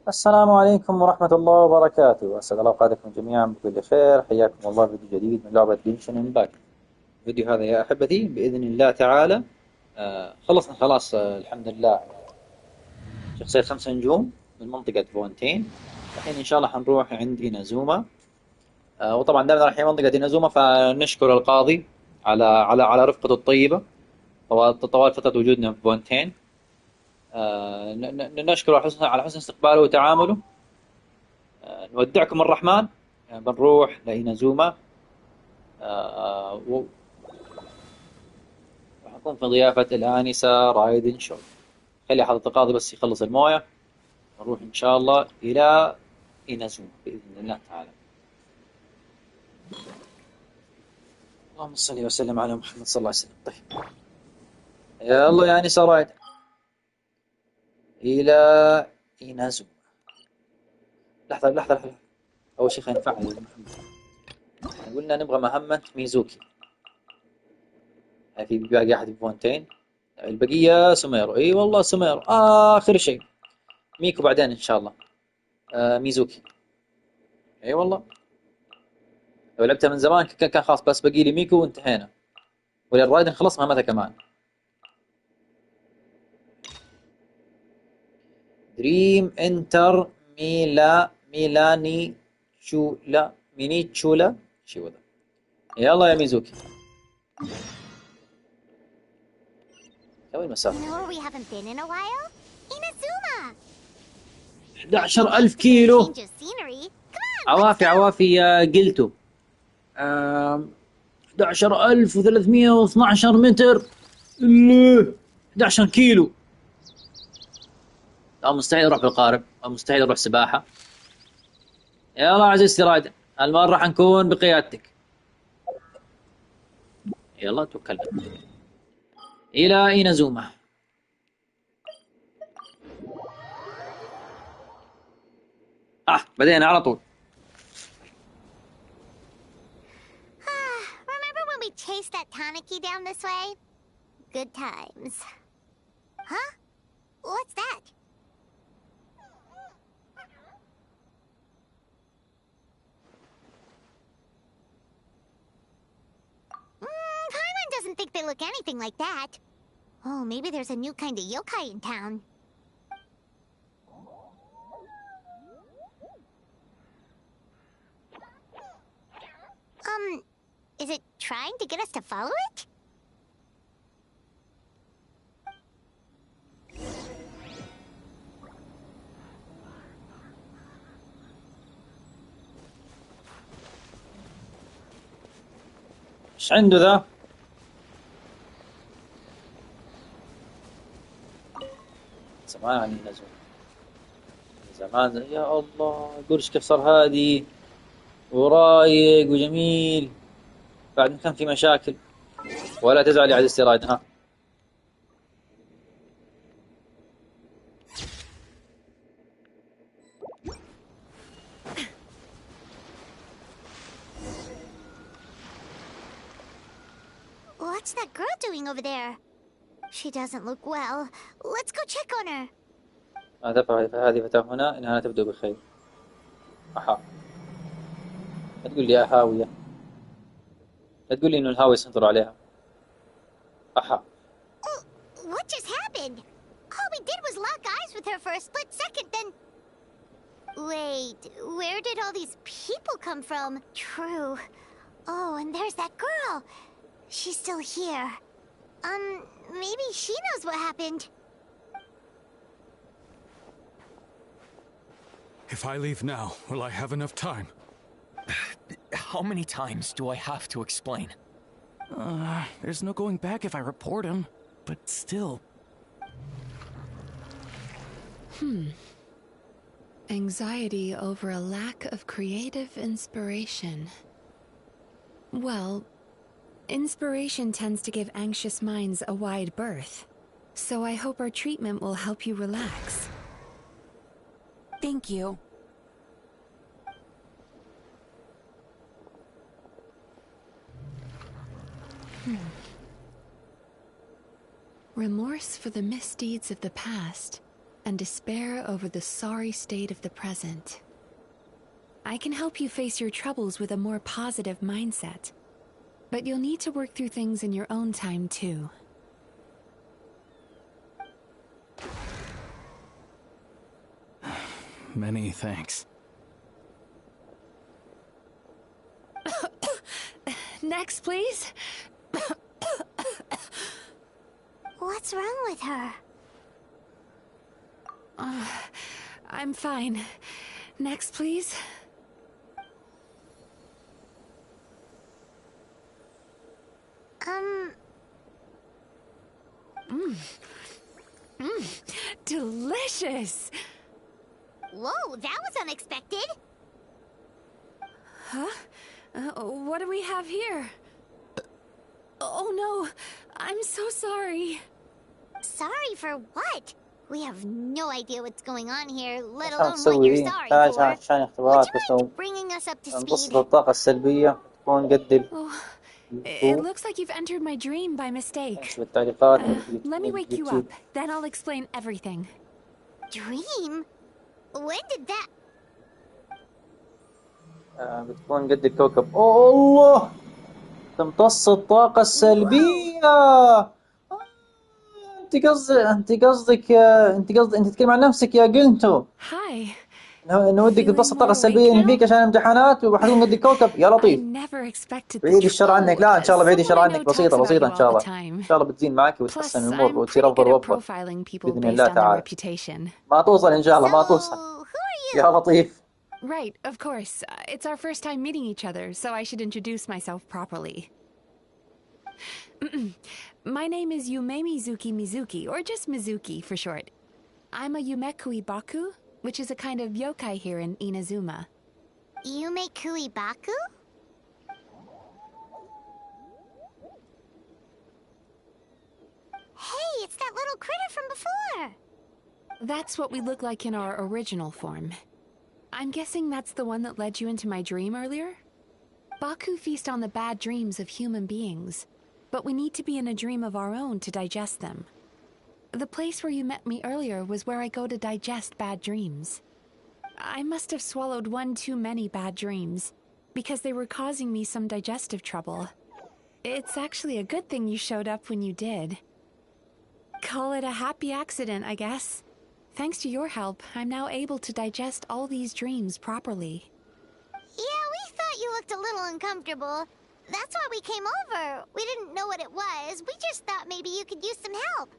السلام عليكم ورحمة الله وبركاته، أسعد الله أوقاتكم جميعا بكل خير. حياكم الله في فيديو جديد من لعبة جنشن امباكت. الفيديو هذا يا أحبتي بإذن الله تعالى خلصنا خلاص، الحمد لله. شخصية 5 نجوم من منطقة فونتين. الحين إن شاء الله حنروح عند إنازوما. وطبعا دامنا رايحين منطقة إنازوما فنشكر القاضي على رفقته الطيبة طوال فترة وجودنا في فونتين. نشكره على حسن استقباله وتعامله. نودعكم الرحمن. بنروح لإنازوما. وراح أكون في ضيافة الآنسة رايدن شو. خلي حضرة القاضي بس يخلص الموية، نروح إن شاء الله إلى إنازوما بإذن الله تعالى. اللهم صل وسلم على محمد صلى الله عليه وسلم. طيب يلا يا آنسة رايدن إلى إنازوما. لحظة لحظة لحظة، أول شيء خلينا نفعل المهمة. إحنا قلنا نبغى مهمة ميزوكي. في باقي أحد في فونتين؟ البقية سميرو. اي والله سميرو اخر شيء. ميكو بعدين ان شاء الله. ميزوكي. اي والله لو لعبتها من زمان كان خلاص، بس باقي لي ميكو وانتهينا. وللرايدن خلص مهمتها كمان. دريم انتر ميلاني تشولا ميني تشولا. شو ذا؟ يلا يا ميزوكي. كم المسافة؟ 11,000 كيلو. عوافي عوافي يا قلتو. 11,312 متر. الله، 11 كيلو. لا مستحيل اروح بالقارب، او مستحيل اروح سباحة. يلا عزيزتي رايدن، المرة حنكون بقيادتك. يلا توكلنا. إلى إينازوما. بدينا على طول. Remember when we chased that Tanuki down this way? Good times. Huh? What's that? Paimon doesn't think they look anything like that. Oh, maybe there's a new kind of yokai in town. Is it trying to get us to follow it? ايش عنده ذا؟ زمان عن إينازوما، زمان. يا الله قرش كيف صار هادي ورايق وجميل بعد ما كان في مشاكل. ولا تزعل يا عزيزتي رايدن. ها What's that girl doing over there? She doesn't look well. Let's go check on her. هذه فتاة هنا إنها لا تبدو بخير. أحا، لا تقول لي هاوية، لا تقول لي إنه الهاوي يسيطر عليها. أحا. What just happened? All we did was lock eyes with her for a split second, then... Wait, where did all these people come from? True. Oh, and there's that girl. She's still here. Maybe she knows what happened. If I leave now, will I have enough time? How many times do I have to explain? There's no going back if I report him, but still. Anxiety over a lack of creative inspiration. Well, inspiration tends to give anxious minds a wide berth, so I hope our treatment will help you relax. Thank you. Remorse for the misdeeds of the past, and despair over the sorry state of the present. I can help you face your troubles with a more positive mindset, but you'll need to work through things in your own time too. Many thanks. Next, please. What's wrong with her? I'm fine. Next, please. Delicious! Whoa, that was unexpected. Huh? What do we have here? Oh no, I'm so sorry. Sorry for what? We have no idea what's going on here, let عشان alone what تسوي you're ذي sorry نحتاج for. عشان Would اختبارات you بس mind bringing us up to متوسط speed? الطاقة السلبية تكون قد Oh, it الفو. looks like you've entered my dream by mistake. اكتب التعليقات Let me wake you up, باليوتيوب. then I'll explain everything. Dream? When did that... بتكون قد الكوكب. أوه الله، تمتص الطاقة السلبية. انت تتكلم عن نفسك يا جنتو. Hi. انه ودك Feeling تمتص الطاقة more awake السلبية اللي now? فيك عشان الامتحانات وحتكون قد الكوكب. يا I لطيف. never expected بعيد the الشر عنك. لا ان شاء الله بعيد الشر someone I عنك. know بسيطة talks about بسيطة you ان شاء all the الله. ان time. شاء الله بتزين معك Plus, وتحسن الامور I'm وتصير pretty افضل good at وافضل profiling people باذن based الله on their تعالى. reputation. ما توصل ان شاء الله ما So, توصل. who are يا you? لطيف. Right, of course. It's our first time meeting each other, so I should introduce myself properly. My name is Yume Mizuki, or just Mizuki for short. I'm a Yumekui Baku, which is a kind of yokai here in Inazuma. Yume Kuibaku? Hey, it's that little critter from before! That's what we look like in our original form. I'm guessing that's the one that led you into my dream earlier? Baku feast on the bad dreams of human beings, but we need to be in a dream of our own to digest them. The place where you met me earlier was where I go to digest bad dreams. I must have swallowed one too many bad dreams, because they were causing me some digestive trouble. It's actually a good thing you showed up when you did. Call it a happy accident, I guess. Thanks to your help, I'm now able to digest all these dreams properly. Yeah, we thought you looked a little uncomfortable. That's why we came over. We didn't know what it was. We just thought maybe you could use some help.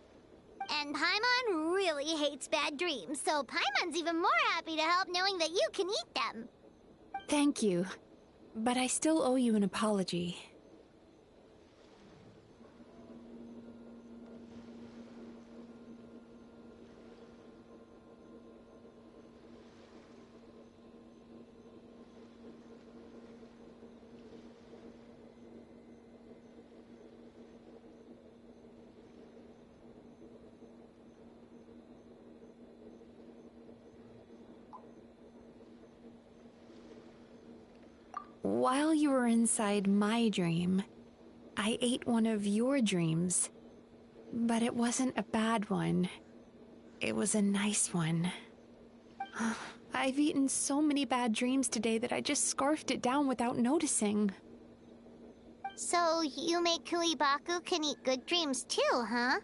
And Paimon really hates bad dreams, so Paimon's even more happy to help knowing that you can eat them. Thank you, but I still owe you an apology. While you were inside my dream, I ate one of your dreams. But it wasn't a bad one. It was a nice one. I've eaten so many bad dreams today that I just scarfed it down without noticing. So Yume Kuibaku can eat good dreams too, huh?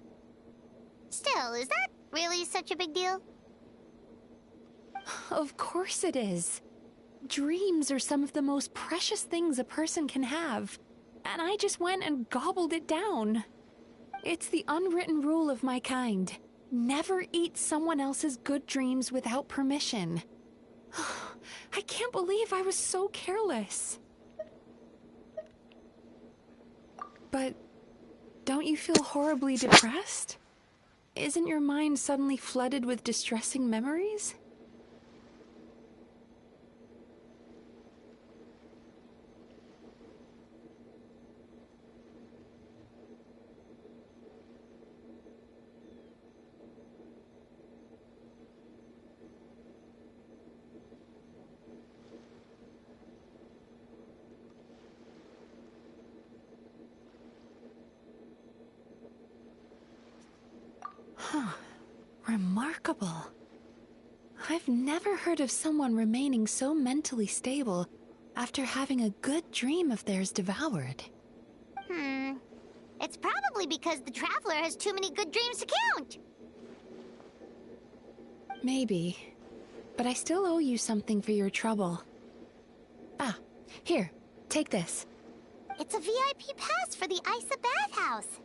Still, is that really such a big deal? Of course it is. Dreams are some of the most precious things a person can have, and I just went and gobbled it down. It's the unwritten rule of my kind. Never eat someone else's good dreams without permission. I can't believe I was so careless. But don't you feel horribly depressed? Isn't your mind suddenly flooded with distressing memories? Remarkable. I've never heard of someone remaining so mentally stable after having a good dream of theirs devoured. It's probably because the traveler has too many good dreams to count. Maybe. But I still owe you something for your trouble. Ah, here, take this. It's a VIP pass for the Isa bathhouse.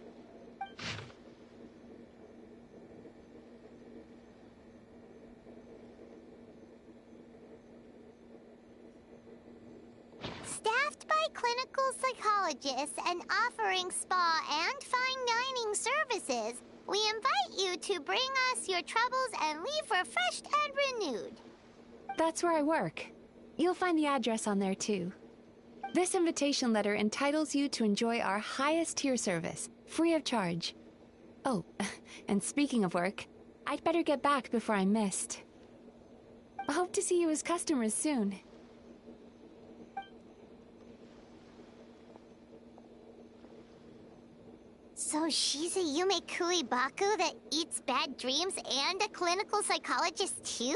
Staffed by clinical psychologists and offering spa and fine dining services, we invite you to bring us your troubles and leave refreshed and renewed. That's where I work. You'll find the address on there too. This invitation letter entitles you to enjoy our highest tier service, free of charge. Oh, and speaking of work, I'd better get back before I'm missed. I hope to see you as customers soon. So she's a Yume Kuibaku that eats bad dreams and a clinical psychologist too?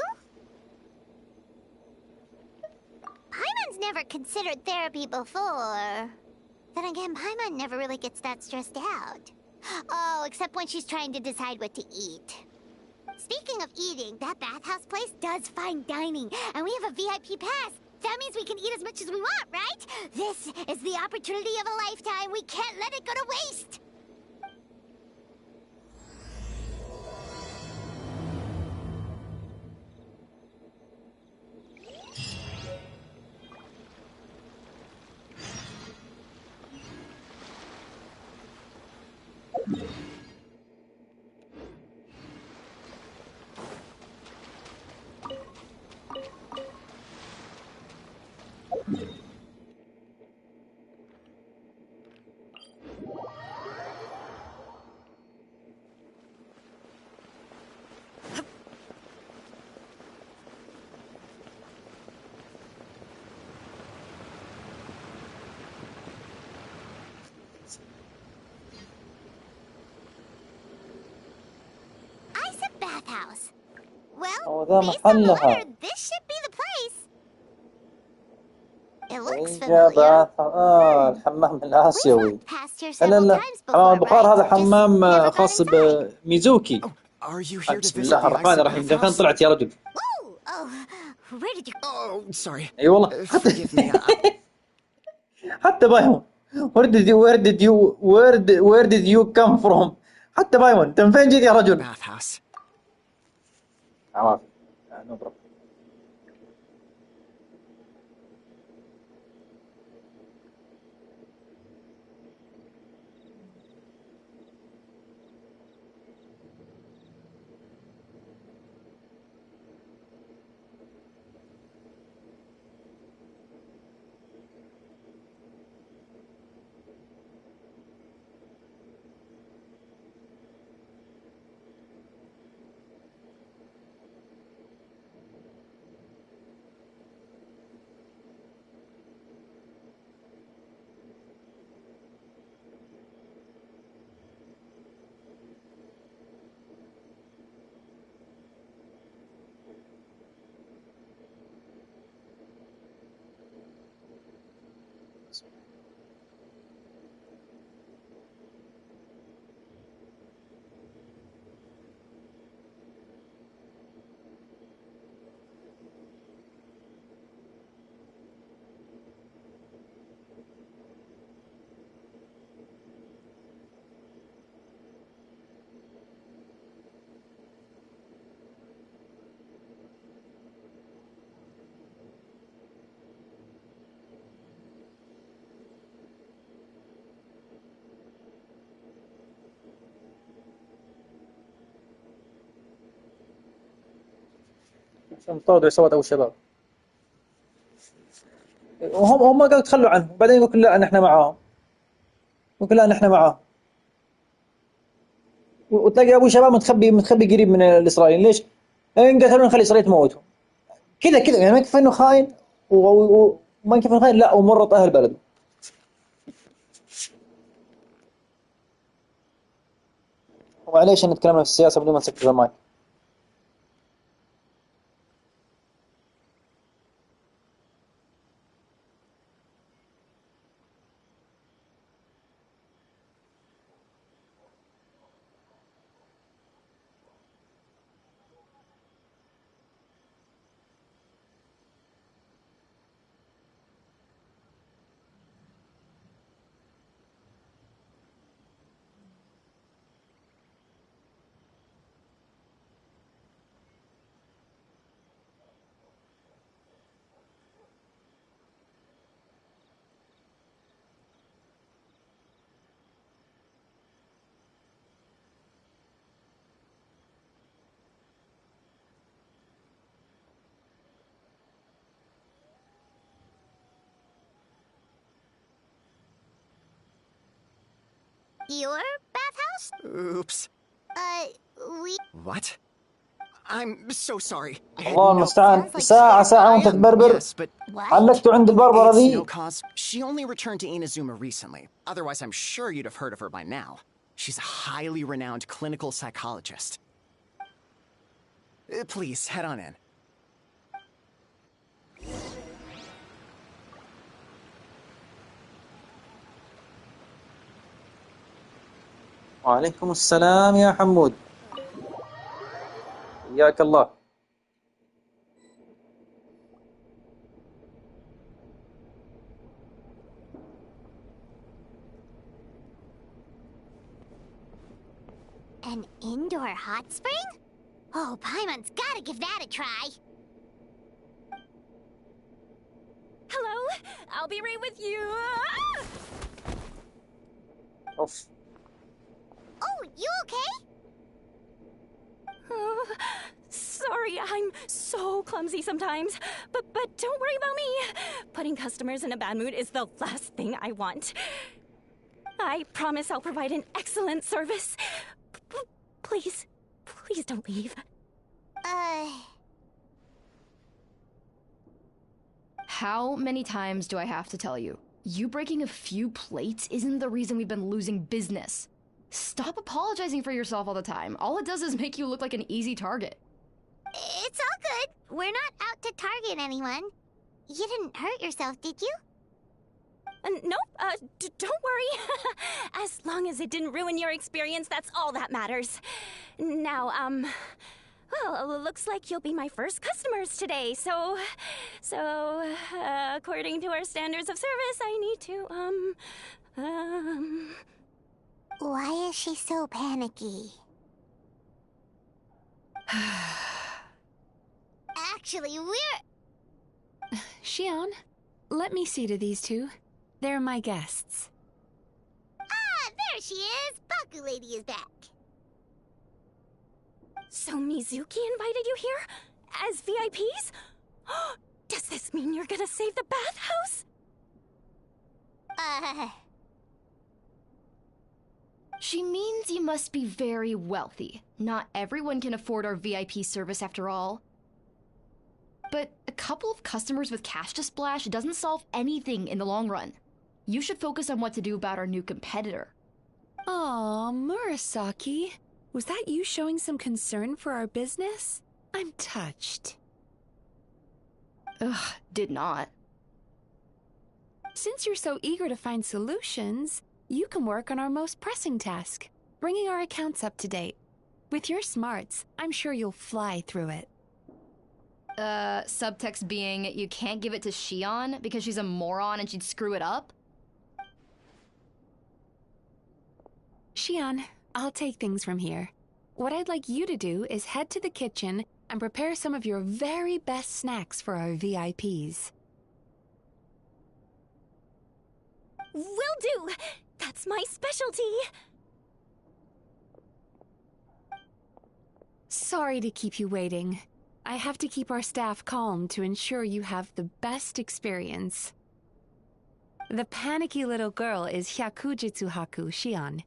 Paimon's never considered therapy before. Then again, Paimon never really gets that stressed out. Oh, except when she's trying to decide what to eat. Speaking of eating, that bathhouse place does fine dining, and we have a VIP pass. That means we can eat as much as we want, right? This is the opportunity of a lifetime. We can't let it go to waste. Bathhouse. Well, ذا based on the محلها. letter, this should be the place. It looks إجابة familiar. الحمام We've الآسيوي. walked past here لا several لا times حمام before, البقار هذا right? Just حمام never got خاص inside. بميزوكي. Oh, are you here to بسم visit الله the الرحمن Isa الرحيم. كيف bathhouse? طلعت يا رجل؟ Oh, where did you... Oh, sorry. اي والله Forgive me. حتى بايمون. where did you come from؟ حتى بايمون انت من فين جيت يا رجل؟ Bathhouse. عوافي. نو بروبلم. طردوا سوت أبو الشباب. هم قالوا تخلوا عنه، بعدين يقول لا نحن معاهم. يقول لا نحن معاهم. وتلاقي أبو شباب متخبي قريب من الإسرائيليين. ليش؟ إن قتلون خلي إسرائيل تموتهم. كذا يعني ما يكفي إنه خاين وما يكفي إنه خاين، لا ومرط أهل بلده. ومعليش إن تكلمنا في السياسة بدون ما نسكت المايك. Your bathhouse? Oops. We... What? I'm so sorry. I had الله no... المستعان. Sounds like ساعة shit. وانت تبربر. Yes, but What? علقتوا عند البربرة it's no ذي. cause. She only returned to Inazuma recently. Otherwise, I'm sure you'd have heard of her by now. She's a highly renowned clinical psychologist. Please, head on in. وعليكم السلام يا حمود. حياك الله. An indoor hot spring? Oh, Paimon's gotta give that a try. Hello? I'll be right with you. أوف. Oh, you okay? Oh, sorry, I'm so clumsy sometimes. But don't worry about me. Putting customers in a bad mood is the last thing I want. I promise I'll provide an excellent service. Please, please don't leave. How many times do I have to tell you? You breaking a few plates isn't the reason we've been losing business. Stop apologizing for yourself all the time. All it does is make you look like an easy target. It's all good. We're not out to target anyone. You didn't hurt yourself, did you? Nope, don't worry. As long as it didn't ruin your experience, that's all that matters. Now, well, looks like you'll be my first customers today, so, according to our standards of service, I need to, Why is she so panicky? Actually, we're... Xion, let me see to these two. They're my guests. Ah, there she is! Baku Lady is back. So Mizuki invited you here? As VIPs? Does this mean you're gonna save the bathhouse? She means you must be very wealthy. Not everyone can afford our VIP service after all. But a couple of customers with cash to splash doesn't solve anything in the long run. You should focus on what to do about our new competitor. Aw, Murasaki. Was that you showing some concern for our business? I'm touched. Ugh, did not. Since you're so eager to find solutions, you can work on our most pressing task, bringing our accounts up to date. With your smarts, I'm sure you'll fly through it. Subtext being, you can't give it to Xion because she's a moron and she'd screw it up? Xion, I'll take things from here. What I'd like you to do is head to the kitchen and prepare some of your very best snacks for our VIPs. Will do! That's my specialty! Sorry to keep you waiting. I have to keep our staff calm to ensure you have the best experience. The panicky little girl is Hyakujitsu Haku Xion,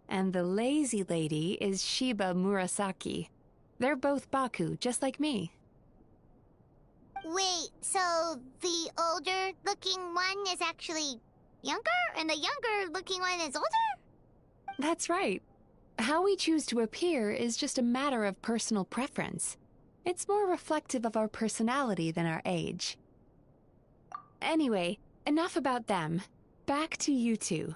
and the lazy lady is Shiba Murasaki. They're both Baku, just like me. Wait, so the older-looking one is actually younger, and the younger-looking one is older? That's right. How we choose to appear is just a matter of personal preference. It's more reflective of our personality than our age. Anyway, enough about them. Back to you two.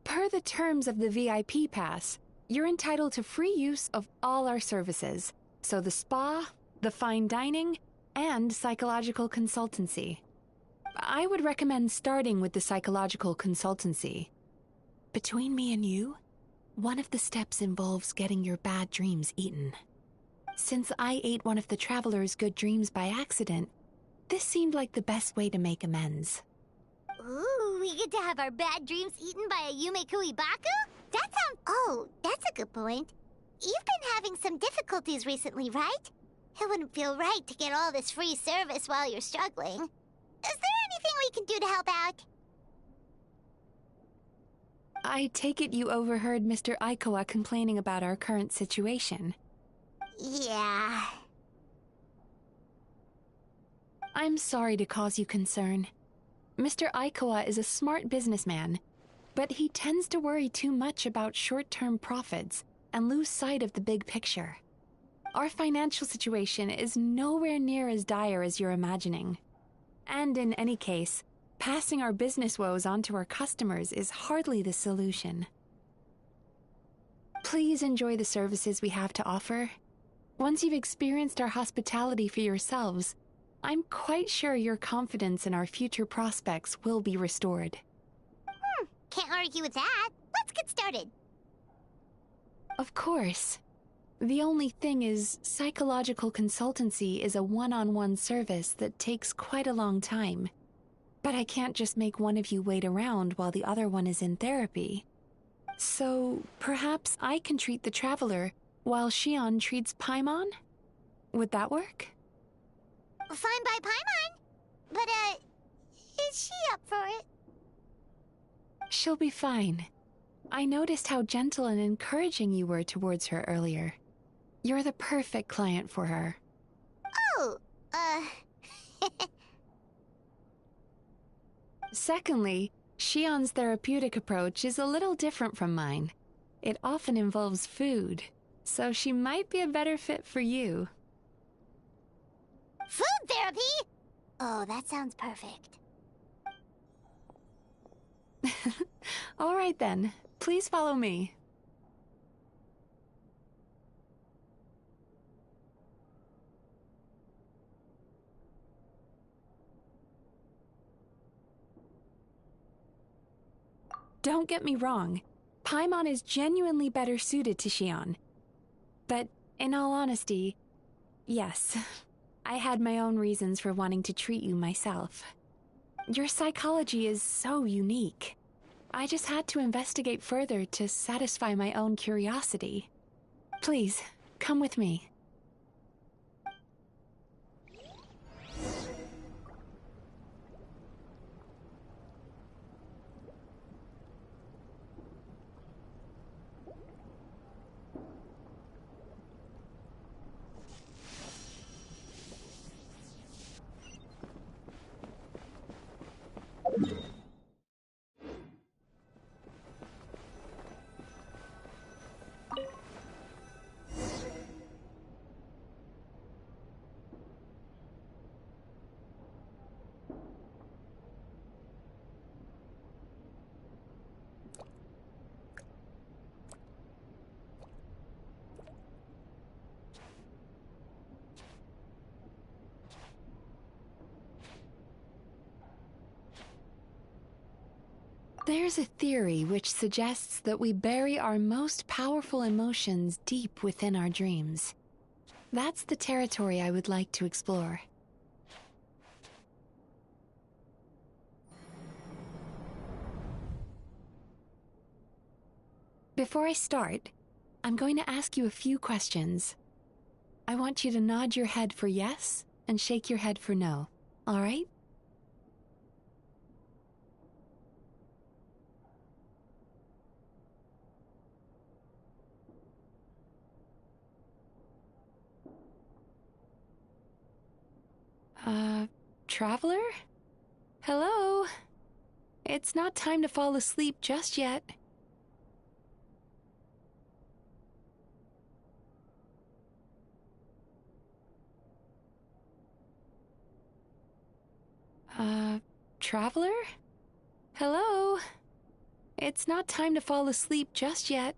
Per the terms of the VIP pass, you're entitled to free use of all our services. So the spa, the fine dining, and psychological consultancy. I would recommend starting with the psychological consultancy. Between me and you, one of the steps involves getting your bad dreams eaten. Since I ate one of the traveler's good dreams by accident, this seemed like the best way to make amends. Ooh, we get to have our bad dreams eaten by a Yume Baku? That sounds... Oh, that's a good point. You've been having some difficulties recently, right? It wouldn't feel right to get all this free service while you're struggling. Is there anything we can do to help out? I take it you overheard Mr. Aikawa complaining about our current situation. Yeah. I'm sorry to cause you concern. Mr. Aikawa is a smart businessman, but he tends to worry too much about short-term profits and lose sight of the big picture. Our financial situation is nowhere near as dire as you're imagining. And in any case, passing our business woes on to our customers is hardly the solution. Please enjoy the services we have to offer. Once you've experienced our hospitality for yourselves, I'm quite sure your confidence in our future prospects will be restored. Can't argue with that. Let's get started. Of course. The only thing is, psychological consultancy is a one-on-one service that takes quite a long time. But I can't just make one of you wait around while the other one is in therapy. So, perhaps I can treat the traveler while Shion treats Paimon? Would that work? Fine by Paimon. But, is she up for it? She'll be fine. I noticed how gentle and encouraging you were towards her earlier. You're the perfect client for her. Oh, Secondly, Shion's therapeutic approach is a little different from mine. It often involves food, so she might be a better fit for you. food therapy? Oh, that sounds perfect. All right then, please follow me. Don't get me wrong, Paimon is genuinely better suited to Shion. But in all honesty, yes, I had my own reasons for wanting to treat you myself. Your psychology is so unique. I just had to investigate further to satisfy my own curiosity. Please, come with me. There's a theory which suggests that we bury our most powerful emotions deep within our dreams. That's the territory I would like to explore. Before I start, I'm going to ask you a few questions. I want you to nod your head for yes and shake your head for no, all right? Traveler? Hello? It's not time to fall asleep just yet. Traveler? Hello? It's not time to fall asleep just yet.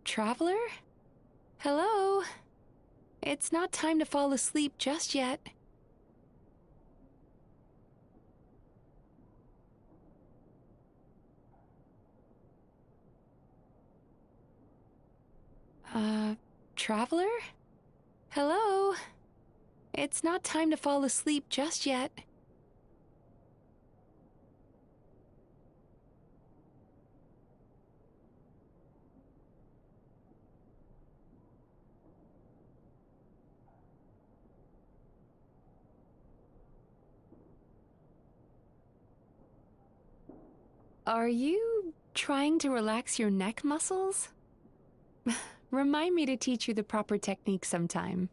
Traveler? Hello? It's not time to fall asleep just yet. Traveler? Hello? It's not time to fall asleep just yet. Are you trying to relax your neck muscles? Remind me to teach you the proper technique sometime.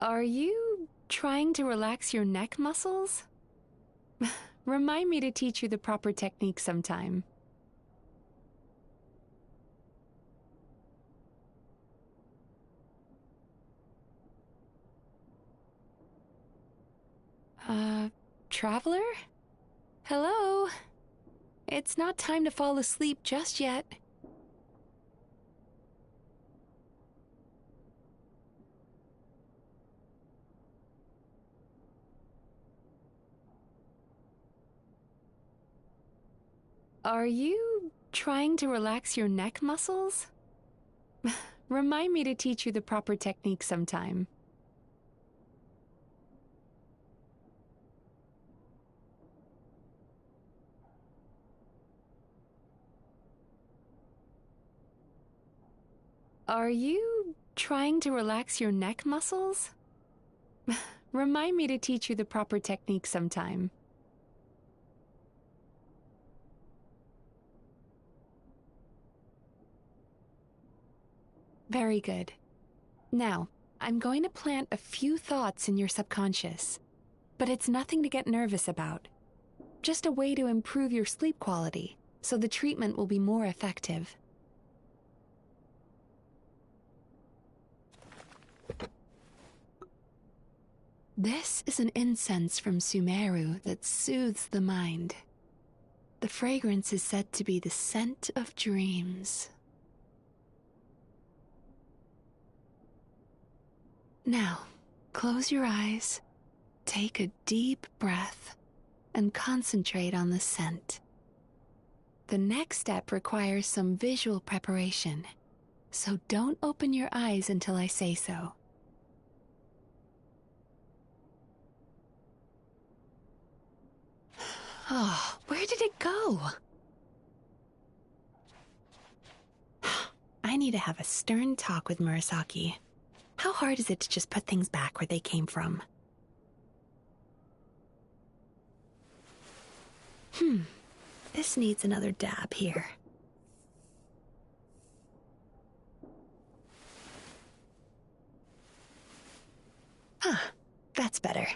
Are you trying to relax your neck muscles? Remind me to teach you the proper technique sometime. Traveler? Hello? It's not time to fall asleep just yet. Are you trying to relax your neck muscles? Remind me to teach you the proper technique sometime. Are you trying to relax your neck muscles? Remind me to teach you the proper technique sometime. Very good. Now, I'm going to plant a few thoughts in your subconscious. But it's nothing to get nervous about. Just a way to improve your sleep quality, so the treatment will be more effective. This is an incense from Sumeru that soothes the mind. The fragrance is said to be the scent of dreams. Now, close your eyes, take a deep breath, and concentrate on the scent. The next step requires some visual preparation, so don't open your eyes until I say so. Oh, where did it go? I need to have a stern talk with Murasaki. How hard is it to just put things back where they came from? This needs another dab here. That's better.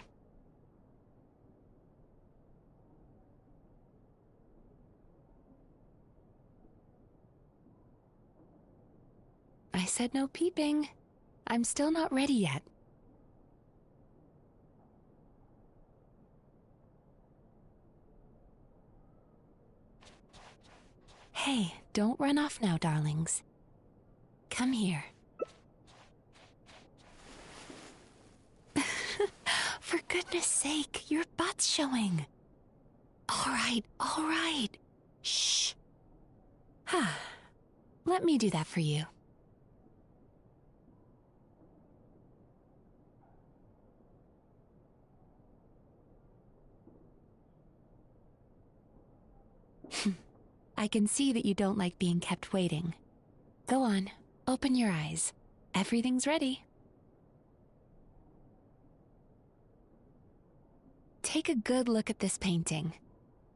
I said no peeping. I'm still not ready yet. Hey, don't run off now, darlings. Come here. For goodness sake, your butt's showing. All right. Shh. Let me do that for you. I can see that you don't like being kept waiting. Go on, open your eyes. Everything's ready. Take a good look at this painting.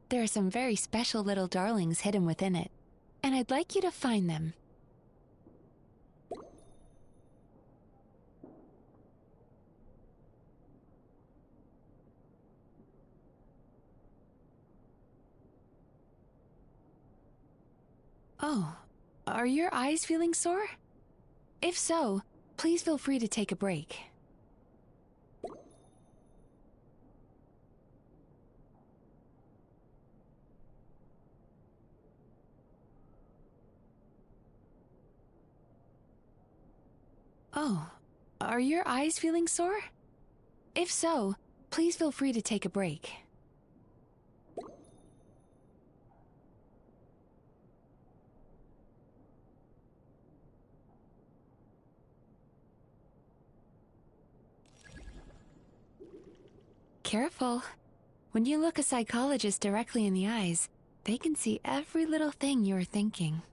There are some very special little darlings hidden within it, and I'd like you to find them. Oh, are your eyes feeling sore? If so, please feel free to take a break. Oh, are your eyes feeling sore? If so, please feel free to take a break. Careful. When you look a psychologist directly in the eyes, they can see every little thing you're thinking.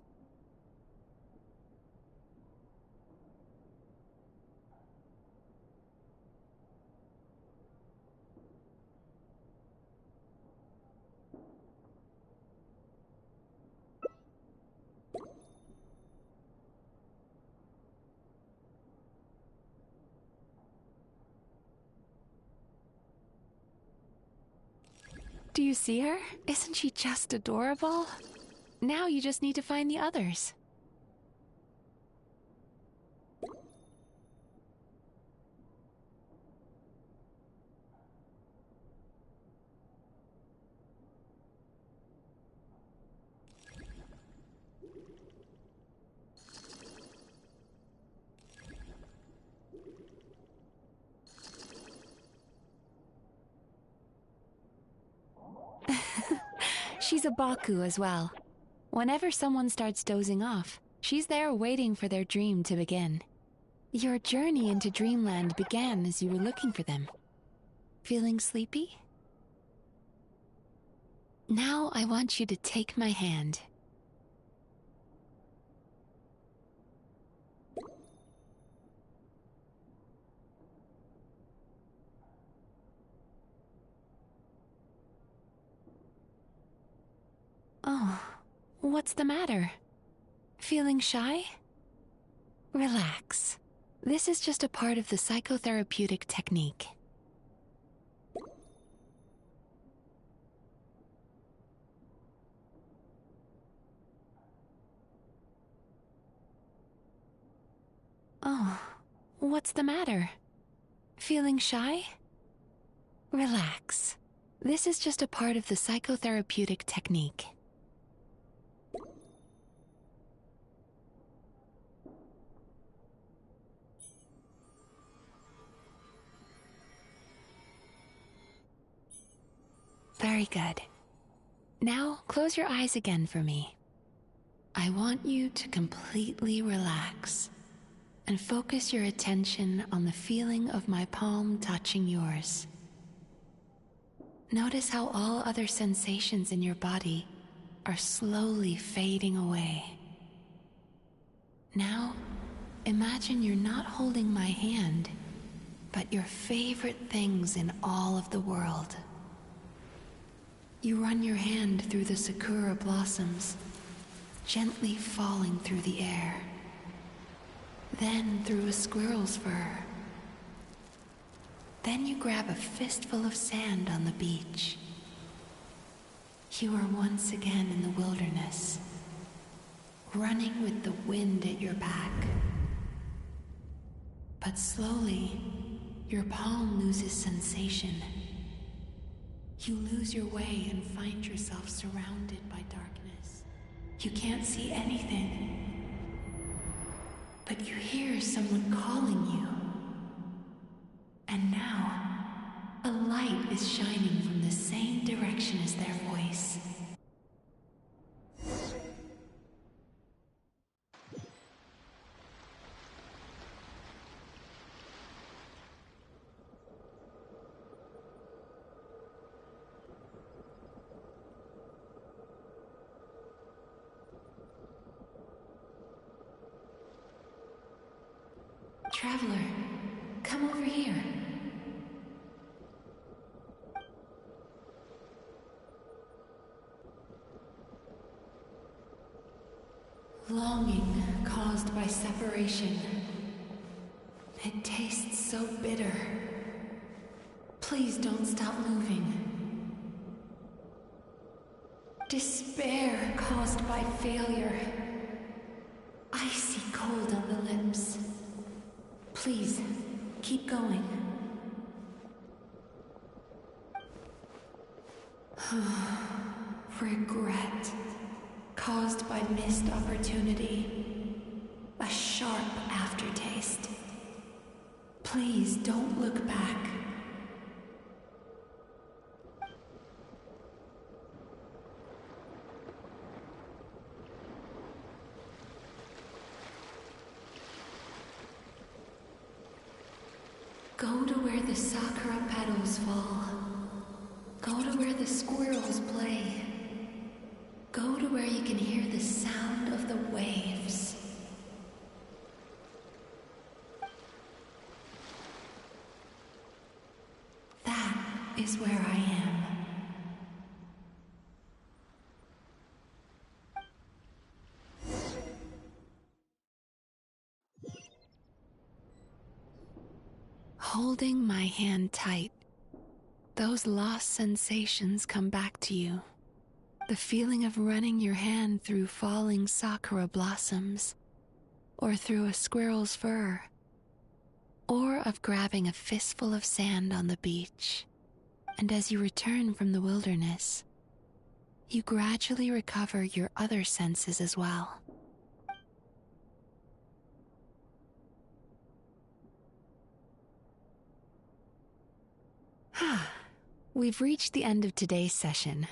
Do you see her? Isn't she just adorable? Now you just need to find the others. She's a Baku as well. Whenever someone starts dozing off, she's there waiting for their dream to begin. Your journey into Dreamland began as you were looking for them. Feeling sleepy? Now I want you to take my hand. Oh, what's the matter? Feeling shy? Relax. This is just a part of the psychotherapeutic technique. Oh, what's the matter? Feeling shy? Relax. This is just a part of the psychotherapeutic technique. Very good. Now, close your eyes again for me. I want you to completely relax and focus your attention on the feeling of my palm touching yours. Notice how all other sensations in your body are slowly fading away. Now, imagine you're not holding my hand, but your favorite things in all of the world. You run your hand through the sakura blossoms, gently falling through the air. Then through a squirrel's fur. Then you grab a fistful of sand on the beach. You are once again in the wilderness, running with the wind at your back. But slowly, your palm loses sensation. You lose your way and find yourself surrounded by darkness. You can't see anything, but you hear someone calling you. And now, a light is shining from the same direction as their voice. Traveler, come over here. Longing caused by separation. It tastes so bitter. Please don't stop moving. Despair caused by failure. Icy cold on the lips. Please, keep going. Regret, caused by missed opportunity. A sharp aftertaste. Please don't look back. Go to where the sakura petals fall. Go to where the squirrels play. Go to where you can hear the sound of the waves. That is where I am. Holding my hand tight, those lost sensations come back to you. The feeling of running your hand through falling sakura blossoms, or through a squirrel's fur, or of grabbing a fistful of sand on the beach. And as you return from the wilderness, you gradually recover your other senses as well. We've reached the end of today's session.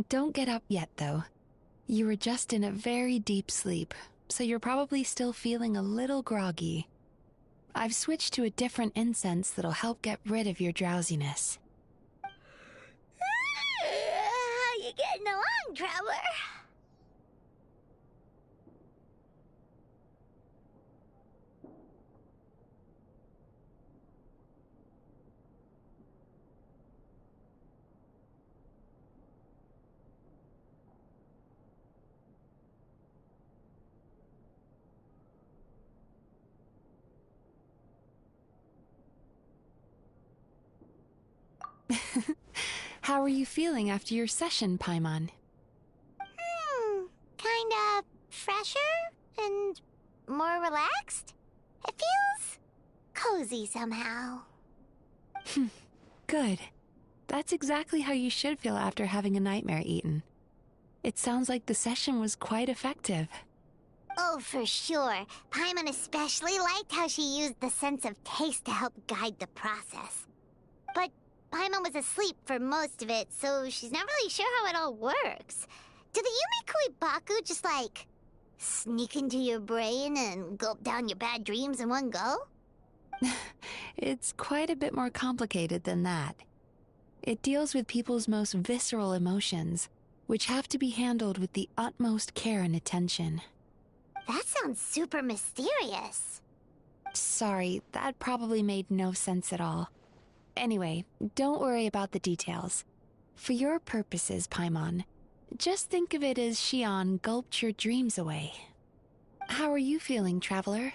Don't get up yet, though. You were just in a very deep sleep, so you're probably still feeling a little groggy. I've switched to a different incense that'll help get rid of your drowsiness. How you getting along, traveler? How are you feeling after your session, Paimon? Kinda fresher and more relaxed. It feels cozy somehow. Good. That's exactly how you should feel after having a nightmare eaten. It sounds like the session was quite effective. Oh, for sure. Paimon especially liked how she used the sense of taste to help guide the process. But Paimon was asleep for most of it, so she's not really sure how it all works. Do the Yumikui Baku just, like, sneak into your brain and gulp down your bad dreams in one go? It's quite a bit more complicated than that. It deals with people's most visceral emotions, which have to be handled with the utmost care and attention. That sounds super mysterious. Sorry, that probably made no sense at all. Anyway, don't worry about the details. For your purposes, Paimon, just think of it as Shion gulped your dreams away. How are you feeling, Traveler?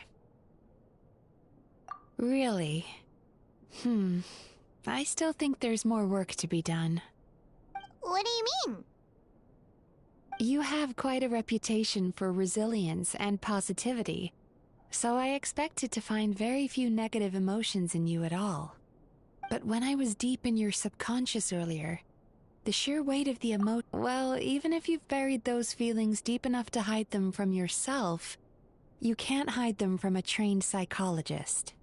Really? I still think there's more work to be done. What do you mean? You have quite a reputation for resilience and positivity, so I expected to find very few negative emotions in you at all. But when I was deep in your subconscious earlier, the sheer weight of the well, even if you've buried those feelings deep enough to hide them from yourself, you can't hide them from a trained psychologist.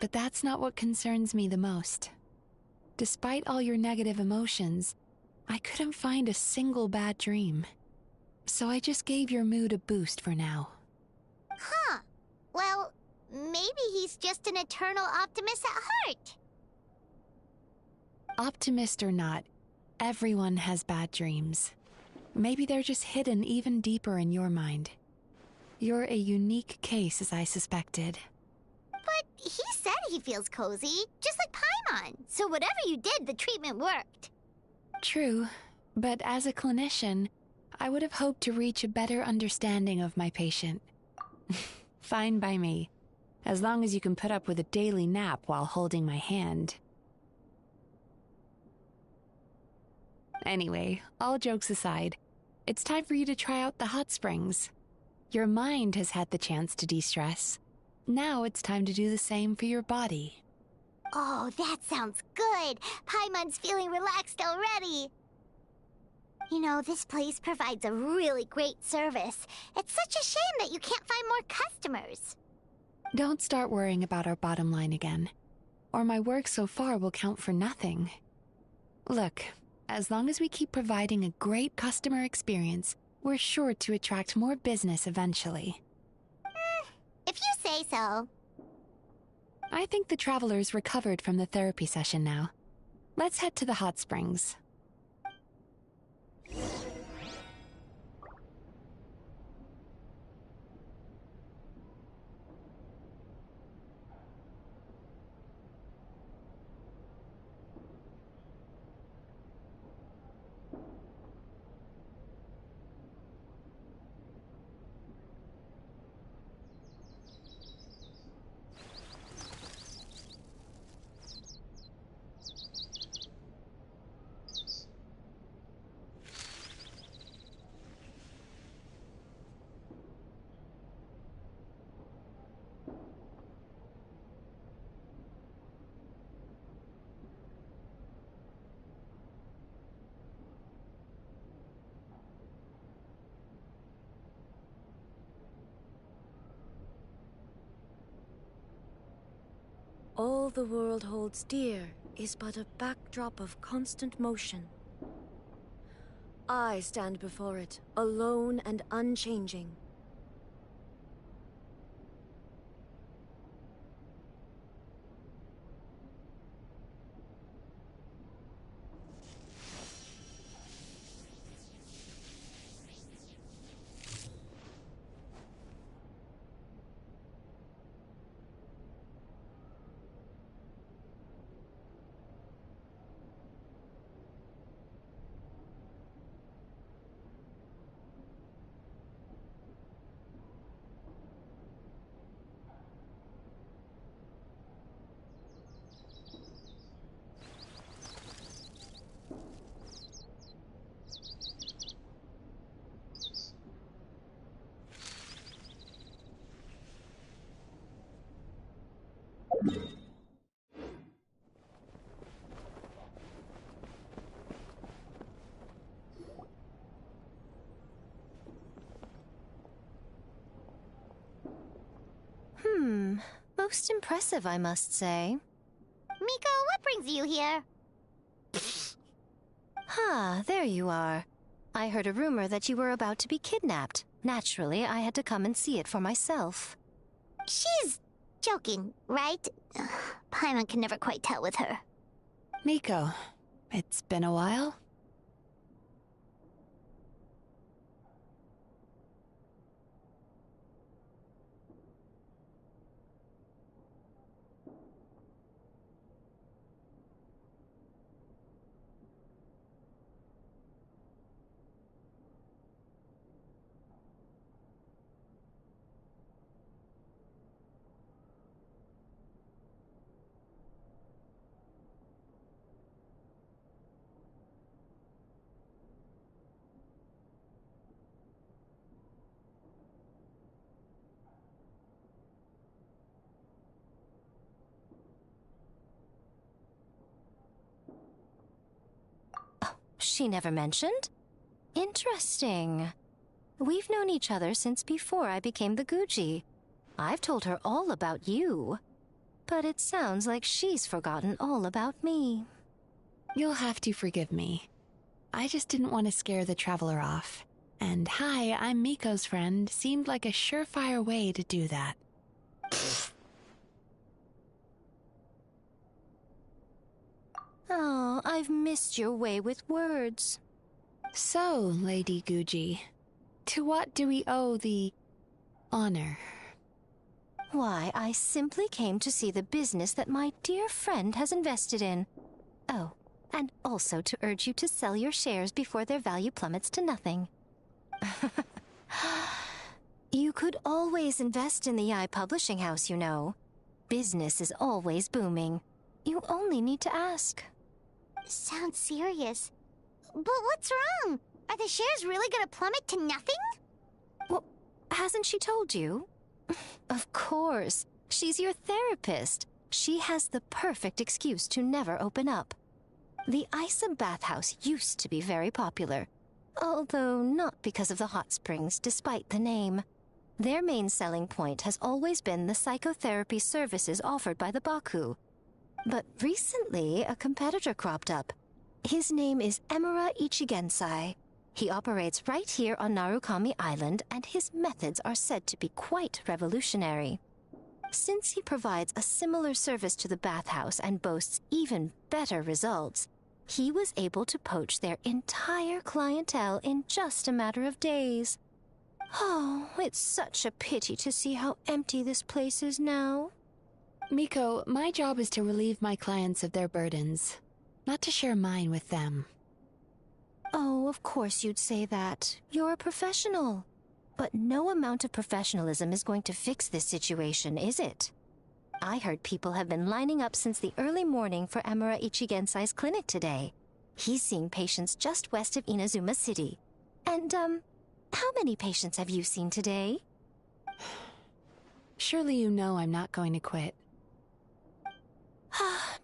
But that's not what concerns me the most. Despite all your negative emotions, I couldn't find a single bad dream. So I just gave your mood a boost for now. Huh. Well, maybe he's just an eternal optimist at heart. Optimist or not, everyone has bad dreams. Maybe they're just hidden even deeper in your mind. You're a unique case, as I suspected. But he said he feels cozy, just like Paimon. So whatever you did, the treatment worked. True, but as a clinician, I would have hoped to reach a better understanding of my patient. Fine by me, as long as you can put up with a daily nap while holding my hand. Anyway, all jokes aside, it's time for you to try out the hot springs. Your mind has had the chance to de-stress. Now it's time to do the same for your body. Oh, that sounds good. Paimon's feeling relaxed already. You know, this place provides a really great service. It's such a shame that you can't find more customers. Don't start worrying about our bottom line again, or my work so far will count for nothing. Look, as long as we keep providing a great customer experience, we're sure to attract more business eventually. If you say so. I think the traveler's recovered from the therapy session now. Let's head to the hot springs. the world holds dear is but a backdrop of constant motion. I stand before it, alone and unchanging. Most impressive, I must say. Miko, what brings you here? There you are. I heard a rumor that you were about to be kidnapped. Naturally, I had to come and see it for myself. She's joking, right? Paimon can never quite tell with her. Miko, it's been a while. She never mentioned? Interesting. We've known each other since before I became the Guji. I've told her all about you. But it sounds like she's forgotten all about me. You'll have to forgive me. I just didn't want to scare the traveler off. And hi, I'm Miko's friend seemed like a surefire way to do that. Oh, I've missed your way with words. So, Lady Guji, to what do we owe the honor? Why, I simply came to see the business that my dear friend has invested in. Oh, and also to urge you to sell your shares before their value plummets to nothing. You could always invest in the publishing house, you know. Business is always booming. You only need to ask. Sounds serious. But what's wrong? Are the shares really gonna plummet to nothing? Well, hasn't she told you? Of course. She's your therapist. She has the perfect excuse to never open up. The Isa bathhouse used to be very popular. Although not because of the hot springs, despite the name. Their main selling point has always been the psychotherapy services offered by the Baku. But recently, a competitor cropped up. His name is Emura Ichigensai. He operates right here on Narukami Island, and his methods are said to be quite revolutionary. Since he provides a similar service to the bathhouse and boasts even better results, he was able to poach their entire clientele in just a matter of days. Oh, it's such a pity to see how empty this place is now. Miko, my job is to relieve my clients of their burdens, not to share mine with them. Oh, of course you'd say that. You're a professional. But no amount of professionalism is going to fix this situation, is it? I heard people have been lining up since the early morning for Emura Ichigensai's clinic today. He's seeing patients just west of Inazuma City. And, how many patients have you seen today? Surely you know I'm not going to quit.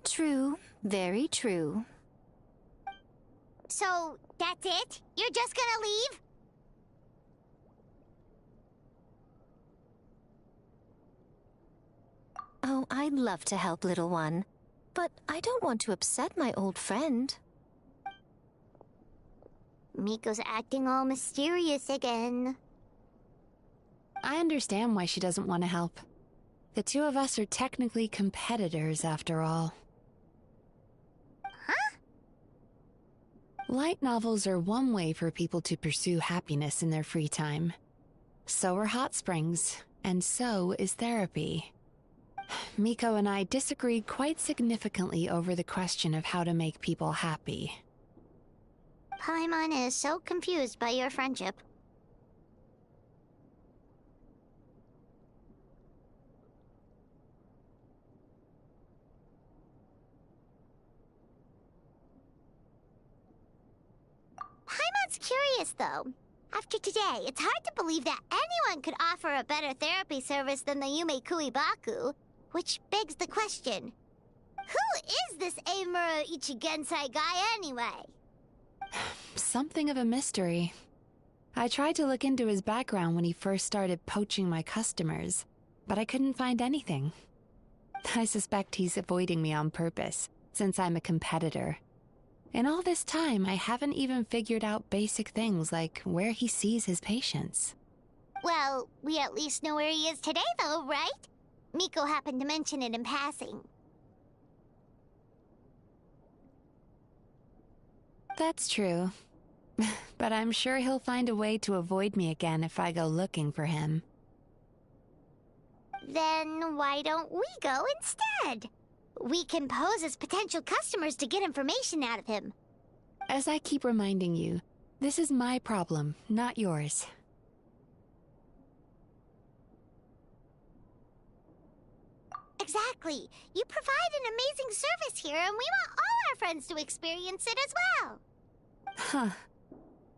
True. Very true. So, that's it? You're just gonna leave? Oh, I'd love to help, little one. But I don't want to upset my old friend. Miko's acting all mysterious again. I understand why she doesn't want to help. The two of us are technically competitors, after all. Huh? Light novels are one way for people to pursue happiness in their free time. So are hot springs, and so is therapy. Miko and I disagreed quite significantly over the question of how to make people happy. Paimon is so confused by your friendship. Paimon's curious, though. After today, it's hard to believe that anyone could offer a better therapy service than the Yume Kuibaku, which begs the question, who is this Eimura Ichigensai guy anyway? Something of a mystery. I tried to look into his background when he first started poaching my customers, but I couldn't find anything. I suspect he's avoiding me on purpose, since I'm a competitor. In all this time, I haven't even figured out basic things like where he sees his patients. Well, we at least know where he is today, though, right? Miko happened to mention it in passing. That's true. But I'm sure he'll find a way to avoid me again if I go looking for him. Then why don't we go instead? We can pose as potential customers to get information out of him. As I keep reminding you, this is my problem, not yours. Exactly. You provide an amazing service here, and we want all our friends to experience it as well. Huh.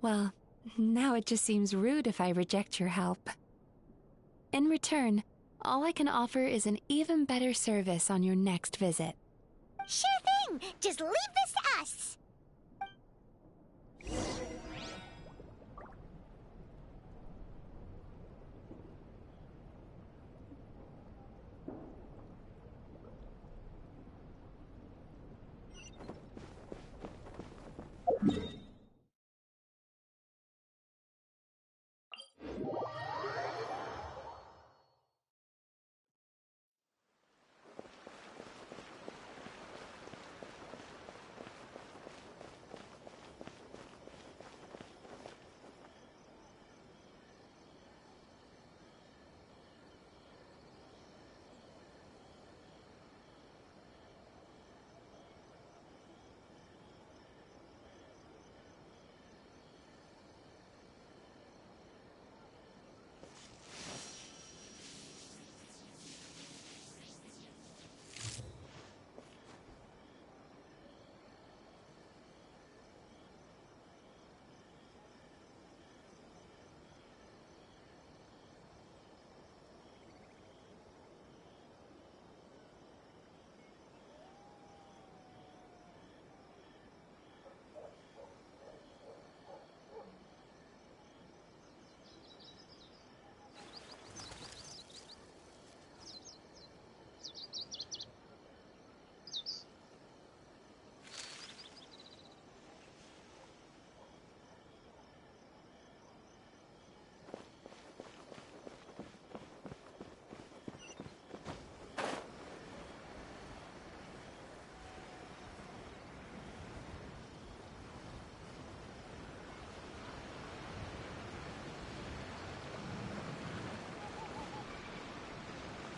Well, now it just seems rude if I reject your help. In return, all I can offer is an even better service on your next visit. Sure thing! Just leave this to us!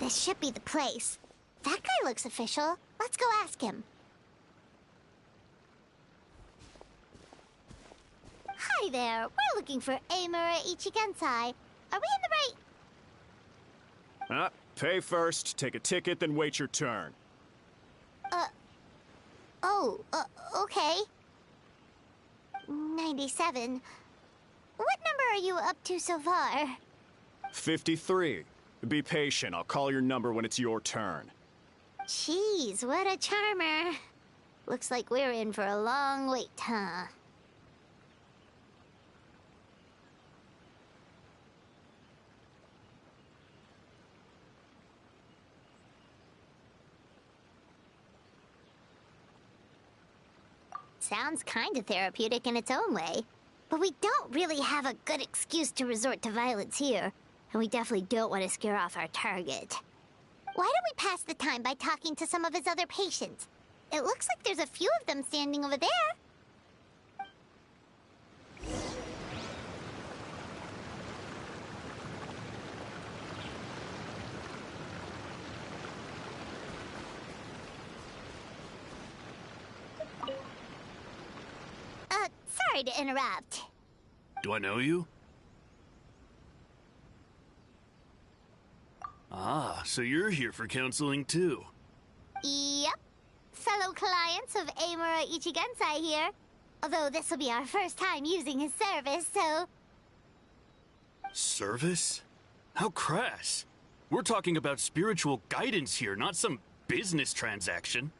This should be the place. That guy looks official. Let's go ask him. Hi there. We're looking for Eimura Ichigensai. Are we in the right... Pay first, take a ticket, then wait your turn. Okay. 97. What number are you up to so far? 53. Be patient, I'll call your number when it's your turn. Jeez, what a charmer. Looks like we're in for a long wait, huh? sounds kind of therapeutic in its own way. But we don't really have a good excuse to resort to violence here, and we definitely don't want to scare off our target. Why don't we pass the time by talking to some of his other patients? It looks like there's a few of them standing over there. Sorry to interrupt. Do I know you? Ah, so you're here for counseling too. Yep. Fellow clients of Amura Ichigensai here. Although this will be our first time using his service, so... Service? How crass. We're talking about spiritual guidance here, not some business transaction.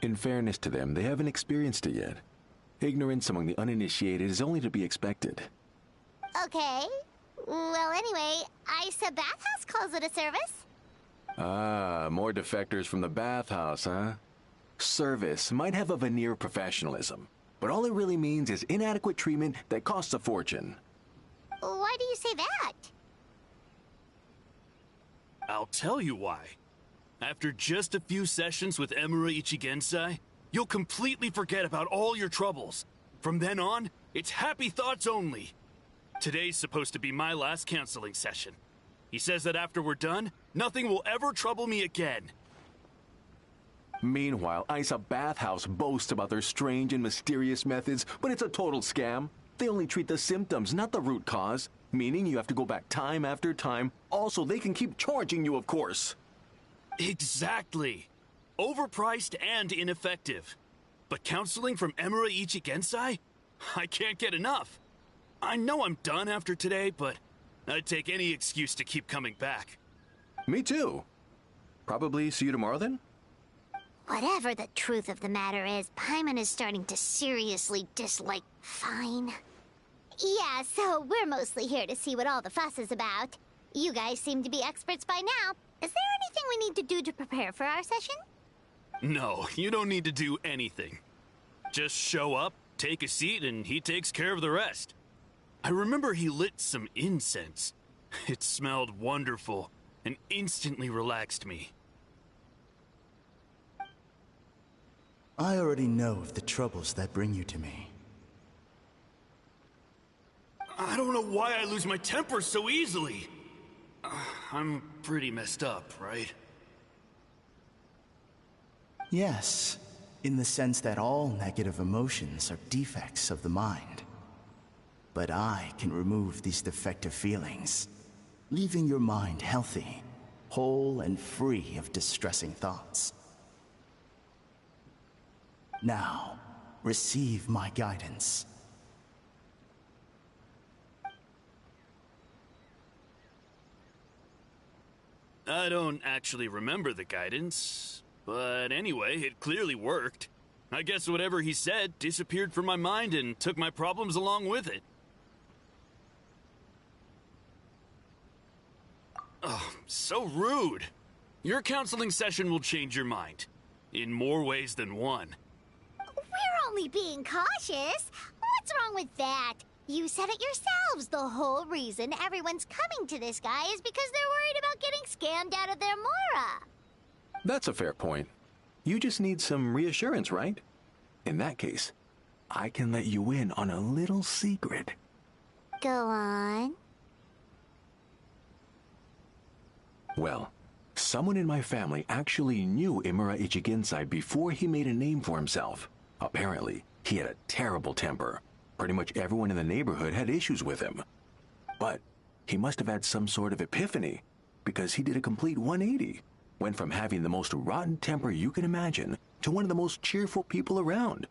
In fairness to them, they haven't experienced it yet. Ignorance among the uninitiated is only to be expected. Okay. Well, anyway, Isa Bathhouse calls it a service. Ah, more defectors from the bathhouse, huh? Service might have a veneer of professionalism, but all it really means is inadequate treatment that costs a fortune. Why do you say that? I'll tell you why. After just a few sessions with Amura Ichigensai, you'll completely forget about all your troubles. From then on, it's happy thoughts only. Today's supposed to be my last counseling session. He says that after we're done, nothing will ever trouble me again. Meanwhile, Isa Bathhouse boasts about their strange and mysterious methods, but it's a total scam. They only treat the symptoms, not the root cause, meaning you have to go back time after time. Also, they can keep charging you, of course. Exactly. Overpriced and ineffective. But counseling from Amura Ichigensai? I can't get enough. I know I'm done after today, but I'd take any excuse to keep coming back. Me too. Probably see you tomorrow then? Whatever the truth of the matter is, Paimon is starting to seriously dislike Fine. Yeah, so we're mostly here to see what all the fuss is about. You guys seem to be experts by now. Is there anything we need to do to prepare for our session? No, you don't need to do anything. Just show up, take a seat, and he takes care of the rest. I remember he lit some incense. It smelled wonderful and instantly relaxed me. I already know of the troubles that bring you to me. I don't know why I lose my temper so easily. I'm pretty messed up, right? Yes, in the sense that all negative emotions are defects of the mind. But I can remove these defective feelings, leaving your mind healthy, whole and free of distressing thoughts. Now, receive my guidance. I don't actually remember the guidance, but anyway, it clearly worked. I guess whatever he said disappeared from my mind and took my problems along with it. Oh, so rude. Your counseling session will change your mind. In more ways than one. We're only being cautious. What's wrong with that? You said it yourselves. The whole reason everyone's coming to this guy is because they're worried about getting scammed out of their Mora. That's a fair point. You just need some reassurance, right? In that case, I can let you in on a little secret. Go on. Well, someone in my family actually knew Amura Ichigensai before he made a name for himself. Apparently, he had a terrible temper. Pretty much everyone in the neighborhood had issues with him. But he must have had some sort of epiphany, because he did a complete 180. Went from having the most rotten temper you can imagine to one of the most cheerful people around.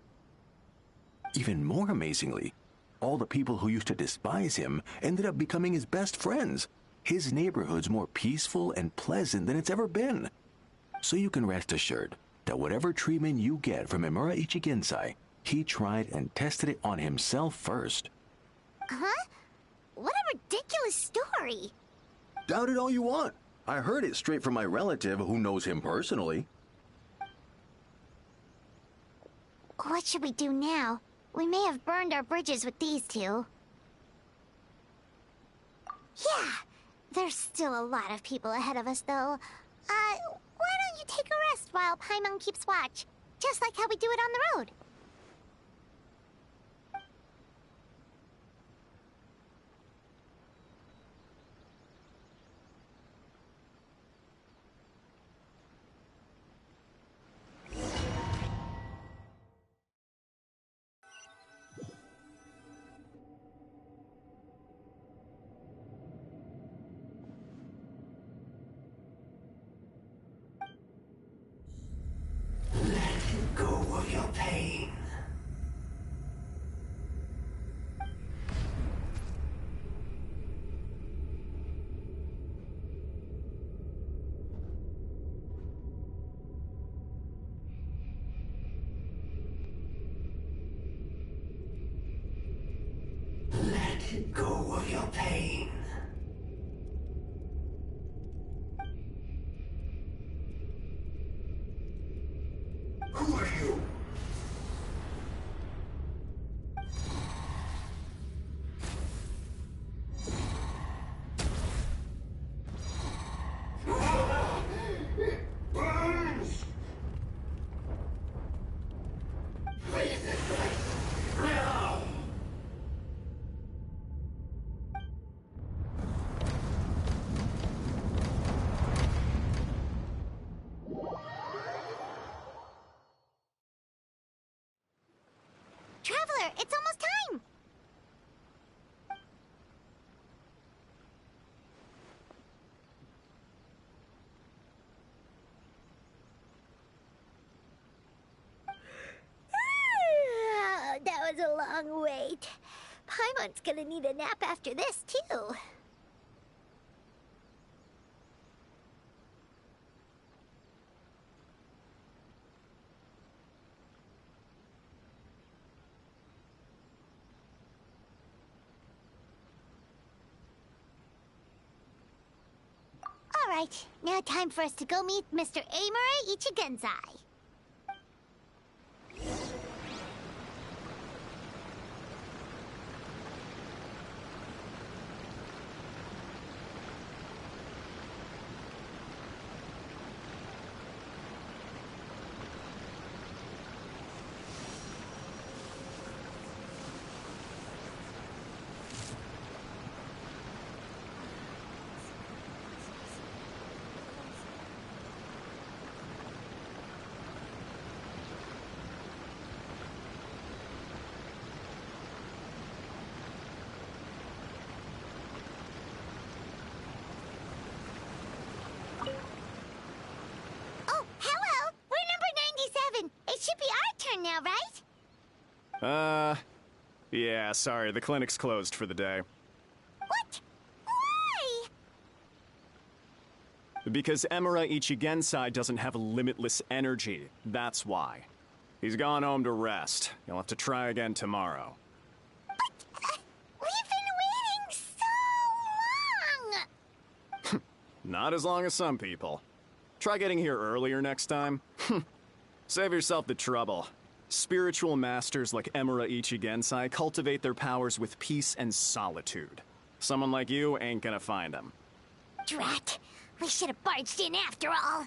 Even more amazingly, all the people who used to despise him ended up becoming his best friends. His neighborhood's more peaceful and pleasant than it's ever been. So you can rest assured that whatever treatment you get from Amura Ichigensai, he tried and tested it on himself first. Huh? What a ridiculous story. Doubt it all you want. I heard it straight from my relative who knows him personally. What should we do now? We may have burned our bridges with these two. Yeah, there's still a lot of people ahead of us, though. Why don't you take a rest while Paimon keeps watch? Just like how we do it on the road. Go of your pain. Let go of your pain. Who are you? Burns! Breathe it right now! Traveler, it's almost time! That was a long wait. Paimon's gonna need a nap after this, too. All right, now time for us to go meet Mr. Amura Ichigenzai. Oh, hello! We're number 97. It should be our turn now, right? Yeah, sorry, the clinic's closed for the day. What? Why? Because Emura Ichigensai doesn't have limitless energy, that's why. He's gone home to rest. You'll have to try again tomorrow. But, we've been waiting so long! Not as long as some people. Try getting here earlier next time. Save yourself the trouble. Spiritual masters like Emura Ichigensai cultivate their powers with peace and solitude. Someone like you ain't gonna find them. Drat! We should have barged in after all!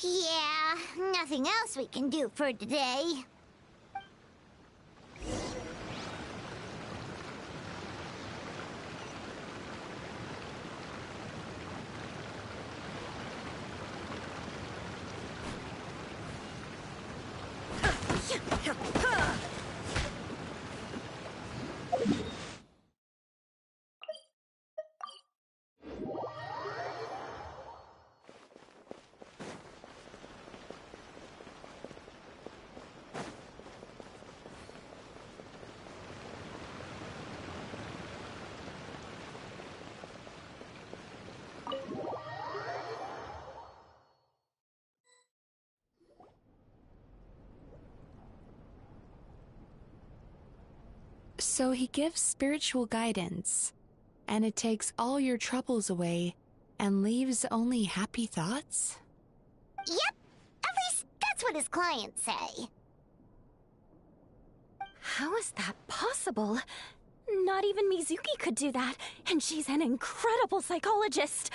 Yeah, nothing else we can do for today. So he gives spiritual guidance, and it takes all your troubles away and leaves only happy thoughts? Yep, at least that's what his clients say. How is that possible? Not even Mizuki could do that, and she's an incredible psychologist.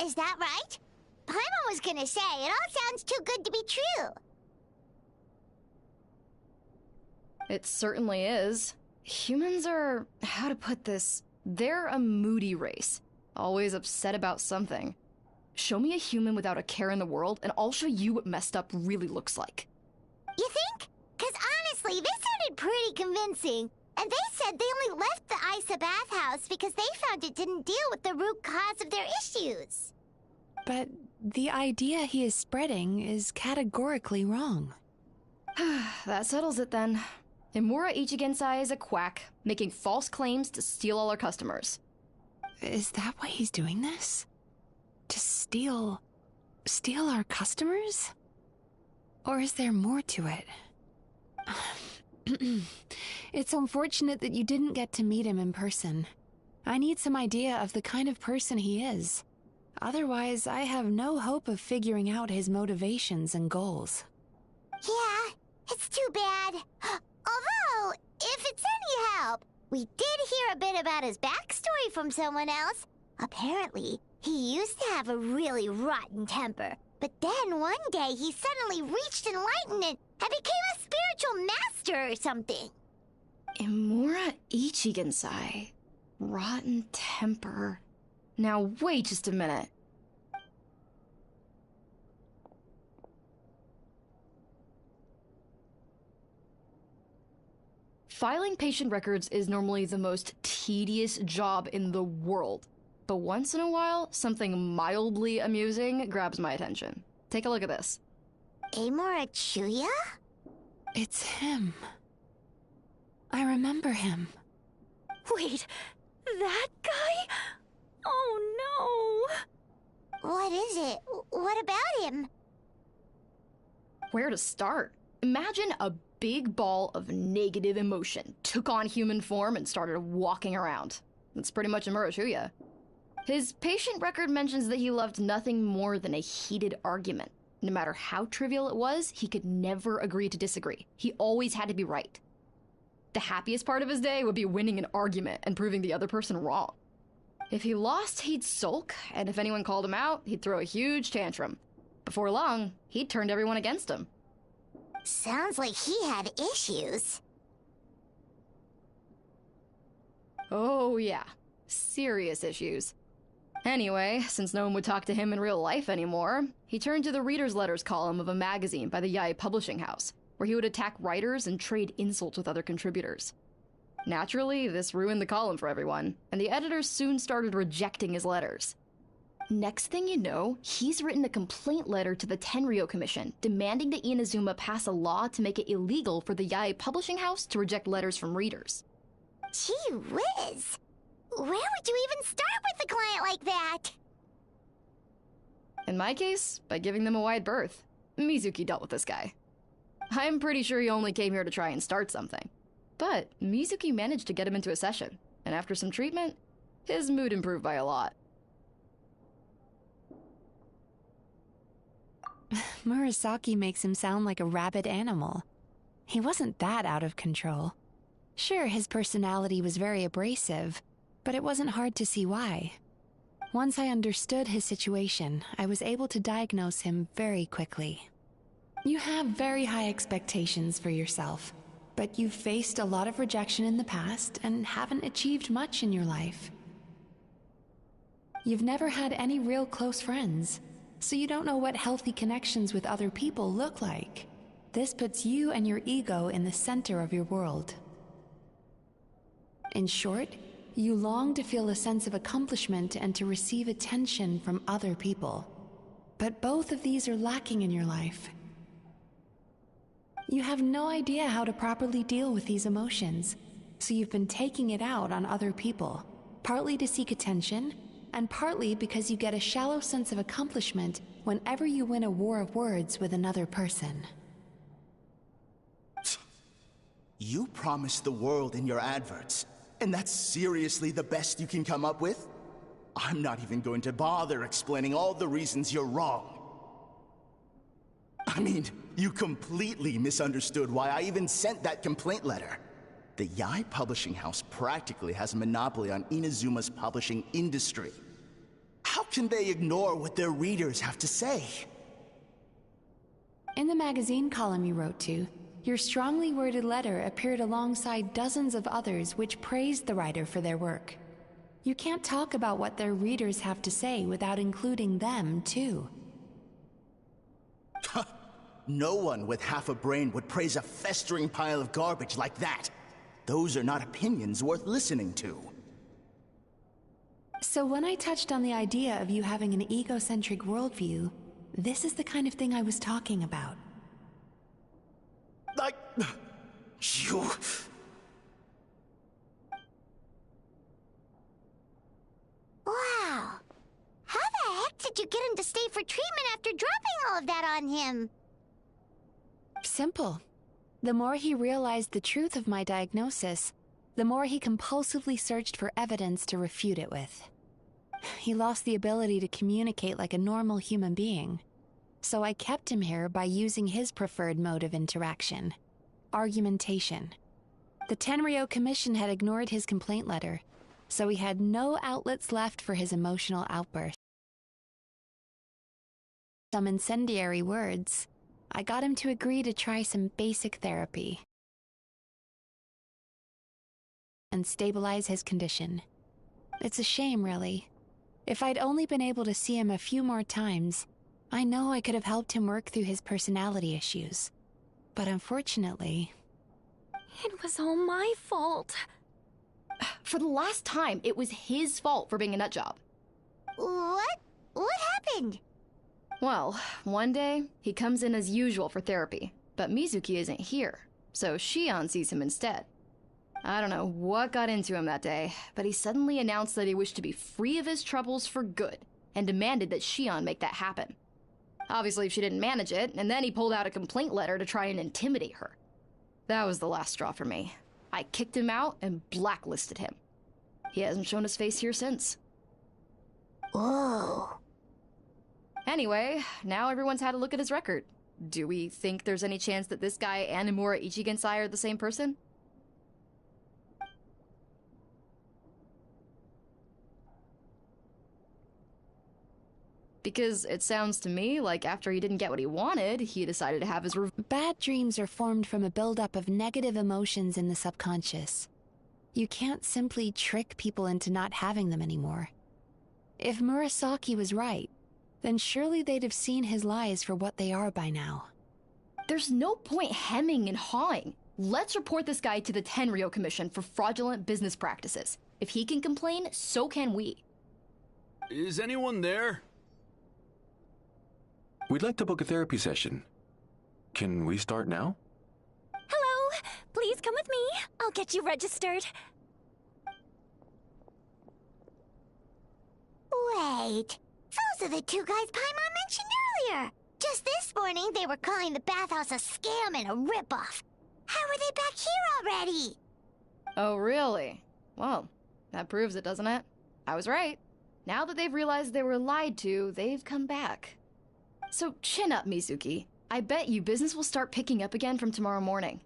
Is that right? Paimon was gonna say, it all sounds too good to be true. It certainly is. Humans are, how to put this, they're a moody race. Always upset about something. Show me a human without a care in the world, and I'll show you what messed up really looks like. You think? 'Cause honestly, this sounded pretty convincing. And they said they only left the Isa bathhouse because they found it didn't deal with the root cause of their issues. But the idea he is spreading is categorically wrong. That settles it then. Imura Ichigensai is a quack, making false claims to steal all our customers. Is that why he's doing this? To steal our customers? Or is there more to it? It's unfortunate that you didn't get to meet him in person. I need some idea of the kind of person he is. Otherwise, I have no hope of figuring out his motivations and goals. Yeah, it's too bad. Although, if it's any help, we did hear a bit about his backstory from someone else. Apparently, he used to have a really rotten temper. But then one day he suddenly reached enlightenment and became a spiritual master or something. Imura Ichigensai. Rotten temper. Now wait just a minute. Filing patient records is normally the most tedious job in the world. But once in a while, something mildly amusing grabs my attention. Take a look at this. Amora Chuya? It's him. I remember him. Wait, that guy? Oh no! What is it? What about him? Where to start? Imagine a big ball of negative emotion took on human form and started walking around. That's pretty much Imura Chuya. His patient record mentions that he loved nothing more than a heated argument. No matter how trivial it was, he could never agree to disagree. He always had to be right. The happiest part of his day would be winning an argument and proving the other person wrong. If he lost, he'd sulk, and if anyone called him out, he'd throw a huge tantrum. Before long, he'd turned everyone against him. Sounds like he had issues. Oh yeah, serious issues. Anyway, since no one would talk to him in real life anymore, he turned to the reader's letters column of a magazine by the Yae publishing house, where he would attack writers and trade insults with other contributors. Naturally, this ruined the column for everyone, and the editors soon started rejecting his letters. Next thing you know, he's written a complaint letter to the Tenryo Commission, demanding that Inazuma pass a law to make it illegal for the Yae publishing house to reject letters from readers. Gee whiz! Where would you even start with a client like that? In my case, by giving them a wide berth. Mizuki dealt with this guy. I'm pretty sure he only came here to try and start something. But Mizuki managed to get him into a session, and after some treatment, his mood improved by a lot. Murasaki makes him sound like a rabid animal. He wasn't that out of control. Sure, his personality was very abrasive, but it wasn't hard to see why. Once I understood his situation, I was able to diagnose him very quickly. You have very high expectations for yourself, but you've faced a lot of rejection in the past and haven't achieved much in your life. You've never had any real close friends, so you don't know what healthy connections with other people look like. This puts you and your ego in the center of your world. In short, you long to feel a sense of accomplishment and to receive attention from other people. But both of these are lacking in your life. You have no idea how to properly deal with these emotions, so you've been taking it out on other people, partly to seek attention, and partly because you get a shallow sense of accomplishment whenever you win a war of words with another person. You promised the world in your adverts, and that's seriously the best you can come up with? I'm not even going to bother explaining all the reasons you're wrong. I mean, you completely misunderstood why I even sent that complaint letter. The Yai publishing house practically has a monopoly on Inazuma's publishing industry. How can they ignore what their readers have to say? In the magazine column you wrote to, your strongly worded letter appeared alongside dozens of others which praised the writer for their work. You can't talk about what their readers have to say without including them, too. No one with half a brain would praise a festering pile of garbage like that. Those are not opinions worth listening to. So when I touched on the idea of you having an egocentric worldview, this is the kind of thing I was talking about. Like... you... Wow. How the heck did you get him to stay for treatment after dropping all of that on him? Simple. The more he realized the truth of my diagnosis, the more he compulsively searched for evidence to refute it with. He lost the ability to communicate like a normal human being. So I kept him here by using his preferred mode of interaction: argumentation. The Tenryo Commission had ignored his complaint letter, so he had no outlets left for his emotional outburst. Some incendiary words. I got him to agree to try some basic therapy and stabilize his condition. It's a shame, really. If I'd only been able to see him a few more times, I know I could have helped him work through his personality issues. But unfortunately... It was all my fault. For the last time, it was his fault for being a nutjob. What? What happened? Well, one day, he comes in as usual for therapy, but Mizuki isn't here, so Shion sees him instead. I don't know what got into him that day, but he suddenly announced that he wished to be free of his troubles for good, and demanded that Shion make that happen. Obviously, she didn't manage it, and then he pulled out a complaint letter to try and intimidate her. That was the last straw for me. I kicked him out and blacklisted him. He hasn't shown his face here since. Whoa. Anyway, now everyone's had a look at his record. Do we think there's any chance that this guy and Imura Ichigensai are the same person? Because it sounds to me like after he didn't get what he wanted, he decided to have his Bad dreams are formed from a buildup of negative emotions in the subconscious. You can't simply trick people into not having them anymore. If Murasaki was right, then surely they'd have seen his lies for what they are by now. There's no point hemming and hawing. Let's report this guy to the Tenryo Commission for fraudulent business practices. If he can complain, so can we. Is anyone there? We'd like to book a therapy session. Can we start now? Hello! Please come with me. I'll get you registered. Wait. Those are the two guys Paimon mentioned earlier. Just this morning, they were calling the bathhouse a scam and a ripoff. How are they back here already? Oh, really? Well, that proves it, doesn't it? I was right. Now that they've realized they were lied to, they've come back. So chin up, Mizuki. I bet you business will start picking up again from tomorrow morning.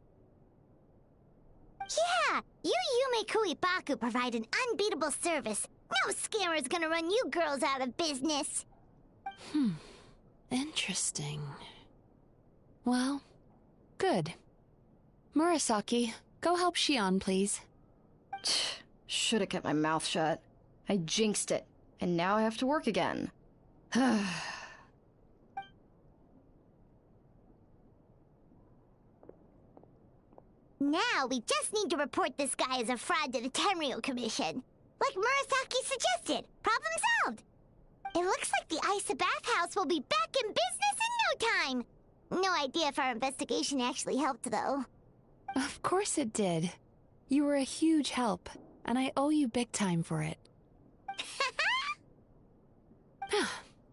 Yeah, you Yume Kuibaku provide an unbeatable service. No scammer's gonna run you girls out of business. Interesting. Well, good. Murasaki, go help Shion, please. Should've kept my mouth shut. I jinxed it, and now I have to work again. Now we just need to report this guy as a fraud to the Tenryo Commission. Like Murasaki suggested. Problem solved. It looks like the Isa bathhouse will be back in business in no time. No idea if our investigation actually helped, though. Of course it did. You were a huge help, and I owe you big time for it.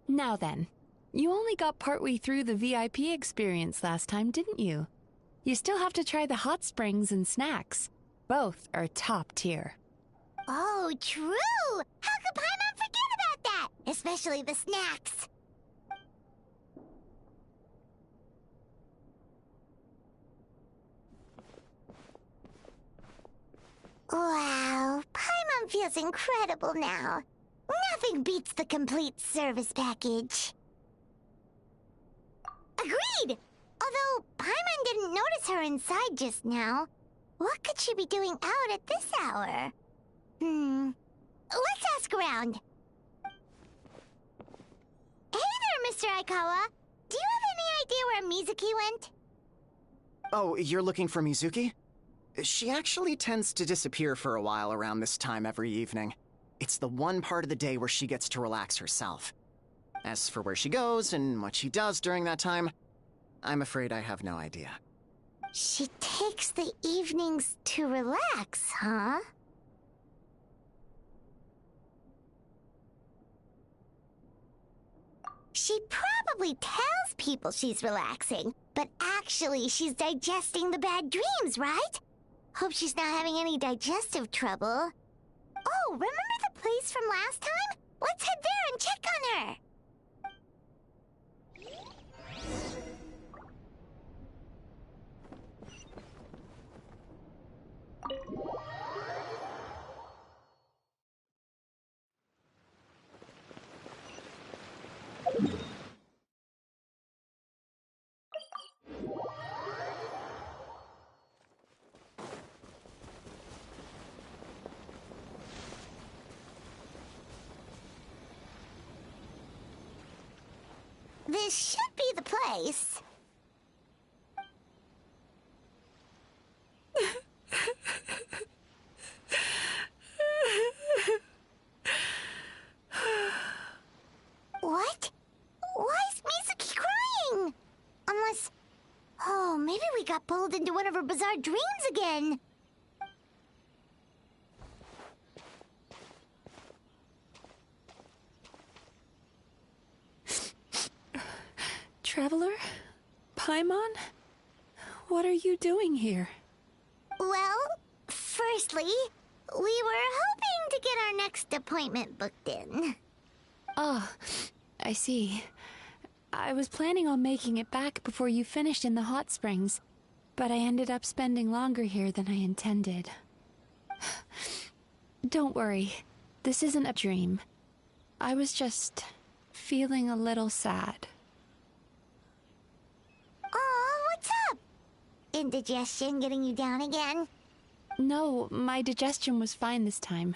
Now then, you only got partway through the VIP experience last time, didn't you? You still have to try the hot springs and snacks. Both are top tier. Oh, true! How could Paimon forget about that? Especially the snacks. feels incredible now. Nothing beats the complete service package. Agreed! Although Paimon didn't notice her inside just now. What could she be doing out at this hour? Let's ask around. Hey there, Mr. Aikawa. Do you have any idea where Mizuki went? Oh, you're looking for Mizuki? She actually tends to disappear for a while around this time every evening. It's the one part of the day where she gets to relax herself. As for where she goes and what she does during that time, I'm afraid I have no idea. She takes the evenings to relax, huh? She probably tells people she's relaxing, but actually she's digesting the bad dreams, right? Hope she's not having any digestive trouble. Oh, remember the place from last time? Let's head there and check on her. This should be the place. What? Why is Mizuki crying? Unless... Oh, maybe we got pulled into one of her bizarre dreams again. Traveler? Paimon? What are you doing here? Well, firstly, we were hoping to get our next appointment booked in. Oh, I see. I was planning on making it back before you finished in the hot springs, but I ended up spending longer here than I intended. Don't worry, this isn't a dream. I was just feeling a little sad. Oh, what's up? Indigestion getting you down again? No, my digestion was fine this time.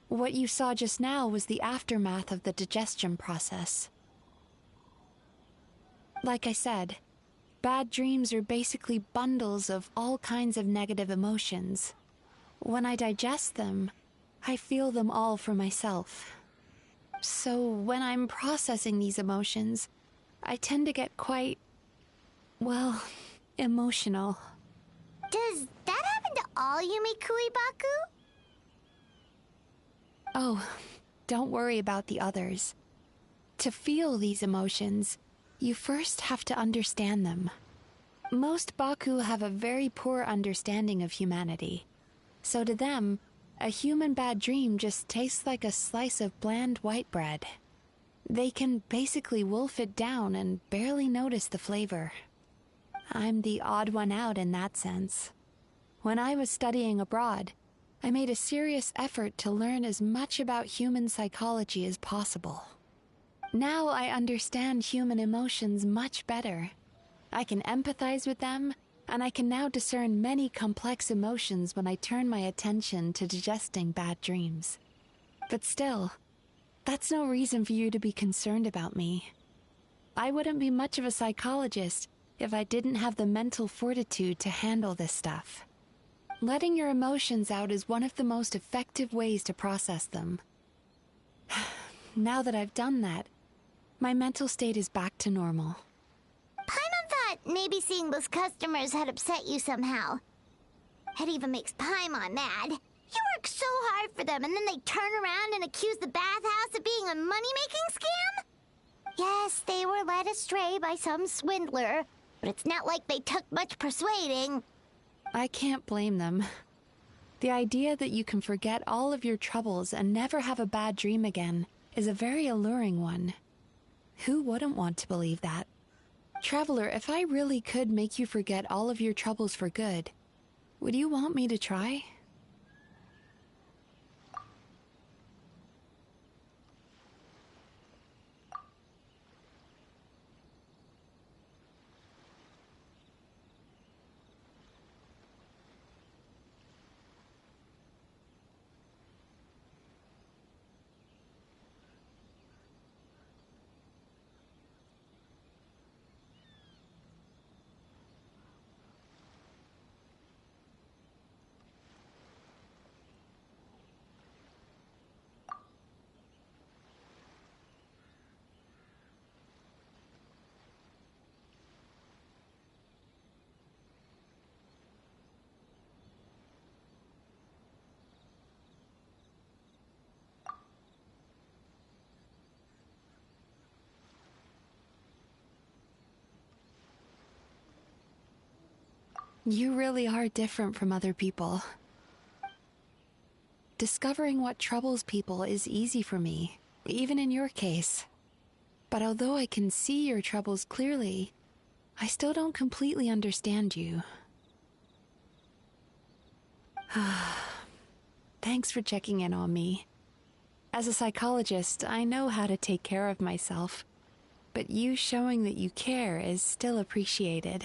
What you saw just now was the aftermath of the digestion process. Like I said, bad dreams are basically bundles of all kinds of negative emotions. When I digest them, I feel them all for myself. So when I'm processing these emotions, I tend to get quite, well, emotional. Does that happen to all Yumikui Baku? Oh, don't worry about the others. To feel these emotions, you first have to understand them. Most Baku have a very poor understanding of humanity. So to them, a human bad dream just tastes like a slice of bland white bread. They can basically wolf it down and barely notice the flavor. I'm the odd one out in that sense. When I was studying abroad, I made a serious effort to learn as much about human psychology as possible. Now I understand human emotions much better. I can empathize with them, and I can now discern many complex emotions when I turn my attention to digesting bad dreams. But still, that's no reason for you to be concerned about me. I wouldn't be much of a psychologist if I didn't have the mental fortitude to handle this stuff. Letting your emotions out is one of the most effective ways to process them. Now that I've done that, my mental state is back to normal. Paimon thought maybe seeing those customers had upset you somehow. It even makes Paimon mad. You work so hard for them and then they turn around and accuse the bathhouse of being a money-making scam? Yes, they were led astray by some swindler, but it's not like they took much persuading. I can't blame them. The idea that you can forget all of your troubles and never have a bad dream again is a very alluring one. Who wouldn't want to believe that? Traveler, if I really could make you forget all of your troubles for good, would you want me to try? You really are different from other people. Discovering what troubles people is easy for me, even in your case. But although I can see your troubles clearly, I still don't completely understand you. Thanks for checking in on me. As a psychologist, I know how to take care of myself, but you showing that you care is still appreciated.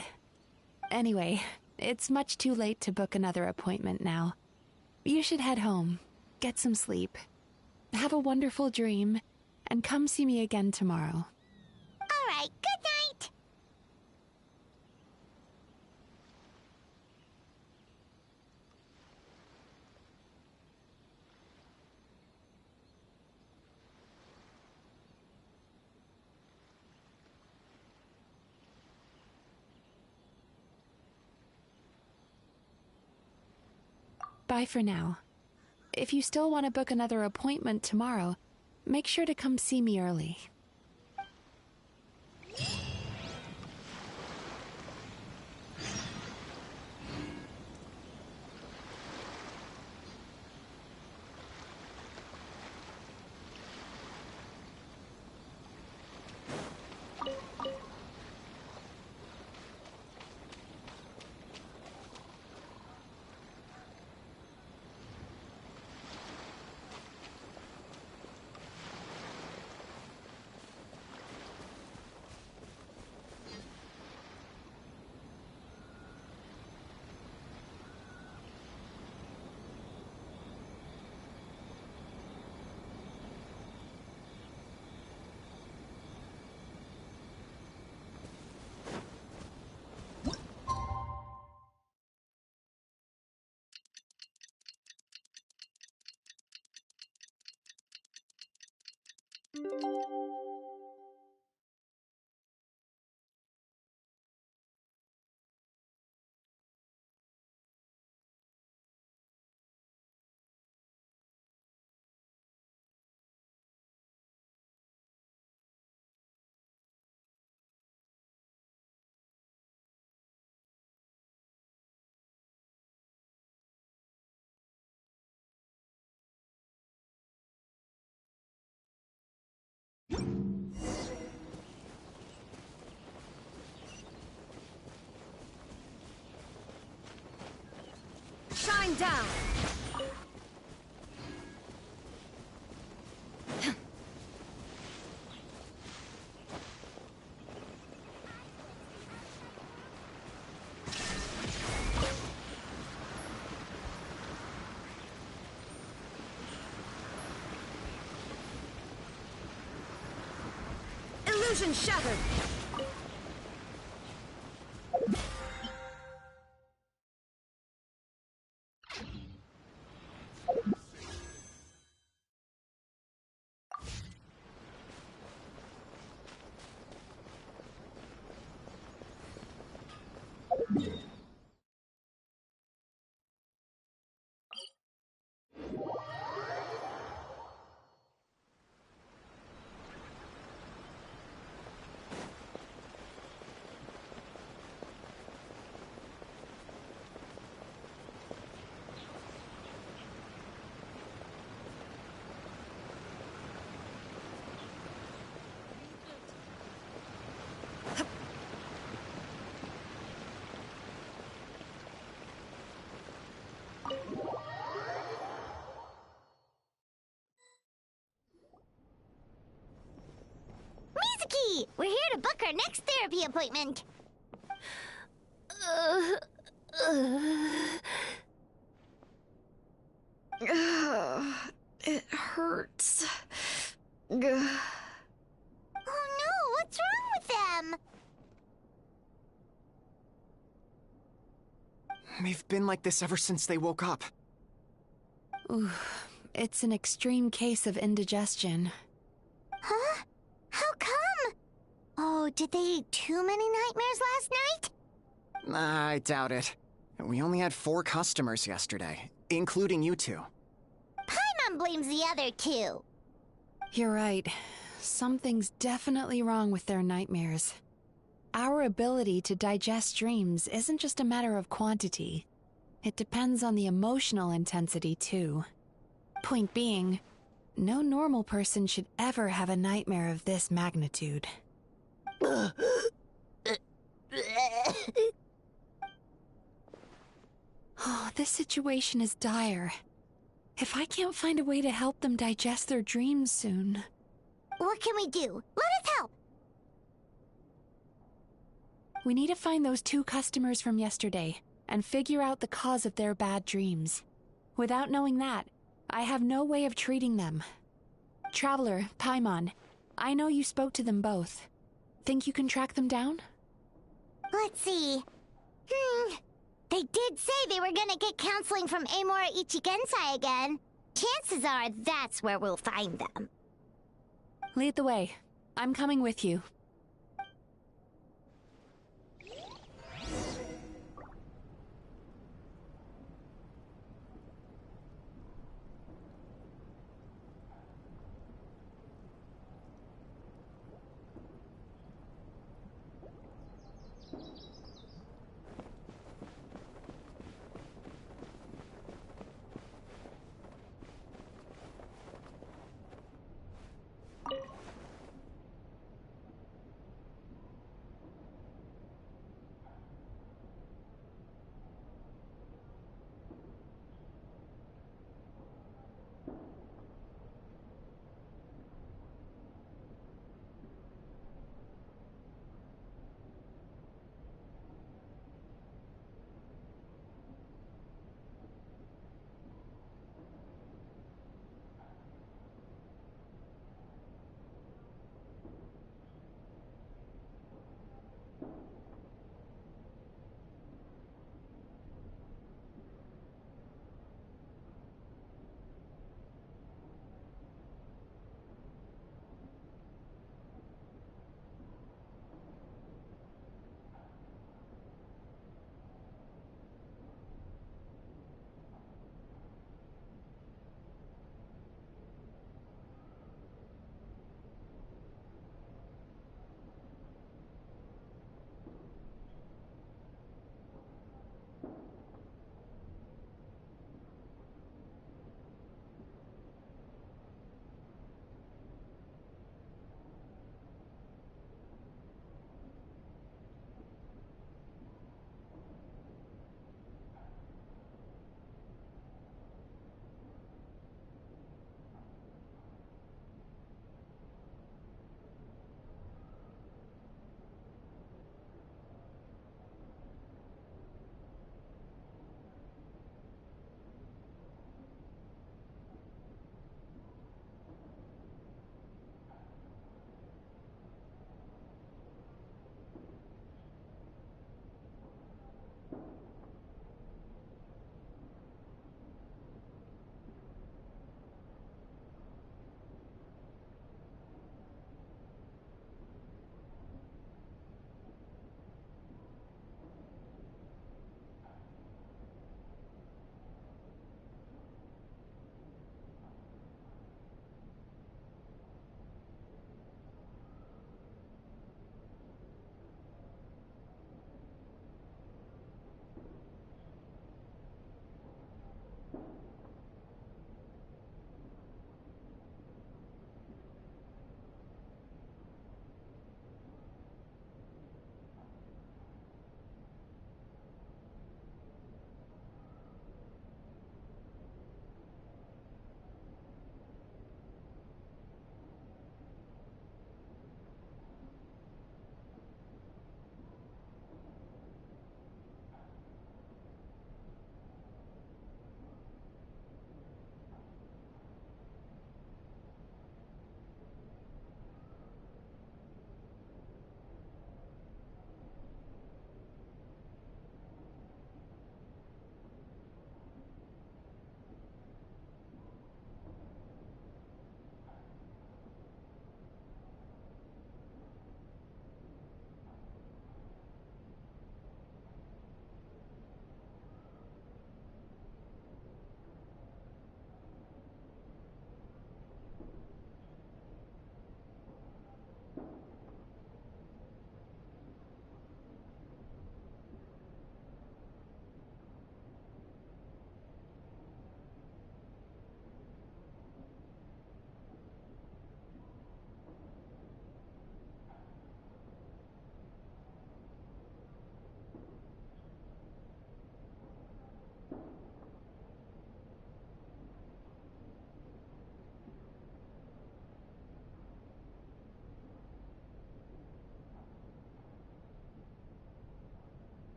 Anyway, it's much too late to book another appointment now. You should head home, get some sleep, have a wonderful dream, and come see me again tomorrow. All right, good night. Bye for now. If you still want to book another appointment tomorrow, make sure to come see me early. Shine down! Illusion shattered! Mizuki! We're here to book our next therapy appointment. It hurts. Oh no, what's wrong with them? They've been like this ever since they woke up. Ooh, it's an extreme case of indigestion. Huh? How come? Oh, did they eat too many nightmares last night? I doubt it. We only had 4 customers yesterday, including you two. Paimon blames the other 2. You're right. Something's definitely wrong with their nightmares. Our ability to digest dreams isn't just a matter of quantity. It depends on the emotional intensity, too. Point being, no normal person should ever have a nightmare of this magnitude. Oh, this situation is dire. If I can't find a way to help them digest their dreams soon... What can we do? Let us help! We need to find those 2 customers from yesterday and figure out the cause of their bad dreams. Without knowing that, I have no way of treating them. Traveler, Paimon, I know you spoke to them both. Think you can track them down? Let's see. They did say they were gonna get counseling from Amora Ichigensai again. Chances are that's where we'll find them. Lead the way. I'm coming with you.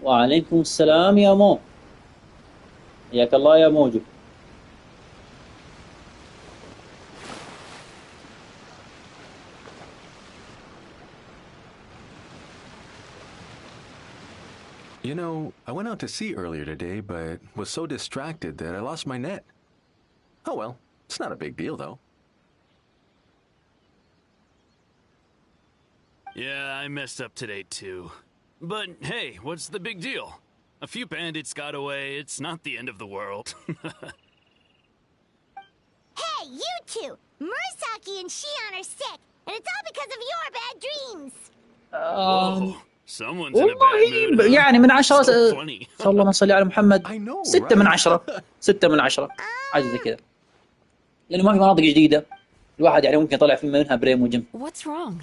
وعليكم السلام يا مو. حياك الله يا موجو. You know, I went out to sea earlier today, but was so distracted that I lost my net. Oh well, it's not a big deal though. Yeah, I messed up today too. But hey, what's the big deal? A few bandits got away, it's not the end of the world. Hey, you two! Murasaki and Shion are sick, and it's all because of your bad dreams! Whoa, someone's in a bad mood, والله huh? يعني من 10 So funny. اللهم صل على محمد. I know, 6 من right? 10. 6 من 10. حاجة زي كذا. لأنه ما في مناطق جديدة. الواحد يعني ممكن يطلع في منها بريم وجيم. What's wrong?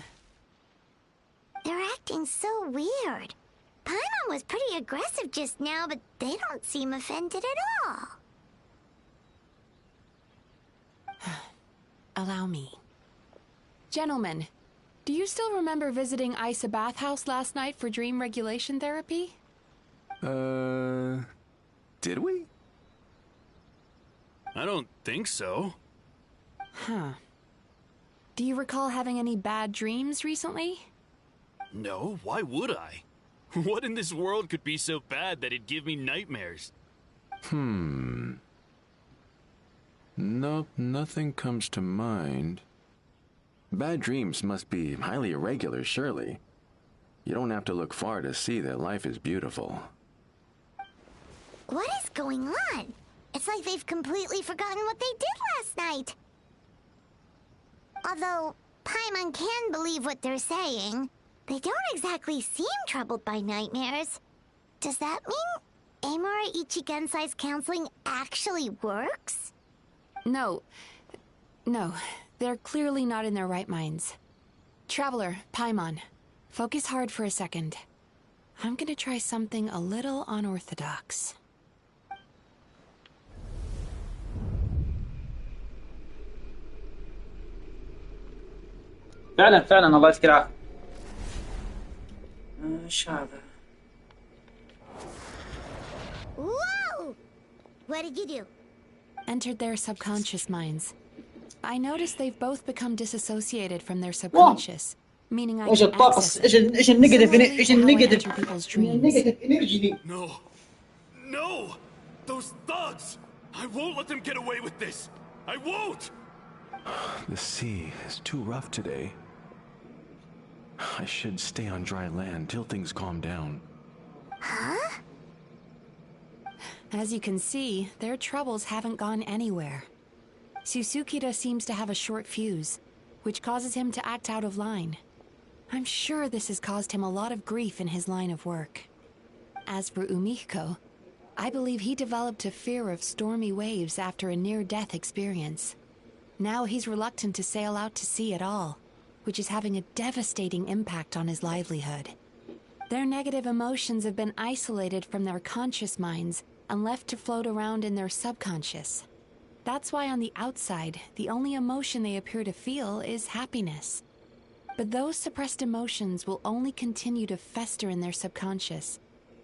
They're acting so weird. Paimon was pretty aggressive just now, but they don't seem offended at all. Allow me. Gentlemen, do you still remember visiting Isa Bathhouse last night for dream regulation therapy? Did we? I don't think so. Huh. Do you recall having any bad dreams recently? No, why would I? What in this world could be so bad that it'd give me nightmares? Nope, nothing comes to mind. Bad dreams must be highly irregular, surely. You don't have to look far to see that life is beautiful. What is going on? It's like they've completely forgotten what they did last night. Although Paimon can believe what they're saying, they don't exactly seem troubled by nightmares. Does that mean Amura Ichigensai's counseling actually works? No. No, they're clearly not in their right minds. Traveler, Paimon, focus hard for a second. I'm gonna try something a little unorthodox. فعلا الله يعطيك العافية. ايش هذا؟ Whoa! What did you do? Entered their subconscious minds. I noticed they've both become disassociated from their subconscious, meaning I ايش can الطقس؟ access it. ايش النيجاتيف؟ Similarly ايش to how I النيجاتيف؟ enter people's dreams. النيجاتيف انرجي دي. No. No! Those thugs! I won't let them get away with this! I won't! The sea is too rough today. I should stay on dry land till things calm down. Huh? As you can see, their troubles haven't gone anywhere. Susukida seems to have a short fuse, which causes him to act out of line. I'm sure this has caused him a lot of grief in his line of work. As for Umiko, I believe he developed a fear of stormy waves after a near-death experience. Now he's reluctant to sail out to sea at all, which is having a devastating impact on his livelihood. Their negative emotions have been isolated from their conscious minds and left to float around in their subconscious. That's why on the outside, the only emotion they appear to feel is happiness. But those suppressed emotions will only continue to fester in their subconscious,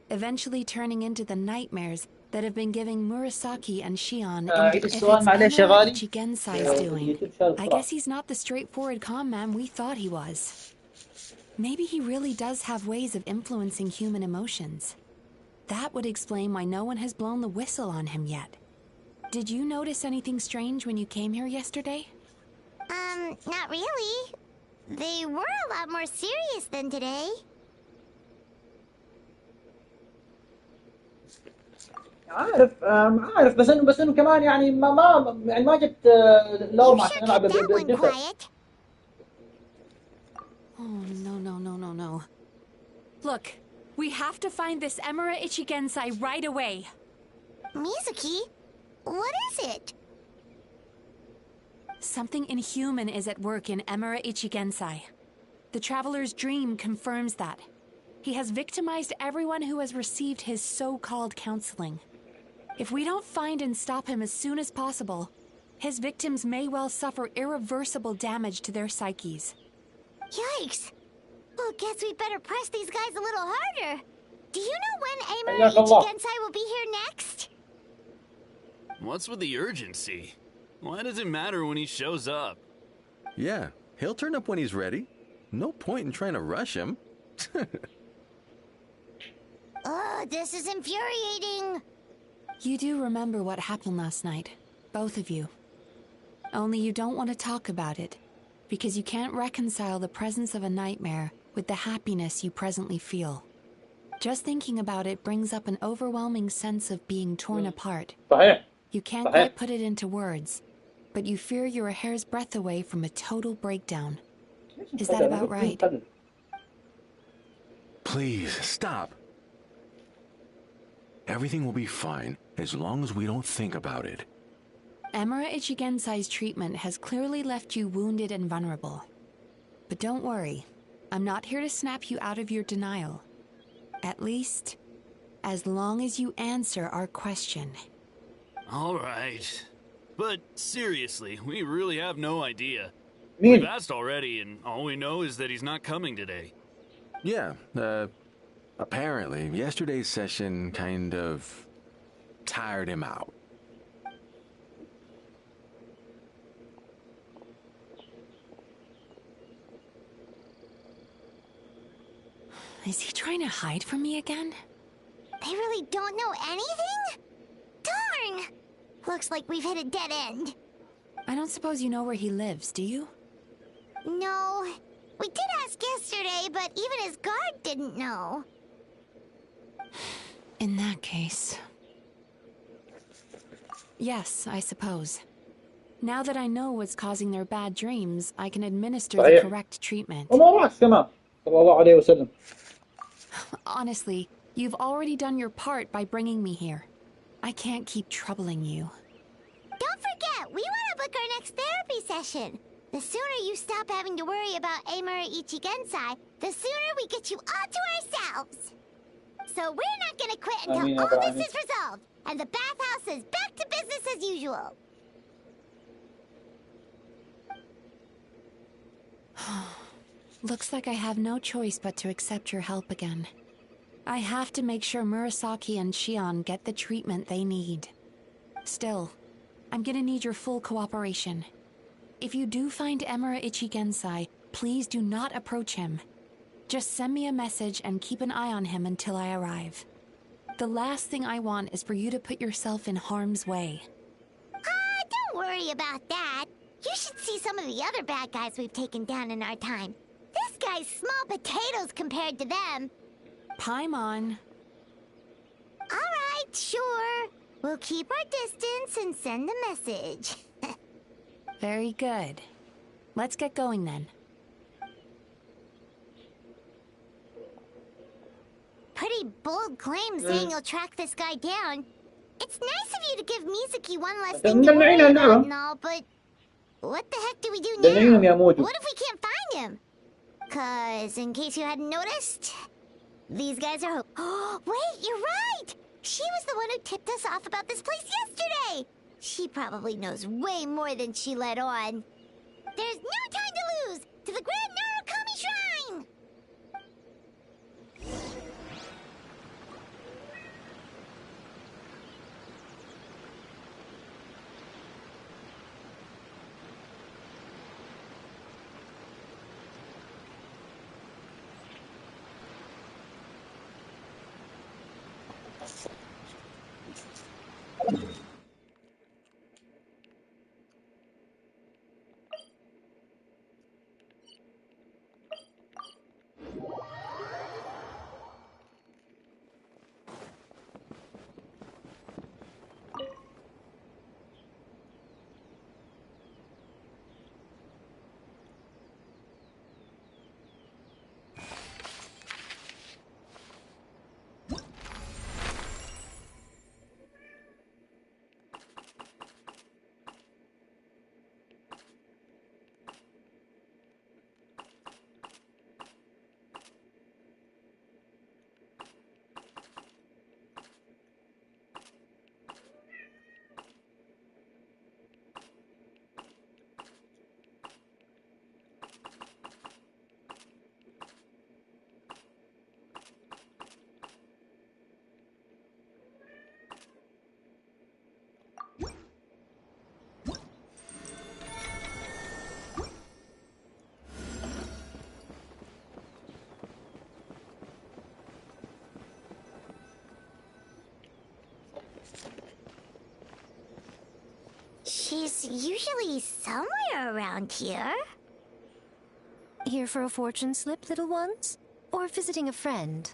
eventually turning into the nightmares that have been giving Murasaki and Shion. عيد If it's السؤال معليش يا Amura غالي. Ichigensai's doing, I guess he's not the straightforward calm man we thought he was. Maybe he really does have ways of influencing human emotions. That would explain why no one has blown the whistle on him yet. Did you notice anything strange when you came here yesterday? Not really. They were a lot more serious than today. عارف بس انه كمان يعني ما جبت لوم عشان العب بالدفع. Oh no. Look, we have to find this Amura Ichigensai right away. Mizuki, what is it? Something inhuman is at work in Amura Ichigensai. The traveler's dream confirms that. He has victimized everyone who has received his so-called counseling. If we don't find and stop him as soon as possible, his victims may well suffer irreversible damage to their psyches. Yikes! Well, guess we'd better press these guys a little harder. Do you know when حياك Amara الله. Ichigensai will be here next? What's with the urgency? Why does it matter when he shows up? Yeah, he'll turn up when he's ready. No point in trying to rush him. Oh, this is infuriating. You do remember what happened last night, both of you. Only you don't want to talk about it, because you can't reconcile the presence of a nightmare with the happiness you presently feel. Just thinking about it brings up an overwhelming sense of being torn apart. صحيح. You can't صحيح. quite put it into words, but you fear you're a hair's breadth away from a total breakdown. Is that about right? Please, stop. Everything will be fine as long as we don't think about it. Emera Ichigensai's treatment has clearly left you wounded and vulnerable. But don't worry, I'm not here to snap you out of your denial. At least, as long as you answer our question. All right. But seriously, we really have no idea. مين؟ We've asked already, and all we know is that he's not coming today. Yeah, apparently yesterday's session kind of tired him out. Is he trying to hide from me again? They really don't know anything? Darn! Looks like we've hit a dead end. I don't suppose you know where he lives, do you? No. We did ask yesterday, but even his guard didn't know. In that case... Yes, I suppose. Now that I know what's causing their bad dreams, I can administer the صحيح. correct treatment. وما راح كمان صلى الله عليه وسلم. Honestly, you've already done your part by bringing me here. I can't keep troubling you. Don't forget, we want to book our next therapy session. The sooner you stop having to worry about Amara Ichigensai, the sooner we get you all to ourselves. So we're not gonna quit until Ameen, all Abraham. this is resolved, and the bathhouse is back to business as usual. Looks like I have no choice but to accept your help again. I have to make sure Murasaki and Shion get the treatment they need. Still, I'm gonna need your full cooperation. If you do find Emera Ichigensai, please do not approach him. Just send me a message and keep an eye on him until I arrive. The last thing I want is for you to put yourself in harm's way. Don't worry about that. You should see some of the other bad guys we've taken down in our time. This guy's small potatoes compared to them. Paimon. All right, sure. We'll keep our distance and send a message. Very good. Let's get going then. Pretty bold claim saying you'll track this guy down. It's nice of you to give Mizuki one less thing to worry about and all, but what the heck do we do دلعينهم يا now? موجو. What if we can't find him? 'Cause in case you hadn't noticed, these guys are... Wait, you're right! She was the one who tipped us off about this place yesterday! She probably knows way more than she let on. There's no time to lose! To the Grand Narukami Shrine! usually somewhere around here. Here for a fortune slip, little ones? Or visiting a friend?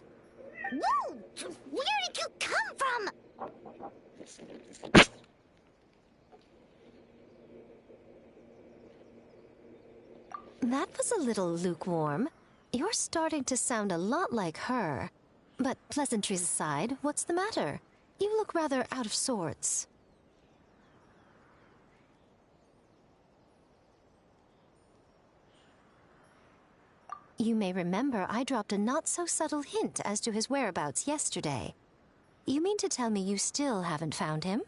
Whoa! Where did you come from? That was a little lukewarm. You're starting to sound a lot like her. But pleasantries aside, what's the matter? You look rather out of sorts. You may remember I dropped a not-so-subtle hint as to his whereabouts yesterday. You mean to tell me you still haven't found him?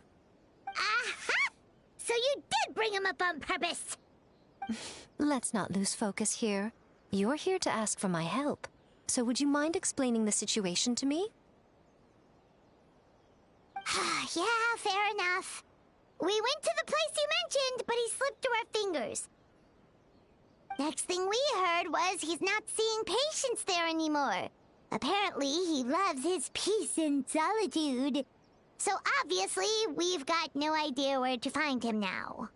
Aha! So you did bring him up on purpose! Let's not lose focus here. You're here to ask for my help. So would you mind explaining the situation to me? Yeah, fair enough. We went to the place you mentioned, but he slipped through our fingers. Next thing we heard was he's not seeing patients there anymore. Apparently, he loves his peace and solitude. So obviously, we've got no idea where to find him now.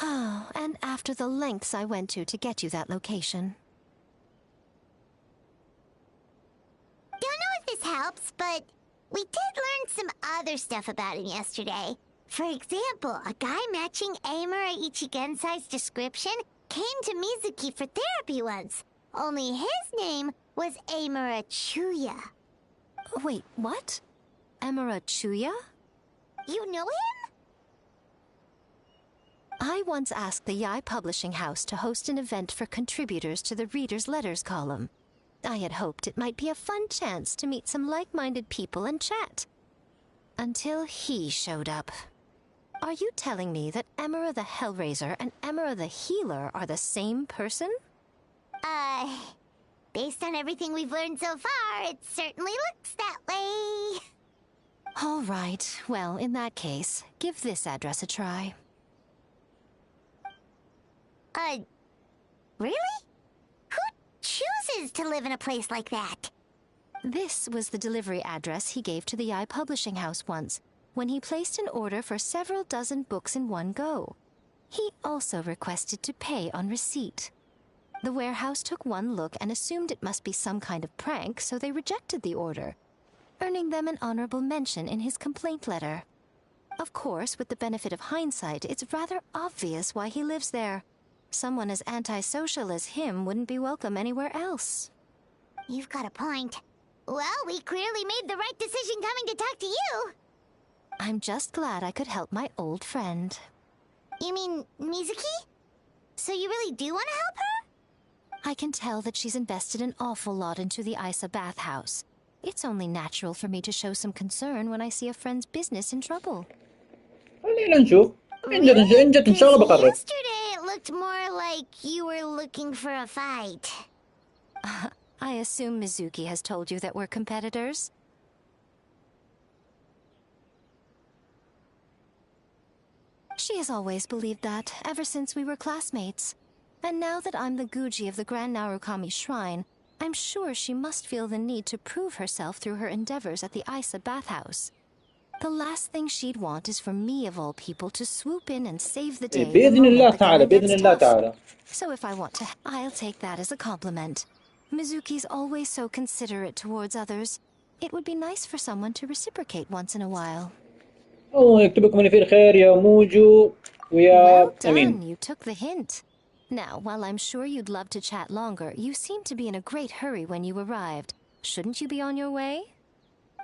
Oh, and after the lengths I went to get you that location. Don't know if this helps, but we did learn some other stuff about him yesterday. For example, a guy matching Amura Ichigensai's description came to Mizuki for therapy once. Only his name was Amura Chuya. Wait, what? Amura Chuya? You know him? I once asked the Yai Publishing House to host an event for contributors to the Reader's Letters column. I had hoped it might be a fun chance to meet some like-minded people and chat. Until he showed up. Are you telling me that Amura the Hellraiser and Amura the Healer are the same person? Based on everything we've learned so far, it certainly looks that way. All right, well, in that case, give this address a try. Really? Who chooses to live in a place like that? This was the delivery address he gave to the Yai Publishing House once, when he placed an order for several dozen books in one go. He also requested to pay on receipt. The warehouse took one look and assumed it must be some kind of prank, so they rejected the order, earning them an honorable mention in his complaint letter. Of course, with the benefit of hindsight, it's rather obvious why he lives there. Someone as antisocial as him wouldn't be welcome anywhere else. You've got a point. Well, we clearly made the right decision coming to talk to you. I'm just glad I could help my old friend. You mean Mizuki? So you really do want to help her? I can tell that she's invested an awful lot into the Isa bathhouse. It's only natural for me to show some concern when I see a friend's business in trouble. خلينا نشوف. إن جت إن شاء الله بقرب. Yesterday it looked more like you were looking for a fight. I assume Mizuki has told you that we're competitors? She has always believed that, ever since we were classmates. And now that I'm the Guji of the Grand Narukami Shrine, I'm sure she must feel the need to prove herself through her endeavors at the Isa bathhouse. The last thing she'd want is for me, of all people, to swoop in and save the day. بإذن الله تعالى بإذن الله تعالى. So if I want to, I'll take that as a compliment. Mizuki's always so considerate towards others. It would be nice for someone to reciprocate once in a while. الله يكتبكم اللي فيه الخير يا موجو ويا Well أمين. done, you took the hint. Now, while I'm sure you'd love to chat longer, you seemed to be in a great hurry when you arrived. Shouldn't you be on your way?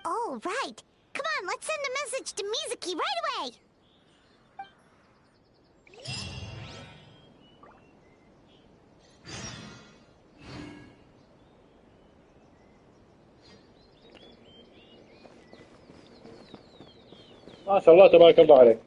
Oh, right. Come on, let's send a message to Mizuki right away. ما شاء الله تبارك الله عليك.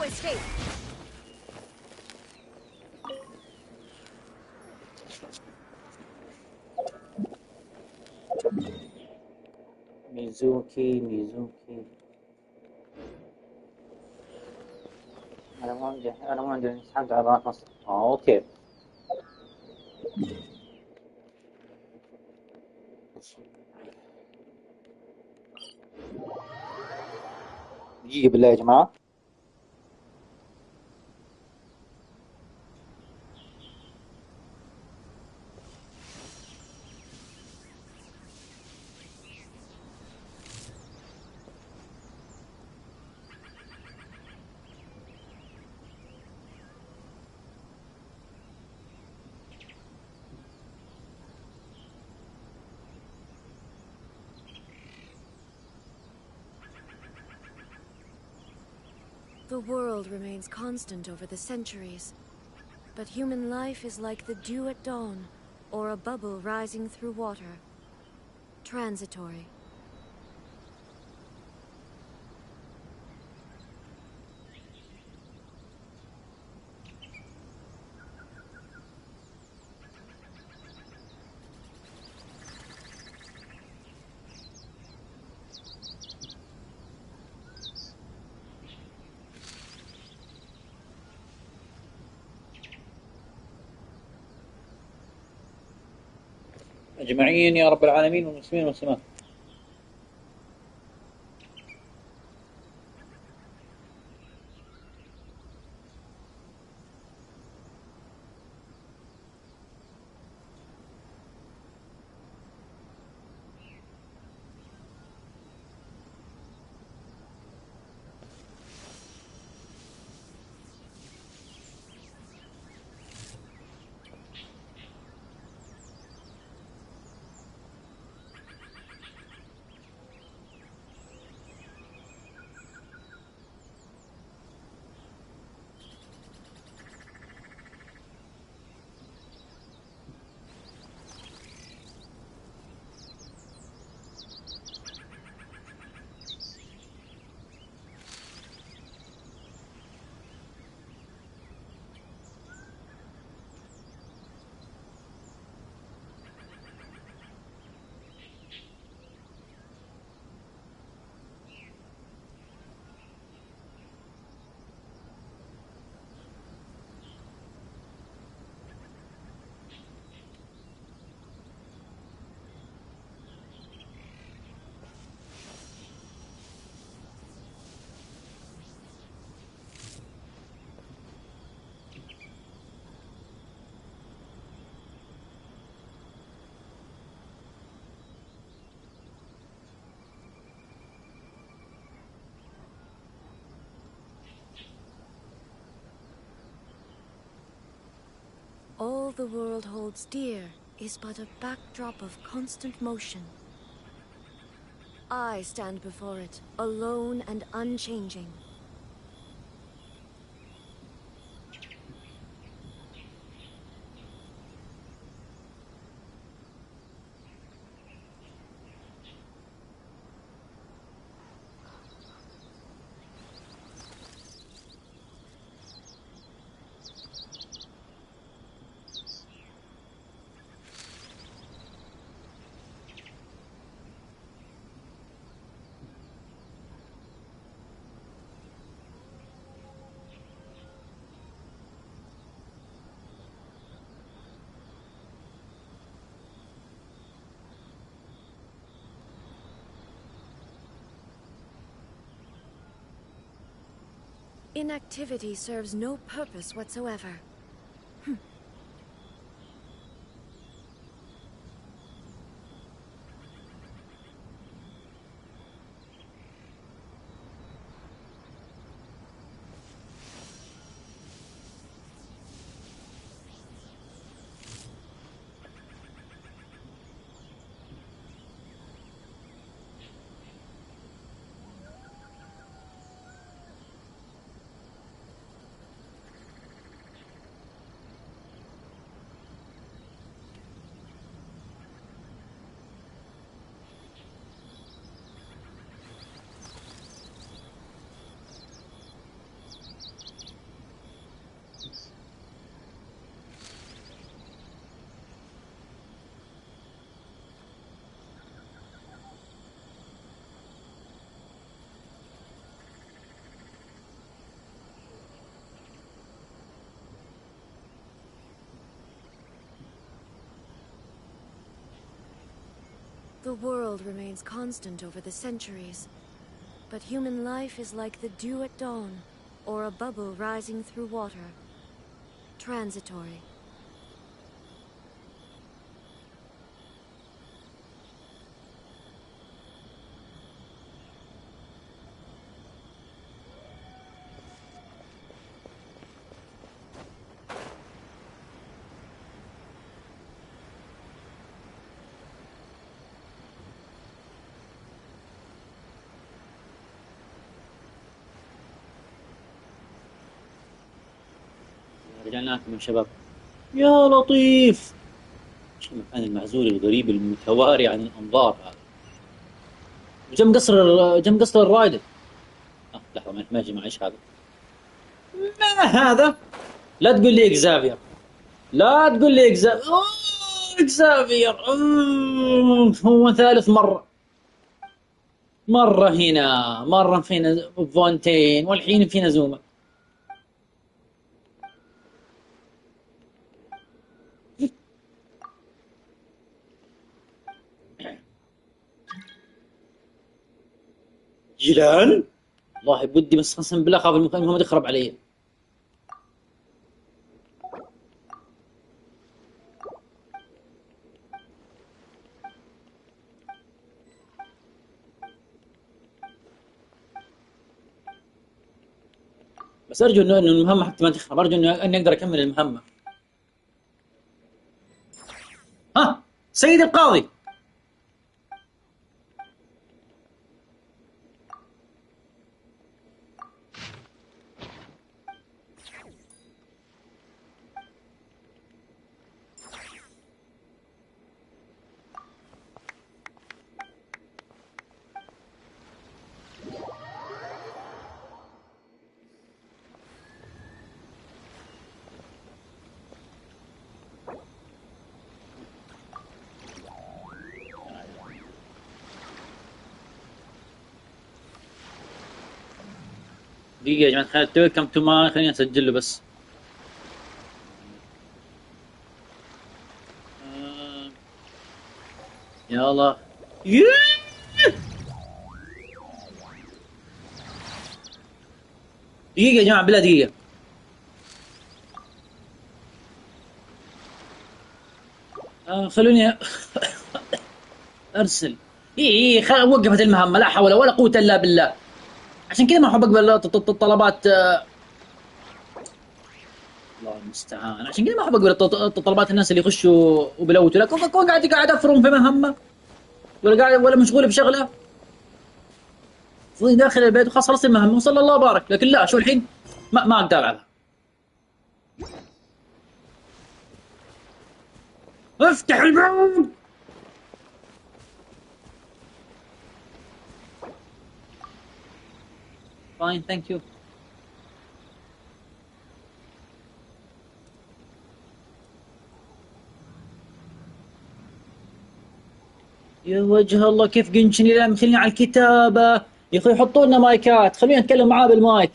escape. ميزوكي ميزوكي. أنا ما عندي سحبت على مصر. أوكي. دقيقة بالله يا جماعة. The world remains constant over the centuries, but human life is like the dew at dawn, or a bubble rising through water. Transitory. أجمعين يا رب العالمين والمسلمين والمسلمات. All the world holds dear is but a backdrop of constant motion. I stand before it, alone and unchanging. Inactivity serves no purpose whatsoever. The world remains constant over the centuries, but human life is like the dew at dawn, or a bubble rising through water. Transitory. رجعنا لكم من شباب. يا لطيف، ايش المكان المعزول الغريب المتواري عن الانظار هذا؟ جنب قصر الرايدر. لحظة، ما يا جماعة، ايش هذا؟ ما هذا؟ لا تقول لي اكزافير، لا تقول لي اكزافير. هو ثالث مرة هنا، مرة فينا فونتين، والحين فينا زوما. جيران، والله بدي، بس قسم بالله خاف المهم تخرب علي. بس ارجو انه المهمة حتى ما تخرب، ارجو اني اقدر اكمل المهمة. ها سيد القاضي، دقيقة يا جماعة، خلينا ويلكم تو ماي، خليني اسجل له بس. يلا. دقيقة يا جماعة، بالله دقيقة. خلوني ارسل. وقفت المهمة، لا حول ولا قوة الا بالله. عشان كذا ما احب اقبل الطلبات. الله المستعان، عشان كذا ما احب اقبل طلبات الناس اللي يخشوا وبلوتوا. لا كون قاعد افرم في مهمة، ولا مشغول بشغله، فضي داخل البيت وخلاص خلصت المهمة وصلى الله بارك. لكن لا، شو الحين ما اقدر العبها. افتح الباب. فاين، ثانك يو. يا وجه الله، كيف جنشن لا مخليني على الكتابة يا اخوي. يحطوا لنا مايكات، خلينا نتكلم معاه بالمايك.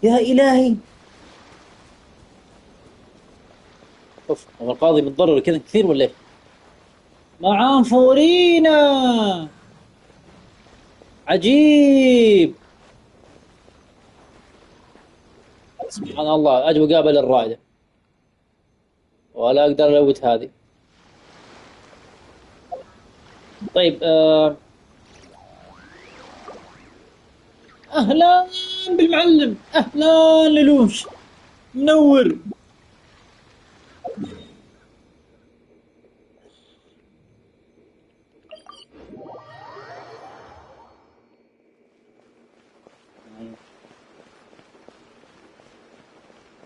يا الهي. اوف، هو القاضي متضرر كذا كثير ولا ايه؟ معاه فورينا، عجيب. سبحان الله، اجي وقابل الرايدة ولا اقدر الوت هذه. طيب، اهلا بالمعلم، اهلا للوش، منور.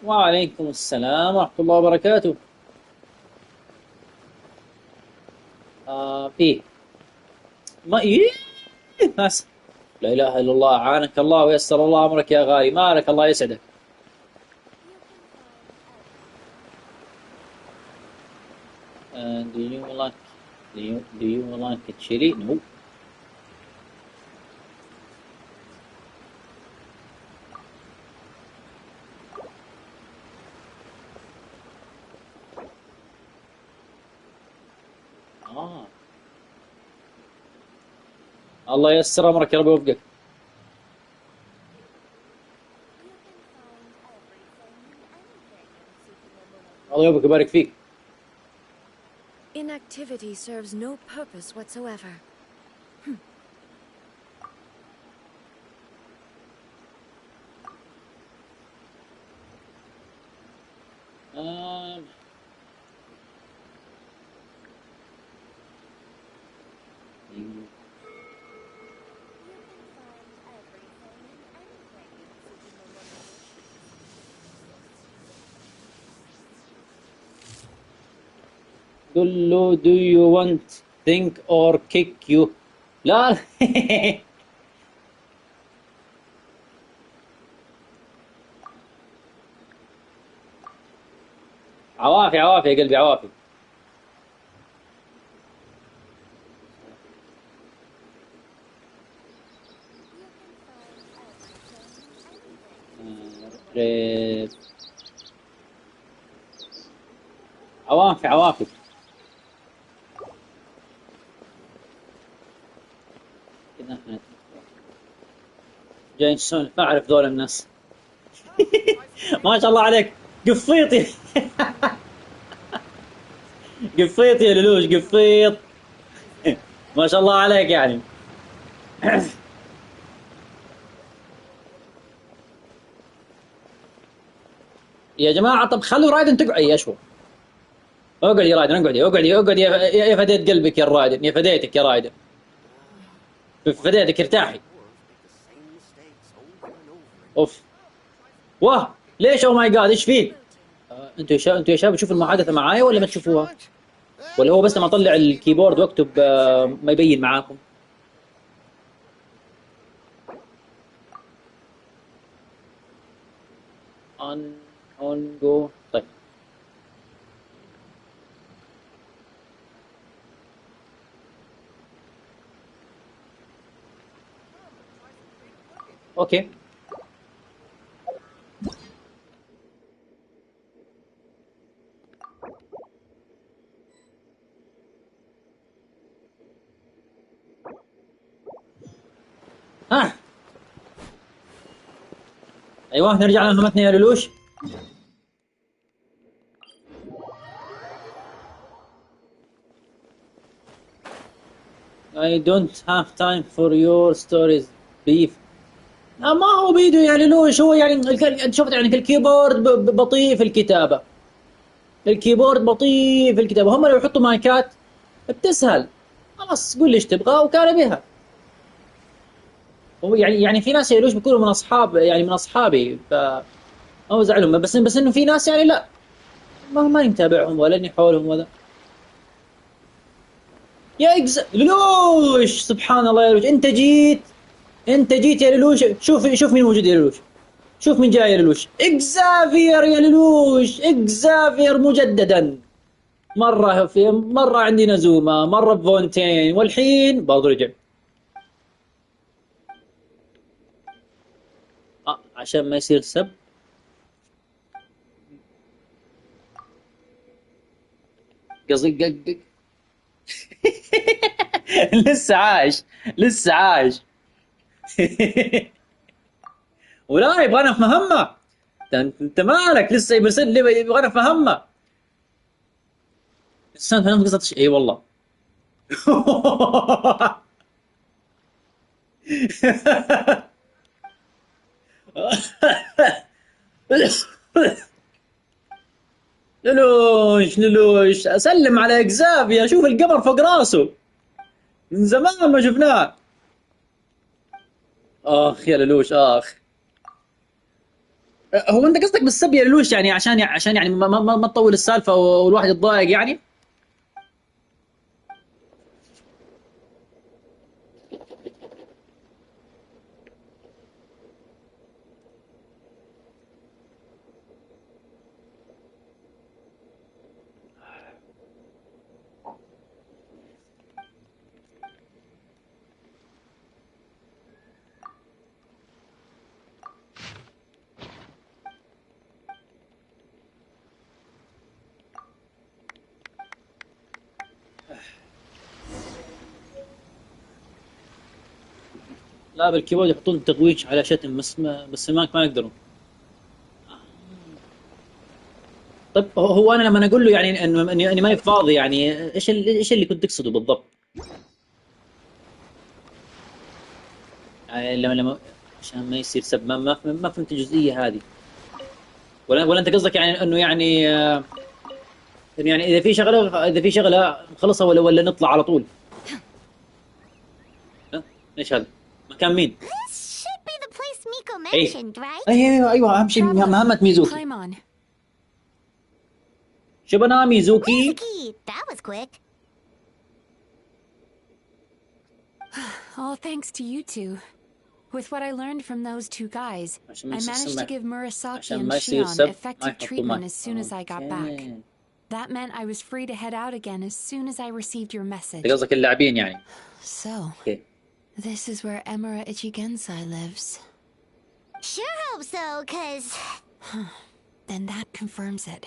وعليكم السلام ورحمة الله وبركاته. فيه ما ناس. لا إله إلا الله، أعانك الله ويسر الله أمرك يا غالي، مالك الله يسعدك. Do you like a chili? No. الله ييسر امرك يا رب يوفقك. الله يوفقك ويبارك فيك. Inactivity serves no purpose whatsoever. آم. قل له do you want think or kick you. لا. عوافي عوافي يا قلبي عوافي. ريب. عوافي عوافي. كذا احنا جايين نسولف، ما اعرف ذول الناس. ما شاء الله عليك قفيطي. قفيط يا لولوش قفيط. ما شاء الله عليك يعني. يا جماعة طب خلوا رايدن تقعد. يا شو اقعد يا رايدن، اقعد اقعد اقعد يا فديت قلبك يا رايدن، يا فديتك يا رايدن، فديتك ارتاحي. اوف. واه ليش او ماي جاد ايش فيك؟ انتوا يا شباب تشوفوا المحادثة معايا ولا ما تشوفوها؟ ولا هو بس لما اطلع الكيبورد واكتب ما يبين معاكم؟ اون جو. طيب اوكي. ها ايوه نرجع لمهمتنا يا لولوش. I don't have time for your stories beef. ما هو بيده يا لولوش، هو يعني انت شفت يعني الكيبورد بطيء في الكتابة. الكيبورد بطيء في الكتابة، هم لو يحطوا مايكات بتسهل. خلاص قول لي ايش تبغى وكان بها. هو يعني في ناس يا لولوش بيكونوا من اصحاب، يعني من اصحابي، ف هو زعلهم، بس انه في ناس يعني لا ما متابعهم ولا اني حولهم ولا. يا لولوش سبحان الله يا لولوش، انت جيت يا لولوش. شوف مين موجود يا لولوش. شوف مين جاي يا لولوش. اكزافير يا لولوش، اكزافير مجددا. مرة عندي نزومة، مرة بفونتين، والحين برضو رجع. عشان ما يصير سب. قصدي لسه عايش، لسه عايش. ولا يبغانا في مهمة. انت مالك لسه يرسل لي يبغانا في مهمة. استنى فهمت قصة اي والله. لولوش اسلم على اكزافيا، اشوف القمر فوق راسه من زمان ما شفناه. اخ يا لولوش اخ. هو انت قصدك بالسب يا لولوش يعني عشان يعني ما تطول السالفه والواحد يتضايق يعني. لا بالكيبورد يحطون تغويش على شتم، بس ما يقدرون. طيب هو انا لما اقول له يعني اني ماني فاضي، يعني ايش اللي كنت تقصده بالضبط؟ يعني لما عشان ما يصير سب، ما فهمت الجزئيه هذه. ولا انت قصدك يعني انه يعني اذا في شغله نخلصها ولا نطلع على طول؟ ها؟ ايش هذا؟ مكان مين؟ This should be the place Miko ايه mentioned, right? ايوه اهم شيء مهمة ميزوكي. Climb on. شبنا ميزوكي. Mizuki, that was quick. All thanks to you two. With what I learned from those two guys, I managed to give Murasaki and Shion effective treatment as soon as I got back. That meant I was free to head out again as soon as I received your message. قصدك اللاعبين يعني. So, this is where Emura Ichigensai lives. Sure hope so, cause... Then that confirms it.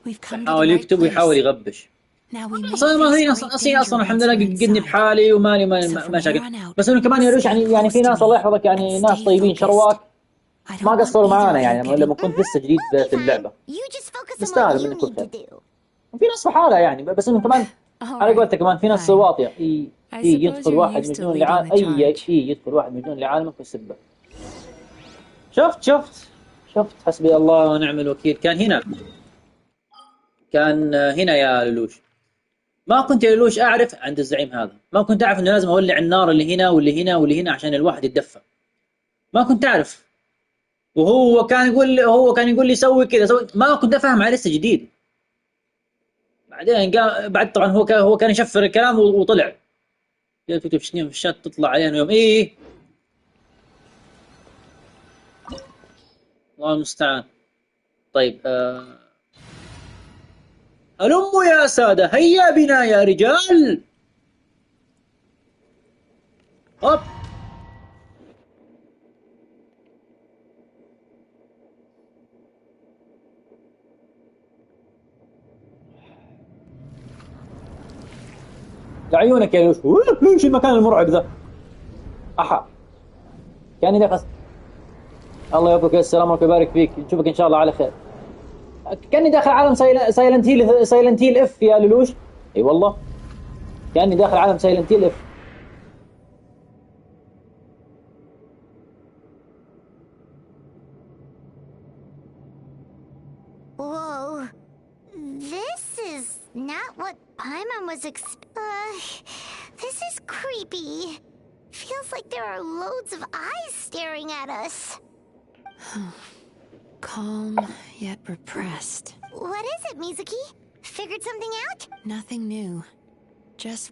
We've come to the يحاول right يكتب ويحاول place. يغبش. Now we may اصلا الحمد لله قدني بحالي ومالي مشاكل، بس انه كمان يروش يعني في ناس الله يحفظك، يعني ناس طيبين شرواك ما قصروا معانا، يعني لما كنت لسه جديد في اللعبة تستاهل منك كل خير. وفي ناس في حالة يعني، بس انه كمان على قولتك كمان في ناس واطية. يدخل واحد مجنون لعالم يدخل واحد مجنون لعالمك ويسبه. شفت حسبي الله ونعم الوكيل. كان هنا يا لولوش. ما كنت يا لولوش اعرف عند الزعيم هذا، ما كنت اعرف انه لازم اولع النار اللي هنا واللي هنا واللي هنا عشان الواحد يتدفى. ما كنت اعرف. وهو كان يقول لي سوي كذا ما كنت افهم على لسه جديد. بعدين بعد طبعا هو كان يشفر الكلام وطلع. كتب شنو في الشات تطلع علينا يوم الله المستعان. طيب هلموا يا سادة، هيا بنا يا رجال. هوب. لعيونك يا لوش. ايش المكان المرعب ذا؟ كاني داخل. الله يوفقك، السلام عليكم ويبارك فيك، نشوفك ان شاء الله على خير. كاني داخل عالم سايلنت هيل اف يا لولوش. اي والله كاني داخل عالم سايلنت هيل اف. Whoa. This is not what Paimon was this is creepy. Feels like there are loads of eyes staring at us. Calm, yet repressed. What is it, Mizuki? Figured something out? Nothing new. Just...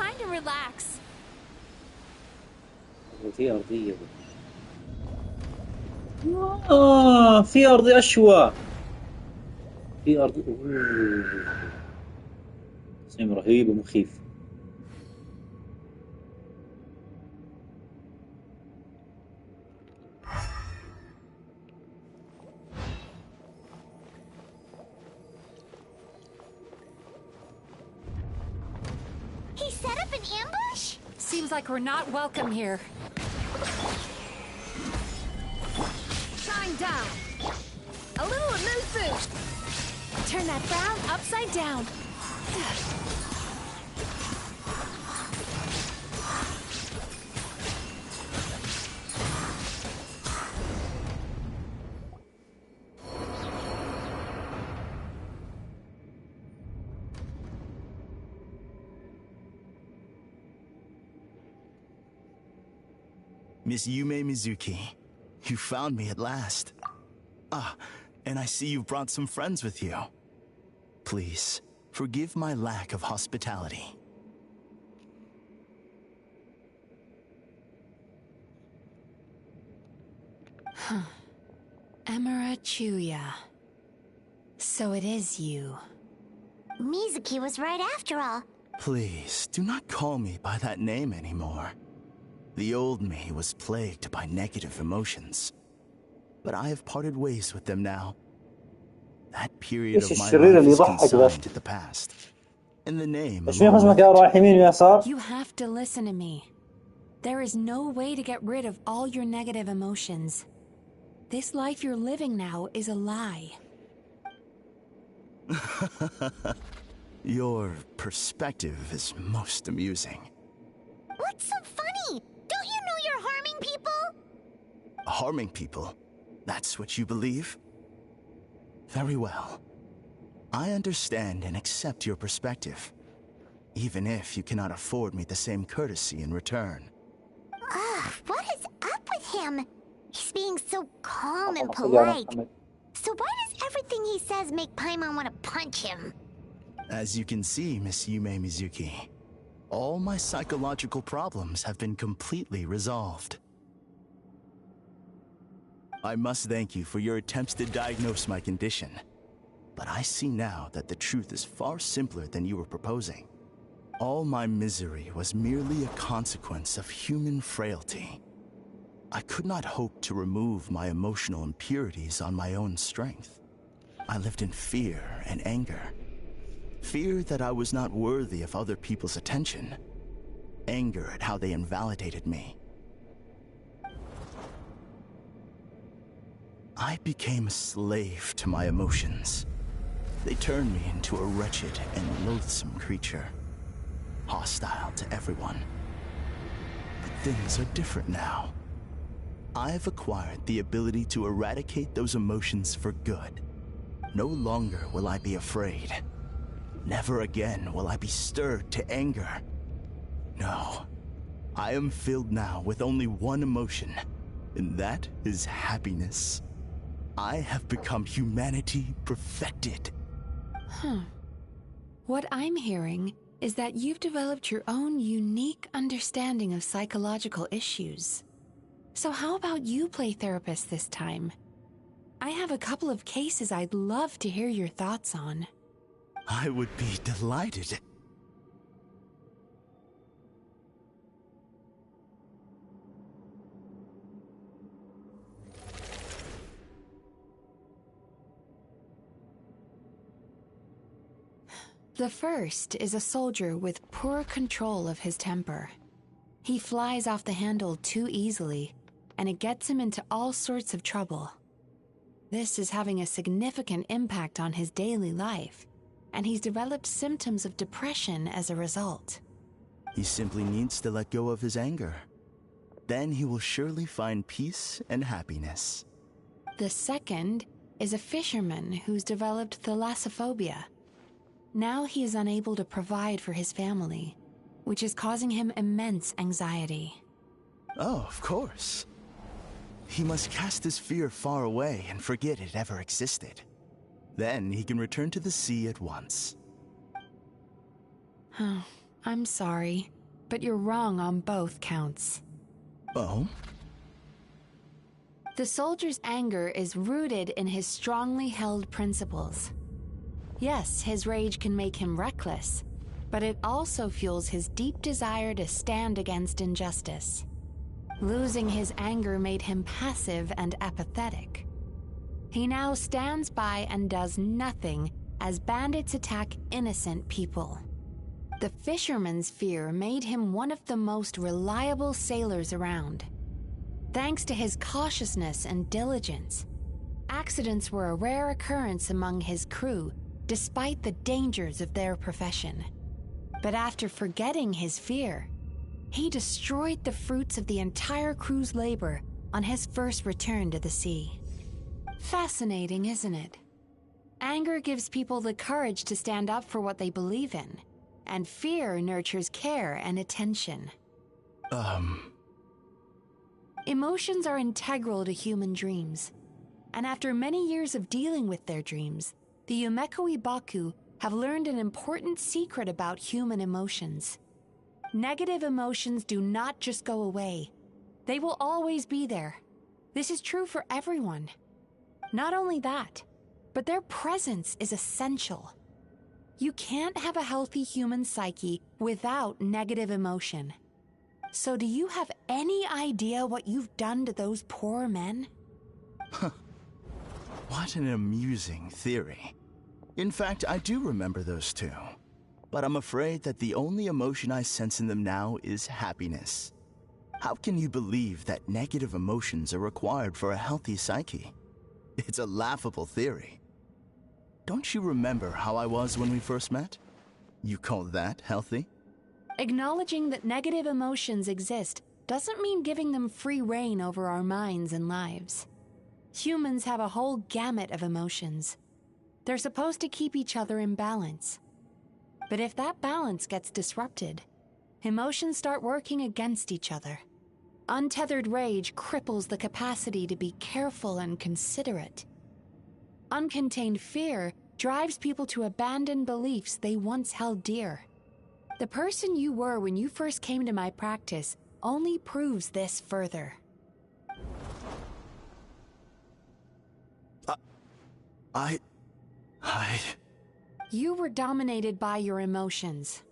Time to relax. في أرضية. في أرض أشوى. في أرض تصميم رهيب ومخيف. He set up an ambush? Seems like we're not welcome here. Shine down. A little of mood boost. Turn that frown upside down. Miss Yume Mizuki, you found me at last. And I see you've brought some friends with you. Please, Forgive my lack of hospitality. Emera Chuya. So it is you. Mizuki was right after all. Please, do not call me by that name anymore. The old me was plagued by negative emotions, but I have parted ways with them now. That period of my life is consigned to the past. In the name of You have to listen to me. There is no way to get rid of all your negative emotions. This life you're living now is a lie. Your perspective is most amusing. What's so funny? Don't you know you're harming people? Harming people? That's what you believe? Very well. I understand and accept your perspective, even if you cannot afford me the same courtesy in return. Ugh, what is up with him? He's being so calm and polite. So why does everything he says make Paimon want to punch him? As you can see, Miss Yume Mizuki, all my psychological problems have been completely resolved. I must thank you for your attempts to diagnose my condition, but I see now that the truth is far simpler than you were proposing. All my misery was merely a consequence of human frailty. I could not hope to remove my emotional impurities on my own strength. I lived in fear and anger. Fear that I was not worthy of other people's attention. Anger at how they invalidated me. I became a slave to my emotions. They turned me into a wretched and loathsome creature. Hostile to everyone. But things are different now. I've acquired the ability to eradicate those emotions for good. No longer will I be afraid. Never again will I be stirred to anger. No, I am filled now with only one emotion, and that is happiness. I have become humanity perfected. What I'm hearing is that you've developed your own unique understanding of psychological issues. So how about you play therapist this time? I have a couple of cases I'd love to hear your thoughts on. I would be delighted. The first is a soldier with poor control of his temper. He flies off the handle too easily, and it gets him into all sorts of trouble. This is having a significant impact on his daily life, and he's developed symptoms of depression as a result. He simply needs to let go of his anger. Then he will surely find peace and happiness. The second is a fisherman who's developed thalassophobia. Now he is unable to provide for his family, which is causing him immense anxiety. Oh, of course. He must cast his fear far away and forget it ever existed. Then he can return to the sea at once. I'm sorry, but you're wrong on both counts. Oh? The soldier's anger is rooted in his strongly held principles. Yes, his rage can make him reckless, but it also fuels his deep desire to stand against injustice. Losing his anger made him passive and apathetic. He now stands by and does nothing as bandits attack innocent people. The fisherman's fear made him one of the most reliable sailors around. Thanks to his cautiousness and diligence, accidents were a rare occurrence among his crew despite the dangers of their profession. But after forgetting his fear, he destroyed the fruits of the entire crew's labor on his first return to the sea. Fascinating, isn't it? Anger gives people the courage to stand up for what they believe in, and fear nurtures care and attention. Emotions are integral to human dreams, and after many years of dealing with their dreams, the Yumekoi Baku have learned an important secret about human emotions. Negative emotions do not just go away. They will always be there. This is true for everyone. Not only that, but their presence is essential. You can't have a healthy human psyche without negative emotion. So do you have any idea what you've done to those poor men? What an amusing theory. In fact, I do remember those two. But I'm afraid that the only emotion I sense in them now is happiness. How can you believe that negative emotions are required for a healthy psyche? It's a laughable theory. Don't you remember how I was when we first met? You call that healthy? Acknowledging that negative emotions exist doesn't mean giving them free rein over our minds and lives. Humans have a whole gamut of emotions. They're supposed to keep each other in balance. But if that balance gets disrupted, emotions start working against each other. Untethered rage cripples the capacity to be careful and considerate. Uncontained fear drives people to abandon beliefs they once held dear. The person you were when you first came to my practice only proves this further. You were dominated by your emotions.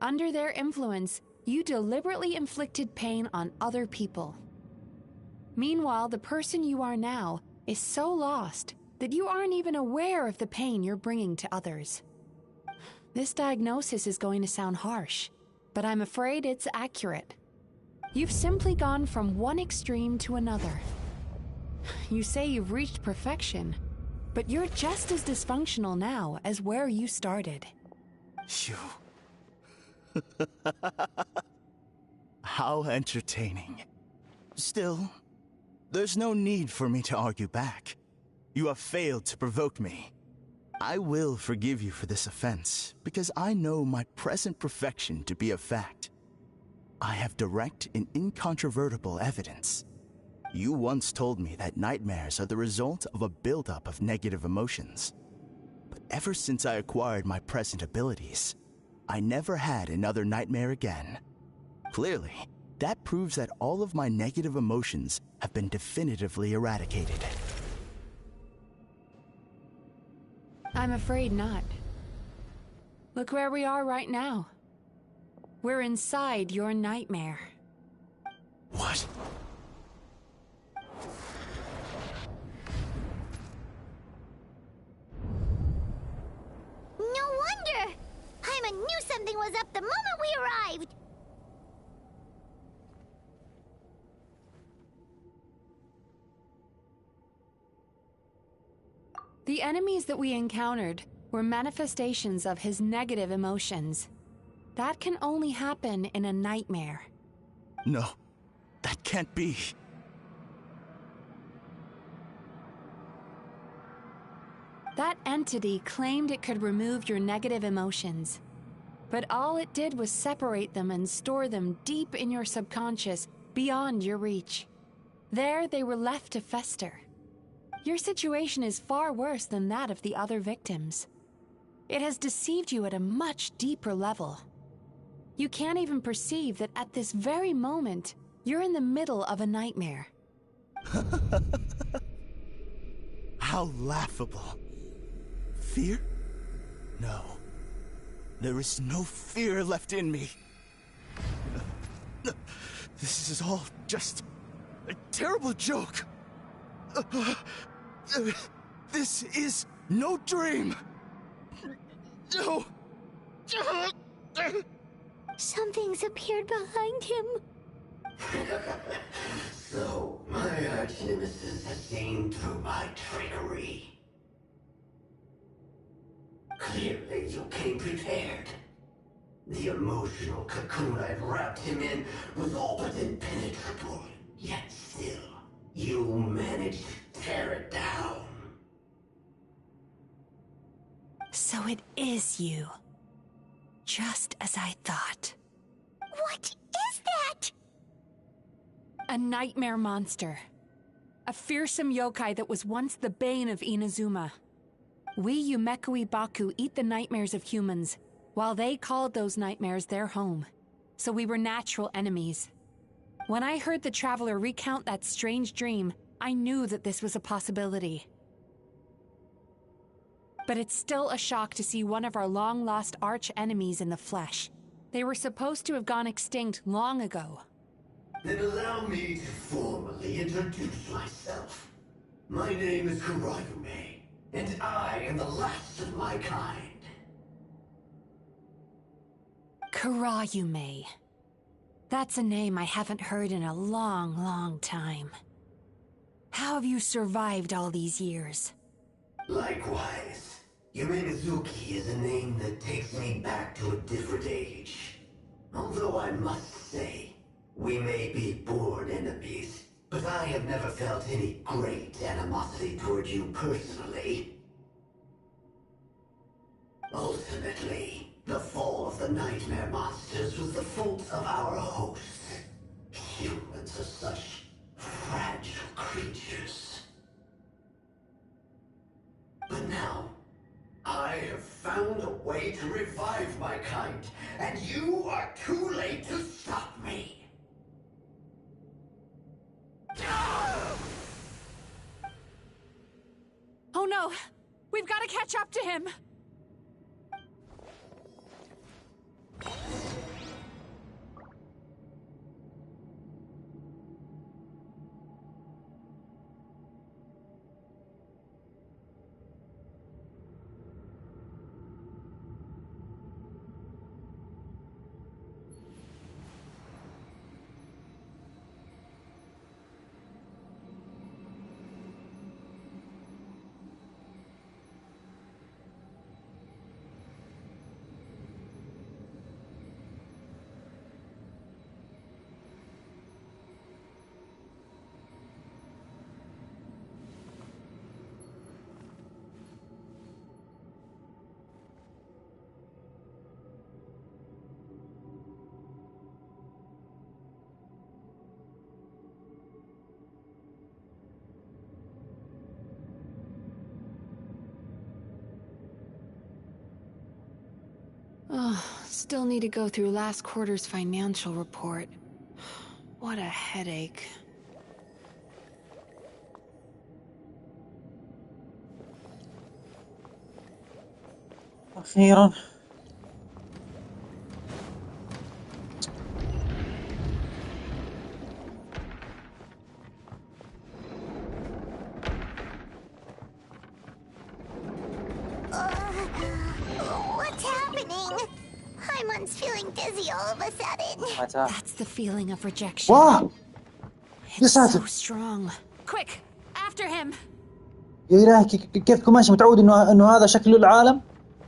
Under their influence, you deliberately inflicted pain on other people. Meanwhile, the person you are now is so lost that you aren't even aware of the pain you're bringing to others. This diagnosis is going to sound harsh, but I'm afraid it's accurate. You've simply gone from one extreme to another. You say you've reached perfection, but you're just as dysfunctional now as where you started. Phew. How entertaining. Still, there's no need for me to argue back. You have failed to provoke me. I will forgive you for this offense, because I know my present perfection to be a fact. I have direct and incontrovertible evidence. You once told me that nightmares are the result of a buildup of negative emotions. But ever since I acquired my present abilities, I never had another nightmare again. Clearly, that proves that all of my negative emotions have been definitively eradicated. I'm afraid not. Look where we are right now. We're inside your nightmare. What? No wonder! Hyman knew something was up the moment we arrived! The enemies that we encountered were manifestations of his negative emotions. That can only happen in a nightmare. No, that can't be. That entity claimed it could remove your negative emotions. But all it did was separate them and store them deep in your subconscious, beyond your reach. There they were left to fester. Your situation is far worse than that of the other victims. It has deceived you at a much deeper level. You can't even perceive that at this very moment, you're in the middle of a nightmare. How laughable. Fear? No. There is no fear left in me. This is all just a terrible joke. This is no dream. No. Something's appeared behind him. So, my arch-nemesis has seen through my trickery. Clearly, you came prepared. The emotional cocoon I've wrapped him in was all but impenetrable. Yet still, you managed to tear it down. So it is you. Just as I thought. What is that? A nightmare monster. A fearsome yokai that was once the bane of Inazuma. We Yumekui Baku eat the nightmares of humans, while they called those nightmares their home. So we were natural enemies. When I heard the Traveler recount that strange dream, I knew that this was a possibility. But it's still a shock to see one of our long-lost arch-enemies in the flesh. They were supposed to have gone extinct long ago. Then allow me to formally introduce myself. My name is Kurayume, and I am the last of my kind. Kurayume. That's a name I haven't heard in a long, long time. How have you survived all these years? Likewise. Mizouki is a name that takes me back to a different age. Although I must say, we may be born enemies, but I have never felt any great animosity toward you personally. Ultimately, the fall of the nightmare monsters was the fault of our hosts. Humans are such fragile creatures. But now, I have found a way to revive my kind, and you are too late to stop me. Oh no! We've got to catch up to him! Oh, still need to go through last quarter's financial report. What a headache. أخيرا. What's happening? Hymon's feeling dizzy all of a sudden. That's the feeling of rejection. واو It's so strong. Quick, after him. يا إلهي كيف تكون ماشي متعود إنه هذا شكله العالم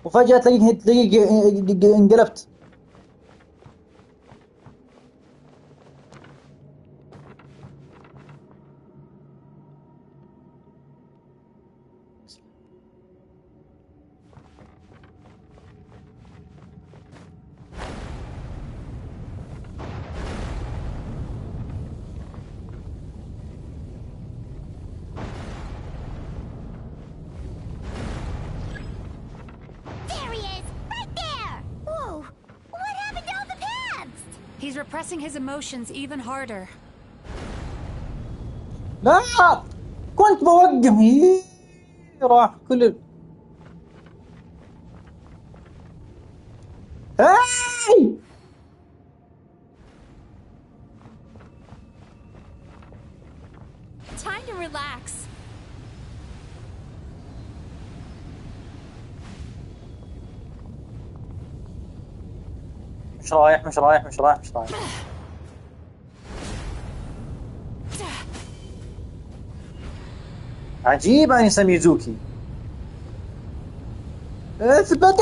وفجأة تلاقيك انقلبت. He's repressing his emotions even harder. لا كنت بوقف راح كل هاي Time to relax. مش رايح مش رايح مش رايح مش رايح. عجيب أنسة ميزوكي. اثبت.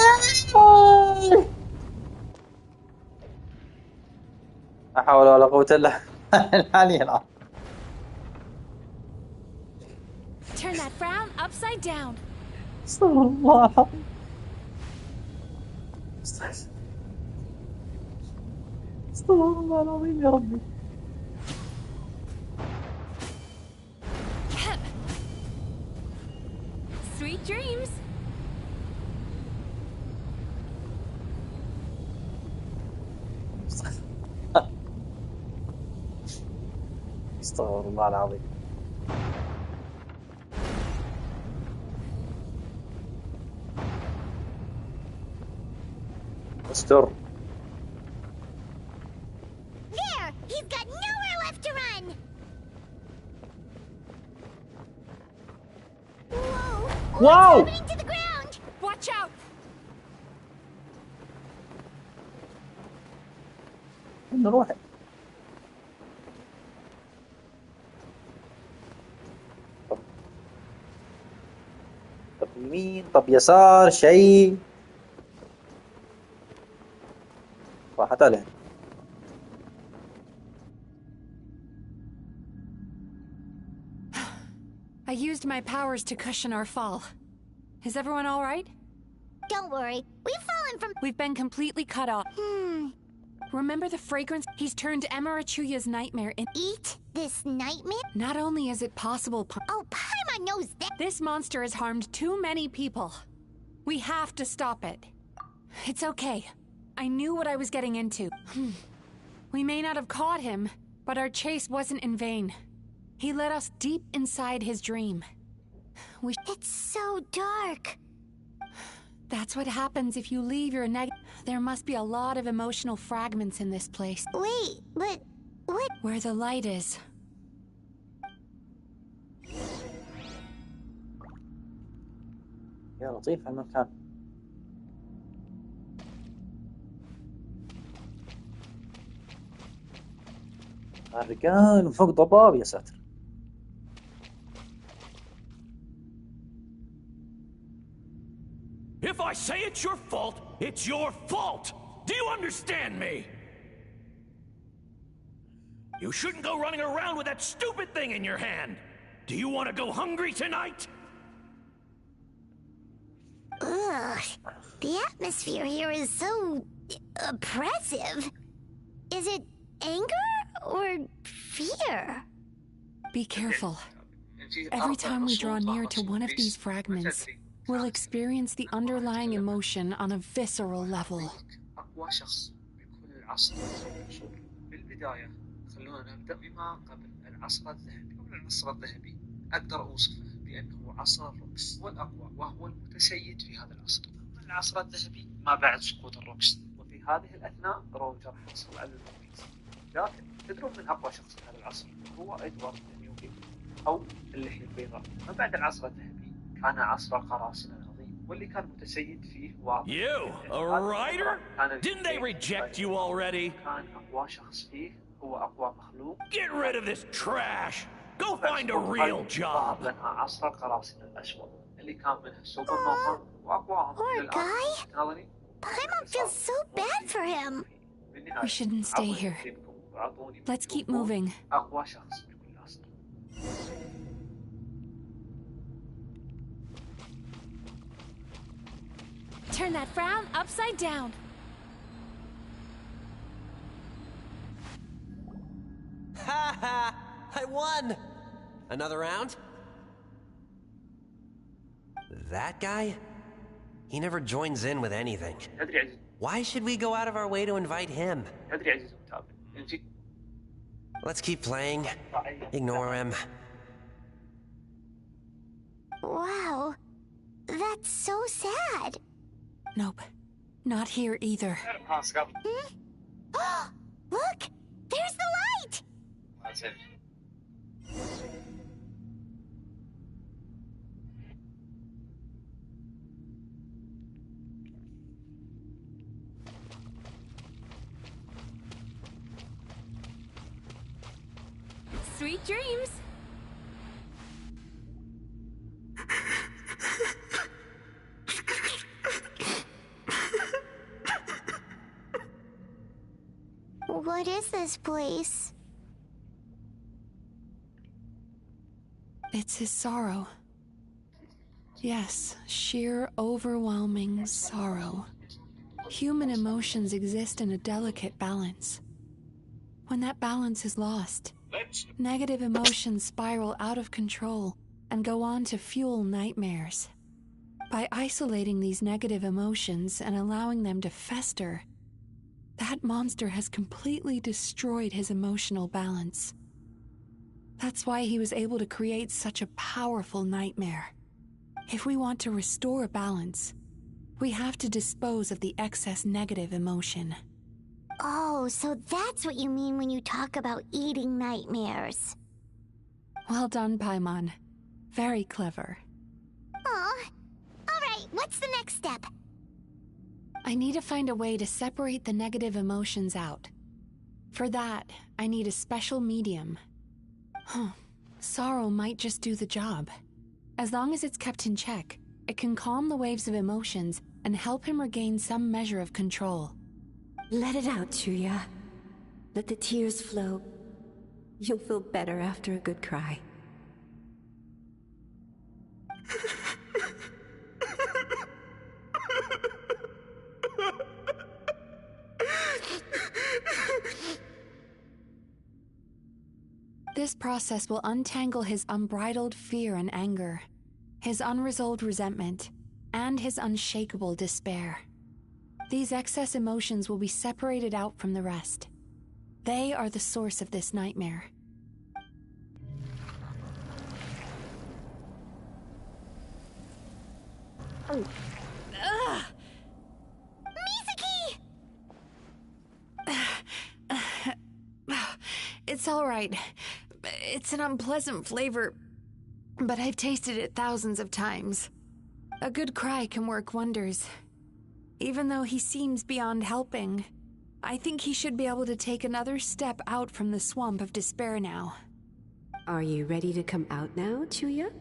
لا حول ولا قوة إلا العلي العظيم. Turn that frown upside down. استغفر الله العظيم. استغفر الله العظيم يا ربي. Sweet dreams. استغفر الله العظيم. استر. There! He's got nowhere left to run! Whoa! Whoa! What's happening to the ground? Watch out! نروح. طب يمين، طب يسار، شيء. راحت عليه. I used my powers to cushion our fall. Is everyone all right? Don't worry, we've fallen from... We've been completely cut off. Remember the fragrance? He's turned Emarachuya's nightmare in... Eat this nightmare? Not only is it possible... Oh, Paimon knows that! This monster has harmed too many people. We have to stop it. It's okay. I knew what I was getting into. We may not have caught him, but our chase wasn't in vain. He led us deep inside his dream. It's so dark. That's what happens if you leave your There must be a lot of emotional fragments in this place. Wait, but... what? Where the light is. يا لطيف هالمكان. الرجال فوق ضباب يا ساتر. If I say it's your fault, it's your fault! Do you understand me? You shouldn't go running around with that stupid thing in your hand! Do you want to go hungry tonight? Ugh, the atmosphere here is so... oppressive. Is it anger or fear? Be careful. Every time we draw near to one of these fragments, we'll experience the underlying emotion on a visceral level. أقوى شخص بكل عصر العصور. بالبداية خلونا نبدأ بما قبل العصر الذهبي. قبل العصر الذهبي أقدر أوصفه بأنه عصر الروكس والأقوى، وهو المتسيد في هذا العصر. ثم العصر الذهبي ما بعد سقوط الروكس، وفي هذه الأثناء روجر حصل على المميز. لكن تدرون من أقوى شخص في هذا العصر؟ هو إدوارد نيوبي أو اللحية البيضاء. ما بعد العصر الذهبي كان عصر القراصنة العظيم، واللي كان متسيد فيه You, a writer? Didn't they reject you already? كان أقوى شخص فيه هو أقوى مخلوق. Get rid of this trash! Go find a real job! لأنها عصر القراصنة الأسود اللي كان منها السوبر نوفا وأقواهم. Poor guy. Paimon feels so bad for him. We shouldn't stay here. Let's keep moving. أقوى شخص بكل عصر. Turn that frown upside down. Ha ha! I won! Another round? That guy? He never joins in with anything. Why should we go out of our way to invite him? Let's keep playing. Ignore him. Wow, that's so sad. Nope, not here either. Look, there's the light! That's it. Sweet dreams! What is this place? It's his sorrow. Yes, sheer overwhelming sorrow. Human emotions exist in a delicate balance. When that balance is lost, negative emotions spiral out of control and go on to fuel nightmares. By isolating these negative emotions and allowing them to fester, that monster has completely destroyed his emotional balance. That's why he was able to create such a powerful nightmare. If we want to restore balance, we have to dispose of the excess negative emotion. Oh, so that's what you mean when you talk about eating nightmares. Well done, Paimon. Very clever. Aw. Alright, what's the next step? I need to find a way to separate the negative emotions out. For that, I need a special medium. Sorrow might just do the job. As long as it's kept in check, it can calm the waves of emotions and help him regain some measure of control. Let it out, Chuya. Let the tears flow. You'll feel better after a good cry. This process will untangle his unbridled fear and anger, his unresolved resentment, and his unshakable despair. These excess emotions will be separated out from the rest. They are the source of this nightmare. Ugh. Mizuki! It's all right. It's an unpleasant flavor, but I've tasted it thousands of times. A good cry can work wonders. Even though he seems beyond helping, I think he should be able to take another step out from the swamp of despair now. Are you ready to come out now, Chuya?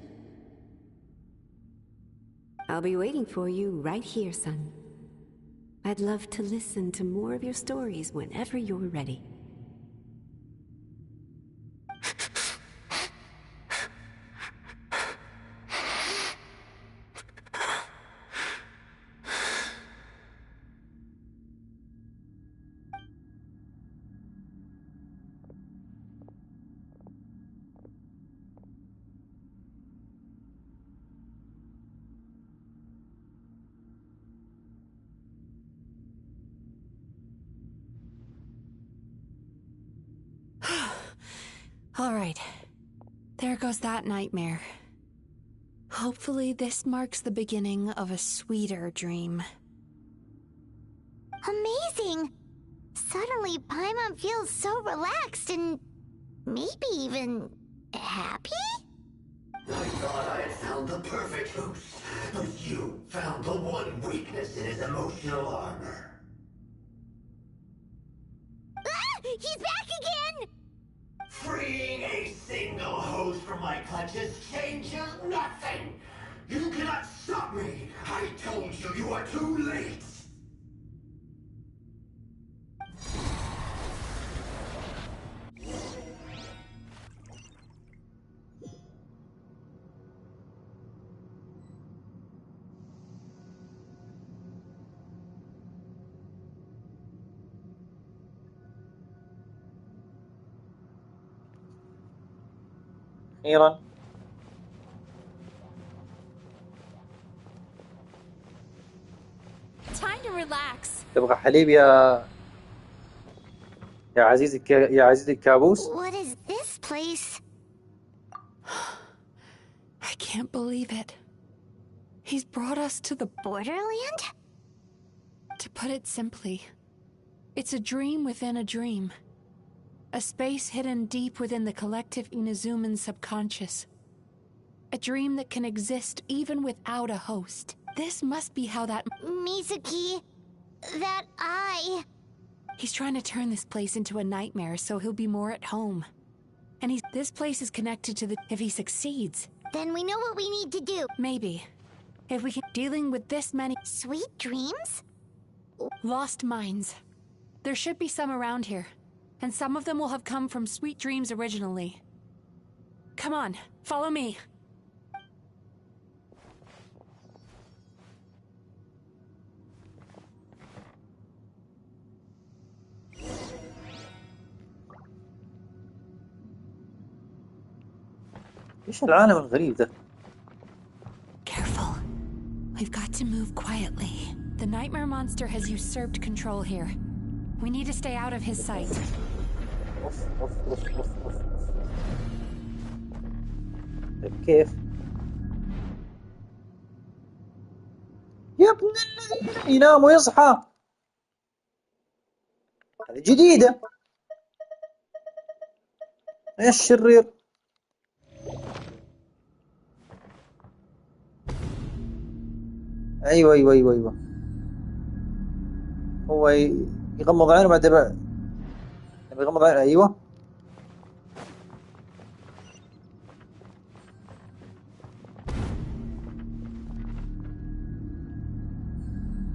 I'll be waiting for you right here, son. I'd love to listen to more of your stories whenever you're ready. All right. There goes that nightmare. Hopefully this marks the beginning of a sweeter dream. Amazing! Suddenly, Paimon feels so relaxed and maybe even happy? I thought I had found the perfect host, but you found the one weakness in his emotional armor. Ah! He's back again! Freeing a single host from my clutches changes nothing! You cannot stop me! I told you you are too late! أخيرا. Time to relax. تبغى حليب يا عزيزي الكابوس؟ What is this place? I can't believe it. He's brought us to the Borderland? To put it simply, it's a dream within a dream. A space hidden deep within the collective Inazuman subconscious. A dream that can exist even without a host. This must be how that... Mizuki, that eye... He's trying to turn this place into a nightmare so he'll be more at home. And this place is connected to the... If he succeeds... Then we know what we need to do. Maybe. If we can... Dealing with this many... Sweet dreams? Lost minds. There should be some around here. And some of them will have come from Sweet Dreams originally. Come on, follow me. إيش العالم الغريب ده؟ Careful. We've got to move quietly. The nightmare monster has usurped control here. We need to stay out of his sight. طيب كيف؟ يا ابن الذين ينام ويصحى. هذه جديدة. يا الشرير. ايوه ايوه ايوه ايوه. هو يغمض عينه بعدين يغمض عينه. ايوه.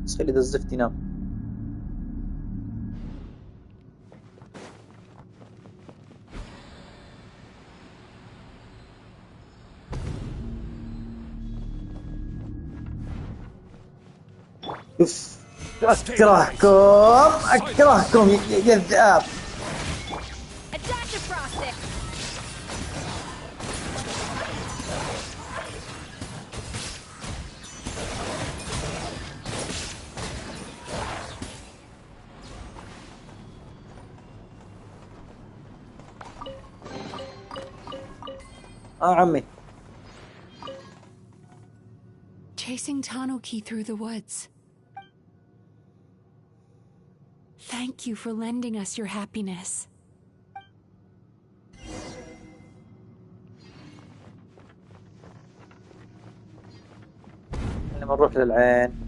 بس خلي ذا الزفت ينام. اوف. اكرهكم يا الذئاب. عمي. Chasing Tanuki through the woods. Thank you for lending us your happiness. لما نروح للعين.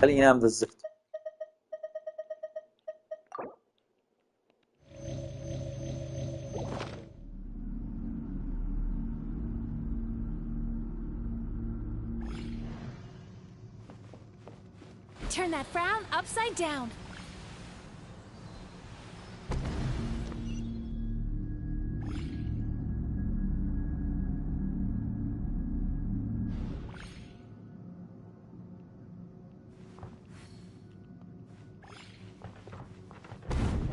خليني انام ذا الزفت. Turn that frown upside down.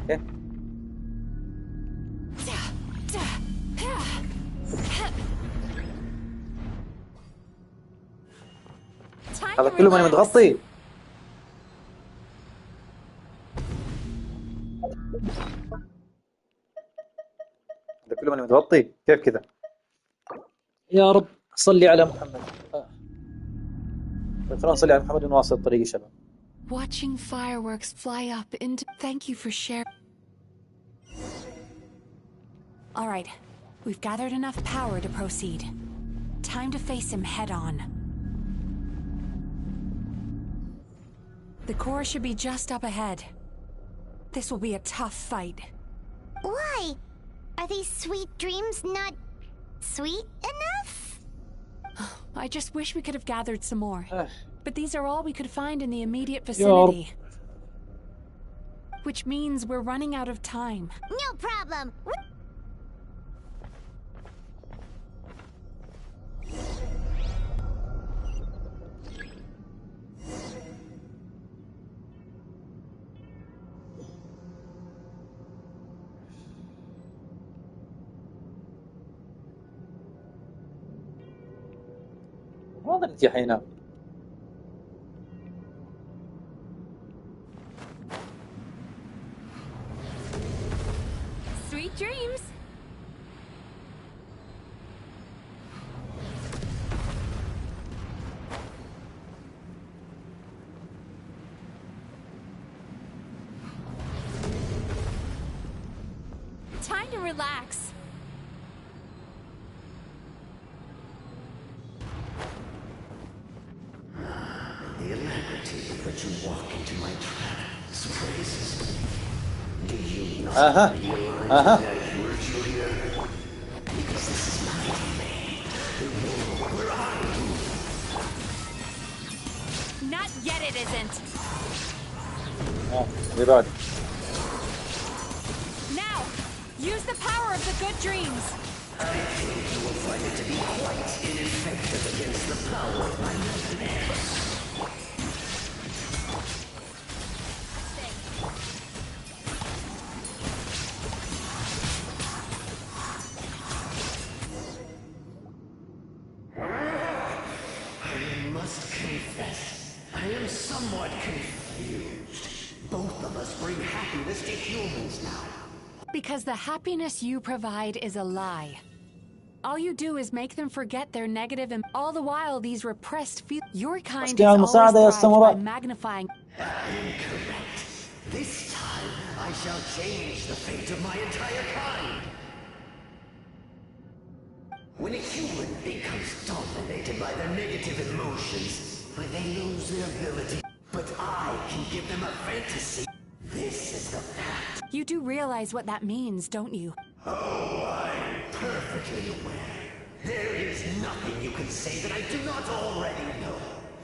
Okay. هذا كله ماني متغطي. هذا كله ماني متغطي. كيف كذا؟ يا رب صلي على محمد. خلونا نصلي على محمد ونواصل الطريق يا شباب. Watching fireworks fly up into... Thank you for sharing. All right, we've gathered enough power to proceed. Time to face him head on. The core should be just up ahead. This will be a tough fight. Why? Are these sweet dreams not sweet enough? I just wish we could have gathered some more. But these are all we could find in the immediate vicinity. Which means we're running out of time. No problem. ما ظنيت يحينا. Sweet dreams. Time to relax. The alacrity with which you walk into my trap surprises me. Do you not realize that I lured you here? Because this is my domain. The world where I rule. Not yet it isn't. Now, use the power of the good dreams. I think you will find it to be quite ineffective against the power of my nightmares. I must confess, I am somewhat confused. Both of us bring happiness to humans now. Because the happiness you provide is a lie. All you do is make them forget their negative and all the while these repressed feel your kind is always thrived by magnifying. Incorrect. This time I shall change the fate of my entire kind. When a human becomes dominated by their negative emotions, they lose their ability. But I can give them a fantasy. This is the fact. You do realize what that means, don't you? Oh, I'm perfectly aware. There is nothing you can say that I do not already know.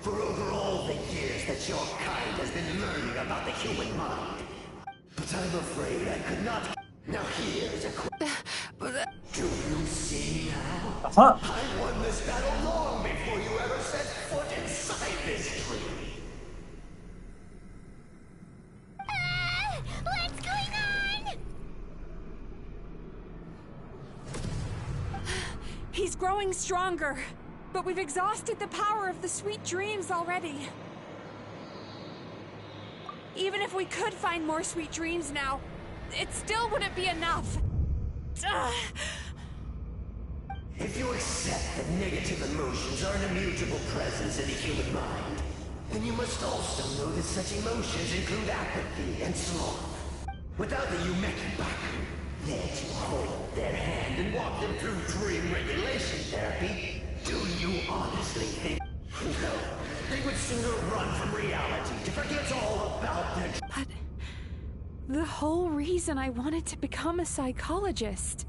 For over all the years that your kind has been learning about the human mind. But I'm afraid I could not. Now here's a do you see now? I won this battle long before you ever set foot inside this tree. What's going on? He's growing stronger, but we've exhausted the power of the sweet dreams already. Even if we could find more sweet dreams now, it still wouldn't be enough. If you accept that negative emotions are an immutable presence in the human mind, then you must also know that such emotions include apathy and sloth. Without the Yumeki Baku, there to hold their hand and walk them through dream regulation therapy, do you honestly think? No, they would sooner run from reality to forget all about their... But the whole reason I wanted to become a psychologist.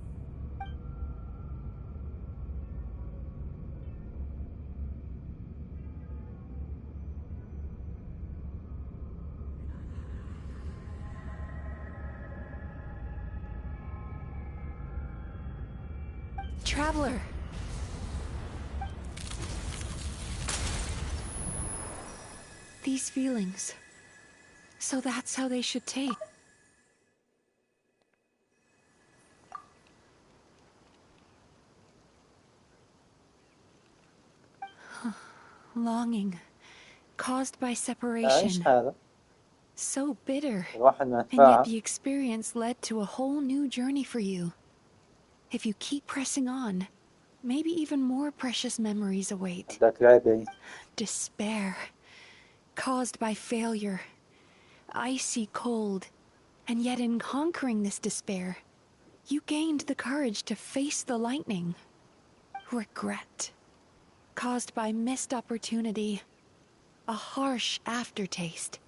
Traveler. These feelings. So that's how they should take. Longing. Caused by separation. So bitter. And yet the experience led to a whole new journey for you. If you keep pressing on, maybe even more precious memories await. Despair. Caused by failure. Icy cold. And yet in conquering this despair, you gained the courage to face the lightning. Regret. Caused by missed opportunity. A harsh aftertaste.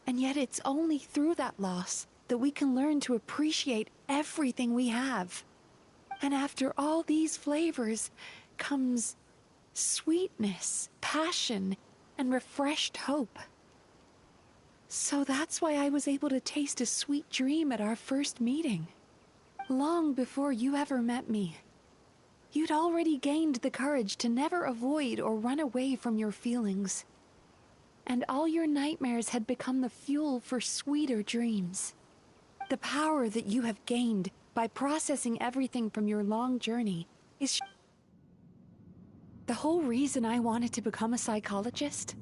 And yet it's only through that loss that we can learn to appreciate everything we have. And after all these flavors comes sweetness, passion, and refreshed hope. So that's why I was able to taste a sweet dream at our first meeting. Long before you ever met me. You'd already gained the courage to never avoid or run away from your feelings. And all your nightmares had become the fuel for sweeter dreams. The power that you have gained by processing everything from your long journey is... The whole reason I wanted to become a psychologist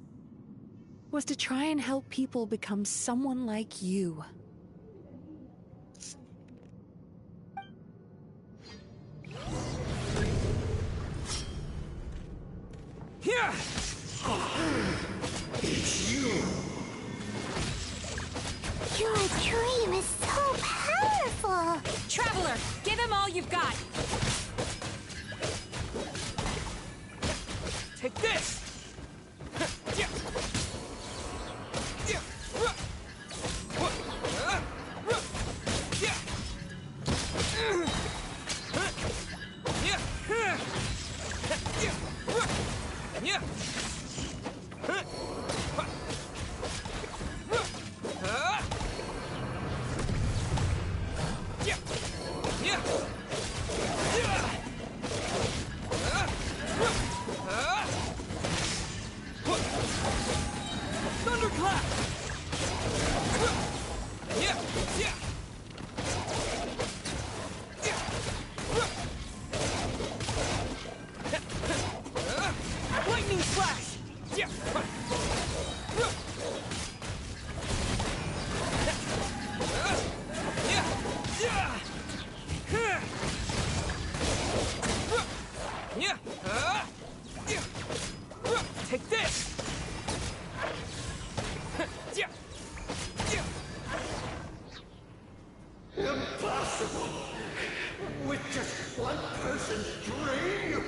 was to try and help people become someone like you. Here! It's you! Your dream is so powerful! Traveler, give him all you've got! Take this! possible? With just one person's dream?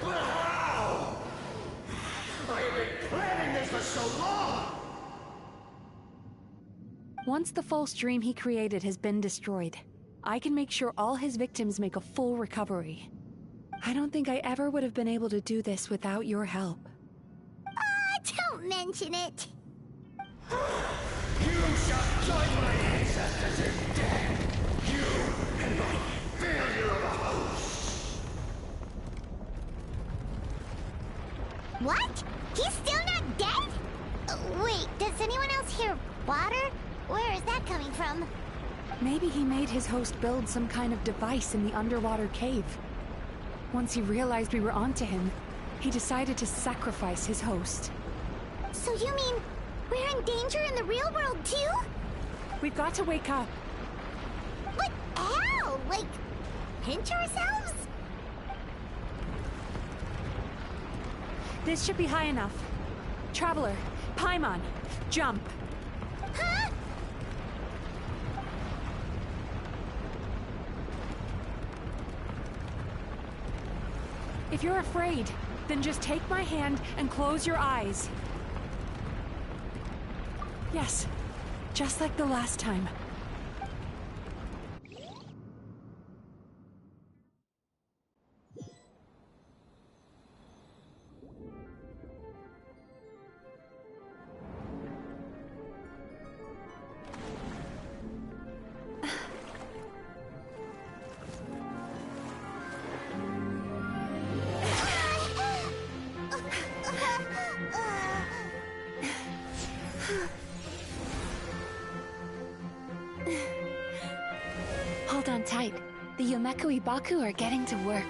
But how? I have been planning this for so long! Once the false dream he created has been destroyed, I can make sure all his victims make a full recovery. I don't think I ever would have been able to do this without your help. Don't mention it. You shall join my ancestors in death! You and my failure of a host! What? He's still not dead? Wait, does anyone else hear water? Where is that coming from? Maybe he made his host build some kind of device in the underwater cave. Once he realized we were onto him, he decided to sacrifice his host. So you mean we're in danger in the real world too? We've got to wake up. But how? Like, pinch ourselves? This should be high enough. Traveler, Paimon, jump. Huh? If you're afraid, then just take my hand and close your eyes. Yes, just like the last time. Hold on tight. The Yomekui Baku are getting to work.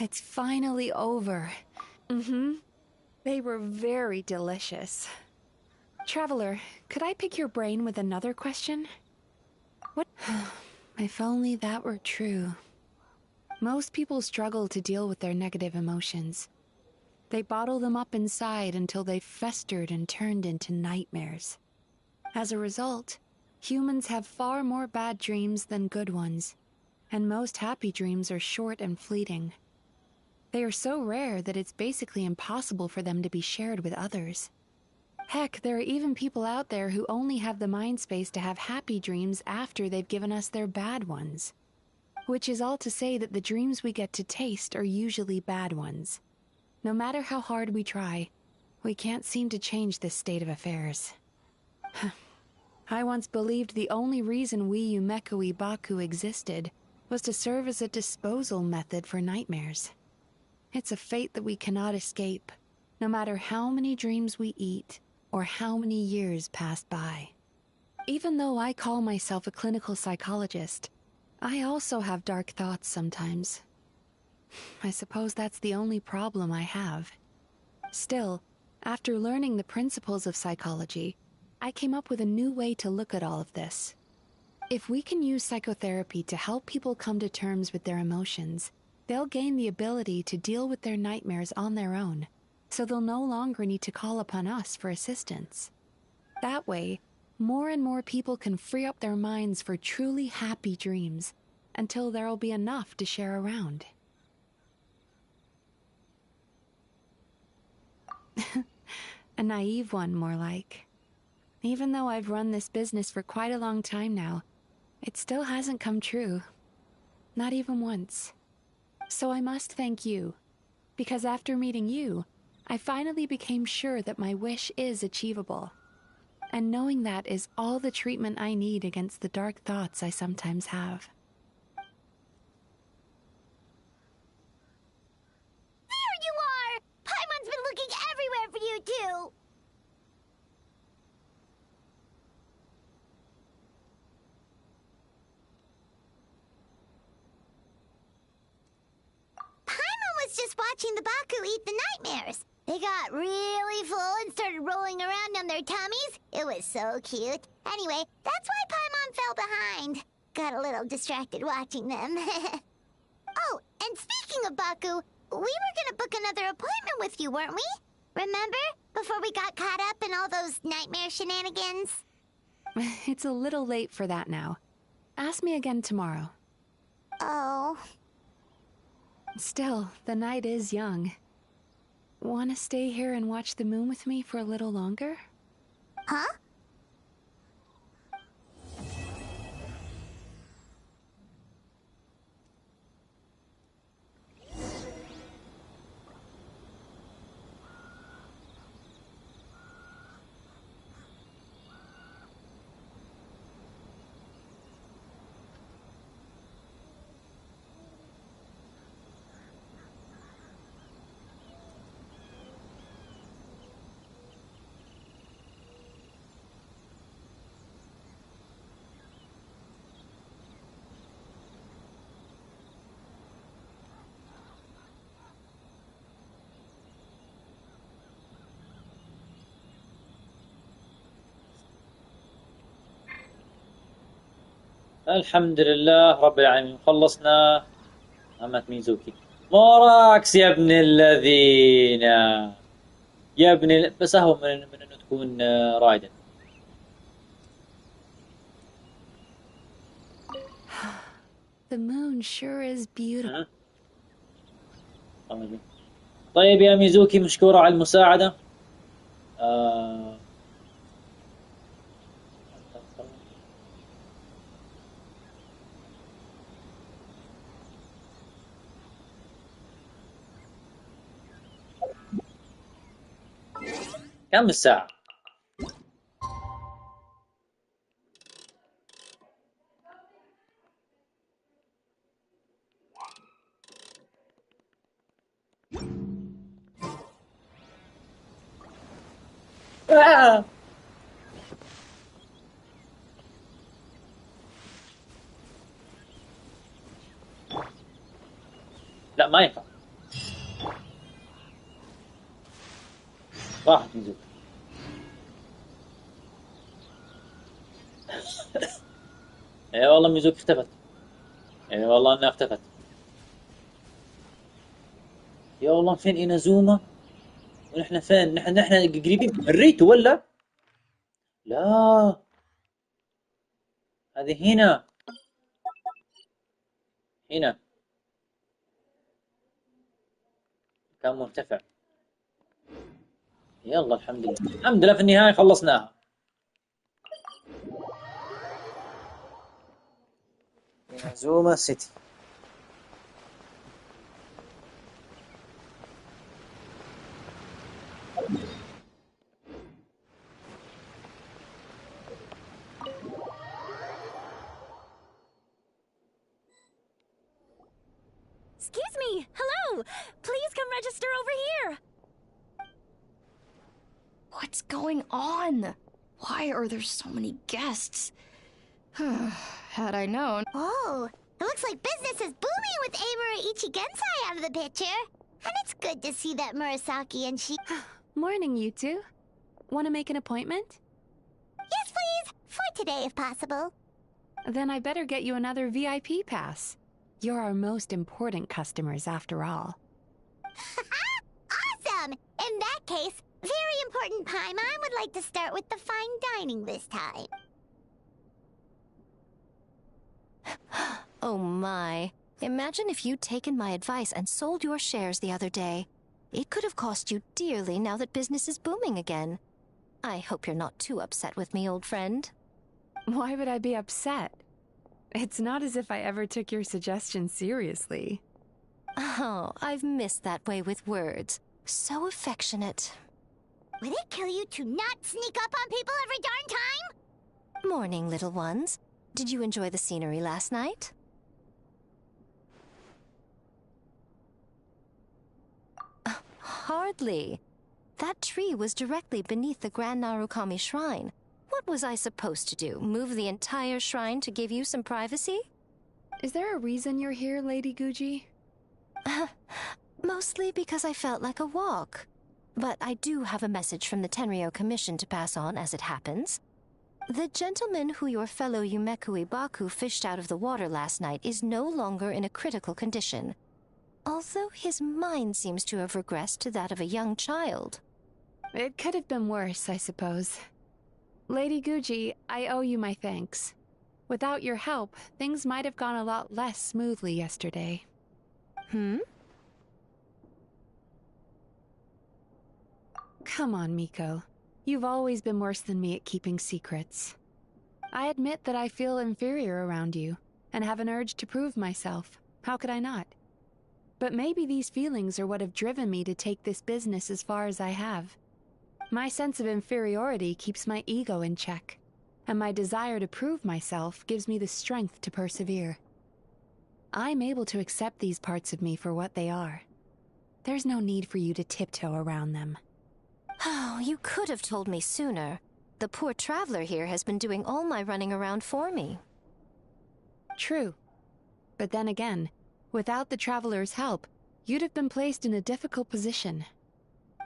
It's finally over. They were very delicious. Traveler, could I pick your brain with another question? What? If only that were true. Most people struggle to deal with their negative emotions. They bottle them up inside until they festered and turned into nightmares. As a result, humans have far more bad dreams than good ones, and most happy dreams are short and fleeting. They are so rare that it's basically impossible for them to be shared with others. Heck, there are even people out there who only have the mind space to have happy dreams after they've given us their bad ones. Which is all to say that the dreams we get to taste are usually bad ones. No matter how hard we try, we can't seem to change this state of affairs. I once believed the only reason we Yumekui Baku existed was to serve as a disposal method for nightmares. It's a fate that we cannot escape, no matter how many dreams we eat or how many years pass by. Even though I call myself a clinical psychologist, I also have dark thoughts sometimes. I suppose that's the only problem I have. Still, after learning the principles of psychology, I came up with a new way to look at all of this. If we can use psychotherapy to help people come to terms with their emotions, they'll gain the ability to deal with their nightmares on their own, so they'll no longer need to call upon us for assistance. That way, more and more people can free up their minds for truly happy dreams, until there'll be enough to share around. A naive one, more like. Even though I've run this business for quite a long time now, it still hasn't come true. Not even once. So I must thank you, because after meeting you, I finally became sure that my wish is achievable. And knowing that is all the treatment I need against the dark thoughts I sometimes have. There you are! Paimon's been looking everywhere for you, too! Paimon was just watching the Baku eat the nightmares. They got really full and started rolling around on their tummies. It was so cute. Anyway, that's why Paimon fell behind. Got a little distracted watching them. Oh, and speaking of Baku, we were gonna book another appointment with you, weren't we? Remember? Before we got caught up in all those nightmare shenanigans? It's a little late for that now. Ask me again tomorrow. Oh. Still, the night is young. Wanna stay here and watch the moon with me for a little longer? Huh? الحمد لله رب العالمين، خلصنا مهمة ميزوكي. موراكس يا ابن الذين، يا ابن بس اهو من انه تكون رايدن. The moon sure is beautiful. طيب يا ميزوكي، مشكورة على المساعدة. كم الساعة؟ لا ما ينفع. راحت ميزوكي. اي والله ميزوكي اختفت. اي والله انها اختفت. يا والله فين إينازوما؟ ونحن فين؟ نحن قريبين الريتو ولا؟ لا هذه هنا. هنا كان مرتفع. يلا الحمد لله، الحمد لله في النهاية خلصناها. إينازوما سيتي. Excuse me! Hello! Please come register over here! What's going on? Why are there so many guests? Had I known. Oh, it looks like business is booming with Amura Ichigensai out of the picture. And it's good to see that Murasaki and she... Morning, you two. Want to make an appointment? Yes, please. For today, if possible. Then I better get you another VIP pass. You're our most important customers, after all. Awesome! In that case, very important Paimon would like to start with the fine dining this time. Oh my. Imagine if you'd taken my advice and sold your shares the other day. It could have cost you dearly now that business is booming again. I hope you're not too upset with me, old friend. Why would I be upset? It's not as if I ever took your suggestion seriously. Oh, I've missed that way with words. So affectionate. Would it kill you to not sneak up on people every darn time? Morning, little ones. Did you enjoy the scenery last night? Hardly. That tree was directly beneath the Grand Narukami Shrine. What was I supposed to do? Move the entire shrine to give you some privacy? Is there a reason you're here, Lady Guji? Mostly because I felt like a walk. But I do have a message from the Tenryo Commission to pass on as it happens. The gentleman who your fellow Yumeku Ibaku fished out of the water last night is no longer in a critical condition. Although his mind seems to have regressed to that of a young child. It could have been worse, I suppose. Lady Guji, I owe you my thanks. Without your help, things might have gone a lot less smoothly yesterday. Come on, Miko. You've always been worse than me at keeping secrets. I admit that I feel inferior around you, and have an urge to prove myself. How could I not? But maybe these feelings are what have driven me to take this business as far as I have. My sense of inferiority keeps my ego in check, and my desire to prove myself gives me the strength to persevere. I'm able to accept these parts of me for what they are. There's no need for you to tiptoe around them. Oh, you could have told me sooner. The poor traveler here has been doing all my running around for me. True. But then again, without the traveler's help, you'd have been placed in a difficult position.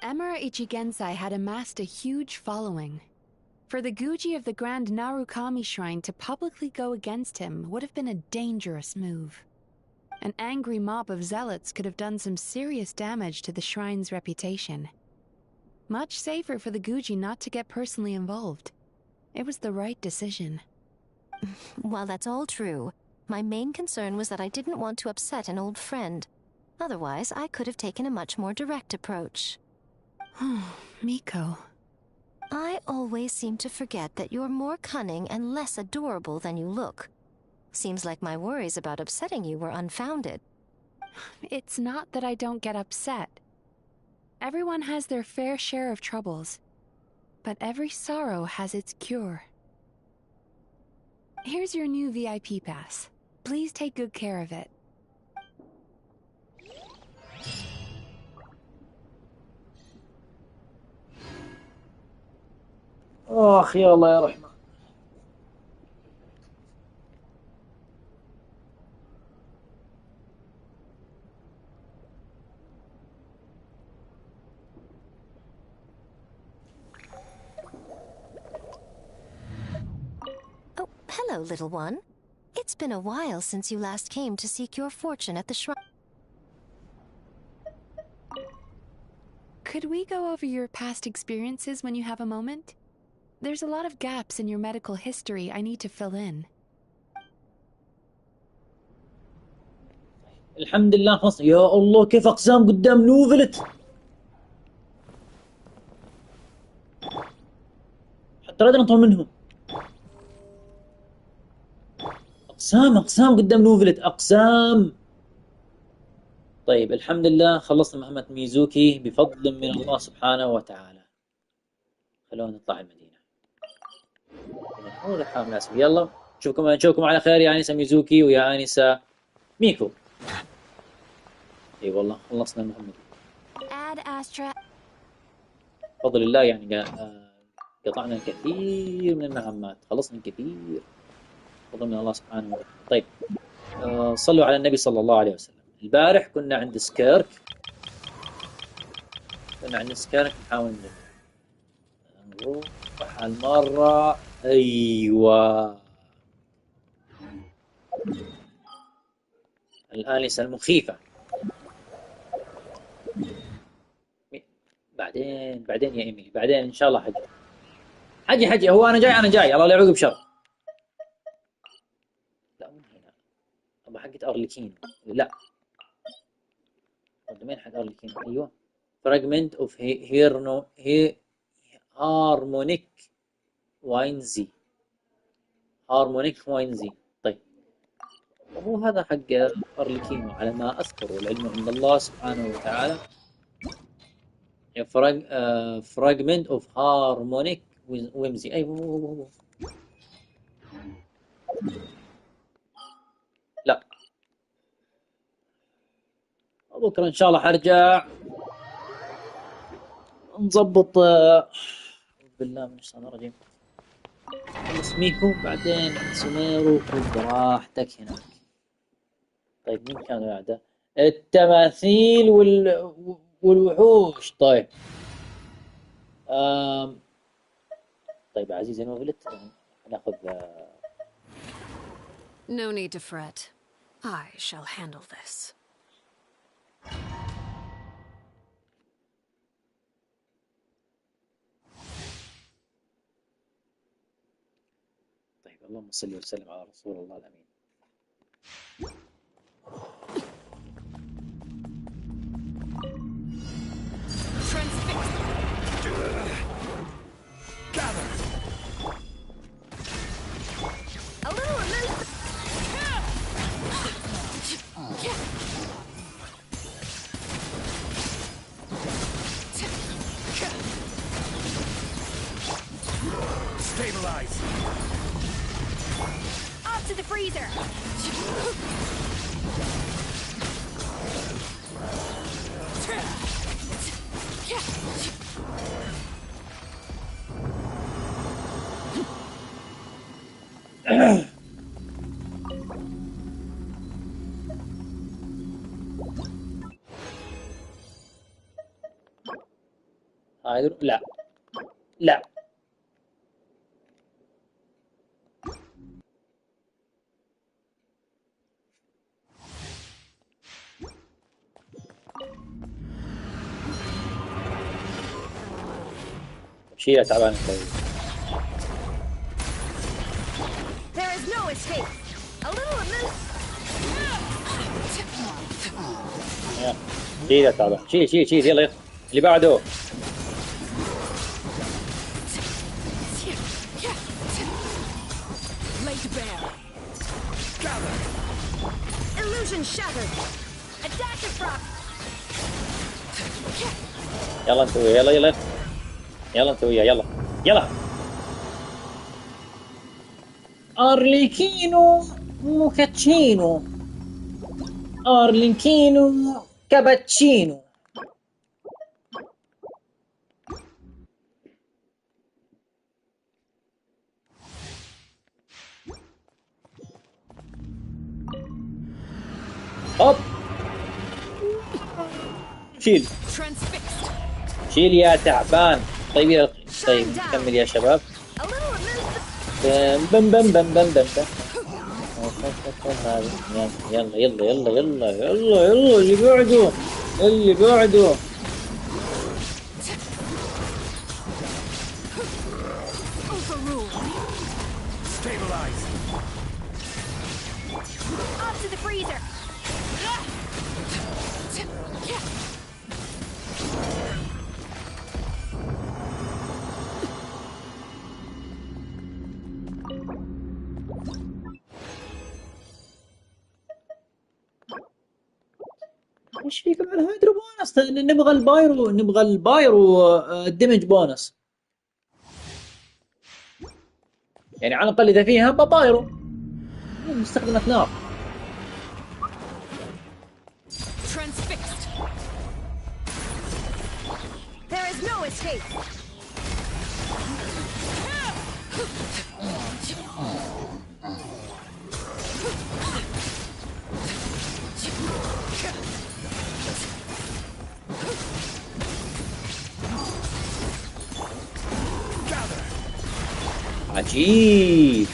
Emura Ichigensai had amassed a huge following. For the Guji of the Grand Narukami Shrine to publicly go against him would have been a dangerous move. An angry mob of zealots could have done some serious damage to the shrine's reputation. Much safer for the Guji not to get personally involved. It was the right decision. While that's all true, my main concern was that I didn't want to upset an old friend. Otherwise, I could have taken a much more direct approach. Miko. I always seem to forget that you're more cunning and less adorable than you look. Seems like my worries about upsetting you were unfounded. It's not that I don't get upset. Everyone has their fair share of troubles, but every sorrow has its cure. Here's your new VIP pass. Please take good care of it. يا الله يا رحمة. Oh, hello, little one. It's been a while since you last came to seek your fortune at the shrine. Could we go over your past experiences when you have a moment? There's a lot of gaps in your medical history I need to fill in. الحمد لله خلص. يا الله كيف أقسام قدام نوفلت. حتى لا نطول منهم. أقسام قدام نوفلت. أقسام. طيب الحمد لله خلصنا مهمة ميزوكي بفضل من الله سبحانه وتعالى. خلونا نطلع المدينة. هو الحال مناسب. يلا نشوفكم على خير يا آنسة ميزوكي ويا آنسة ميكو. اي والله خلصنا المهمة دي. Ad Astra. بفضل الله يعني قطعنا الكثير من المهمات، خلصنا الكثير فضل من الله سبحانه وتعالى. طيب صلوا على النبي صلى الله عليه وسلم. البارح كنا عند سكيرك، نحاول نروح هالمرة. أيوة، الآنسة المخيفة. بعدين يا إيميلي، بعدين إن شاء الله حجي. هو أنا جاي الله لا يعوذ بشر. لا مو هنا، أبغى حقة أرلكين. لا وين حق أرلكين؟ أيوة، fragment of harmonic واينزي. طيب وهو هذا حق أرلكينو على ما أذكر، والعلم عند الله سبحانه وتعالى. fragment of harmonic whimsy. أيوة هو. لا بكرة إن شاء الله حرجع نضبط. بالله من الشيطان الرجيم. خلص ميكو بعدين سميرو براحتك هناك. طيب مين كانوا الأعداء؟ التماثيل والوحوش. طيب طيب عزيزي نوفلت ناخذ. No need to fret. I shall handle this. طيب اللهم صل وسلم على رسول الله الأمين. Stabilize. Off to the freezer. لا لا شيء تعبان شوي. There is no escape. A little شيء تعبان. شيل يلا اللي بعده. illusion shattered. A dash of rock. يلا نسوي يلا نسويها يلا. أرليكينو موكاتشينو، أرليكينو كابتشينو. هوب شيل يا تعبان. طيب كمل يا شباب. بم بم بم بم بم يلا اللي بعده. Stabilize. Off to the freezer. ايش فيكم على الهيدرو بونس؟ نبغى البايرو الدمج بونس. يعني على الاقل اذا فيها بايرو مستخدمة نار. There is no escape. عجيب.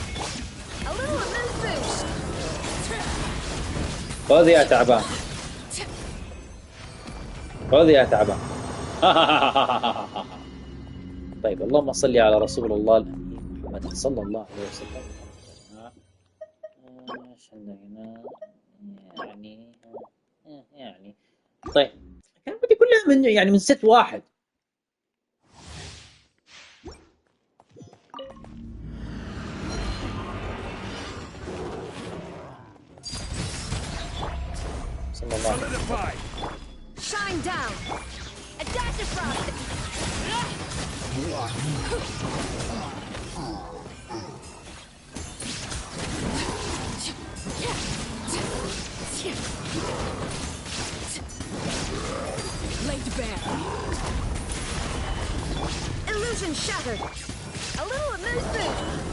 خذ يا تعبان، خذ يا تعبان. طيب اللهم صل على رسول الله الأمين محمد صلى الله عليه وسلم. ايش عندنا هنا؟ يعني طيب كان بدي كلها من يعني من ست واحد. صلى الله عليه وسلم. Shine down. A dash of frost. Laid bare. Illusion shattered. A little amuse-bouche.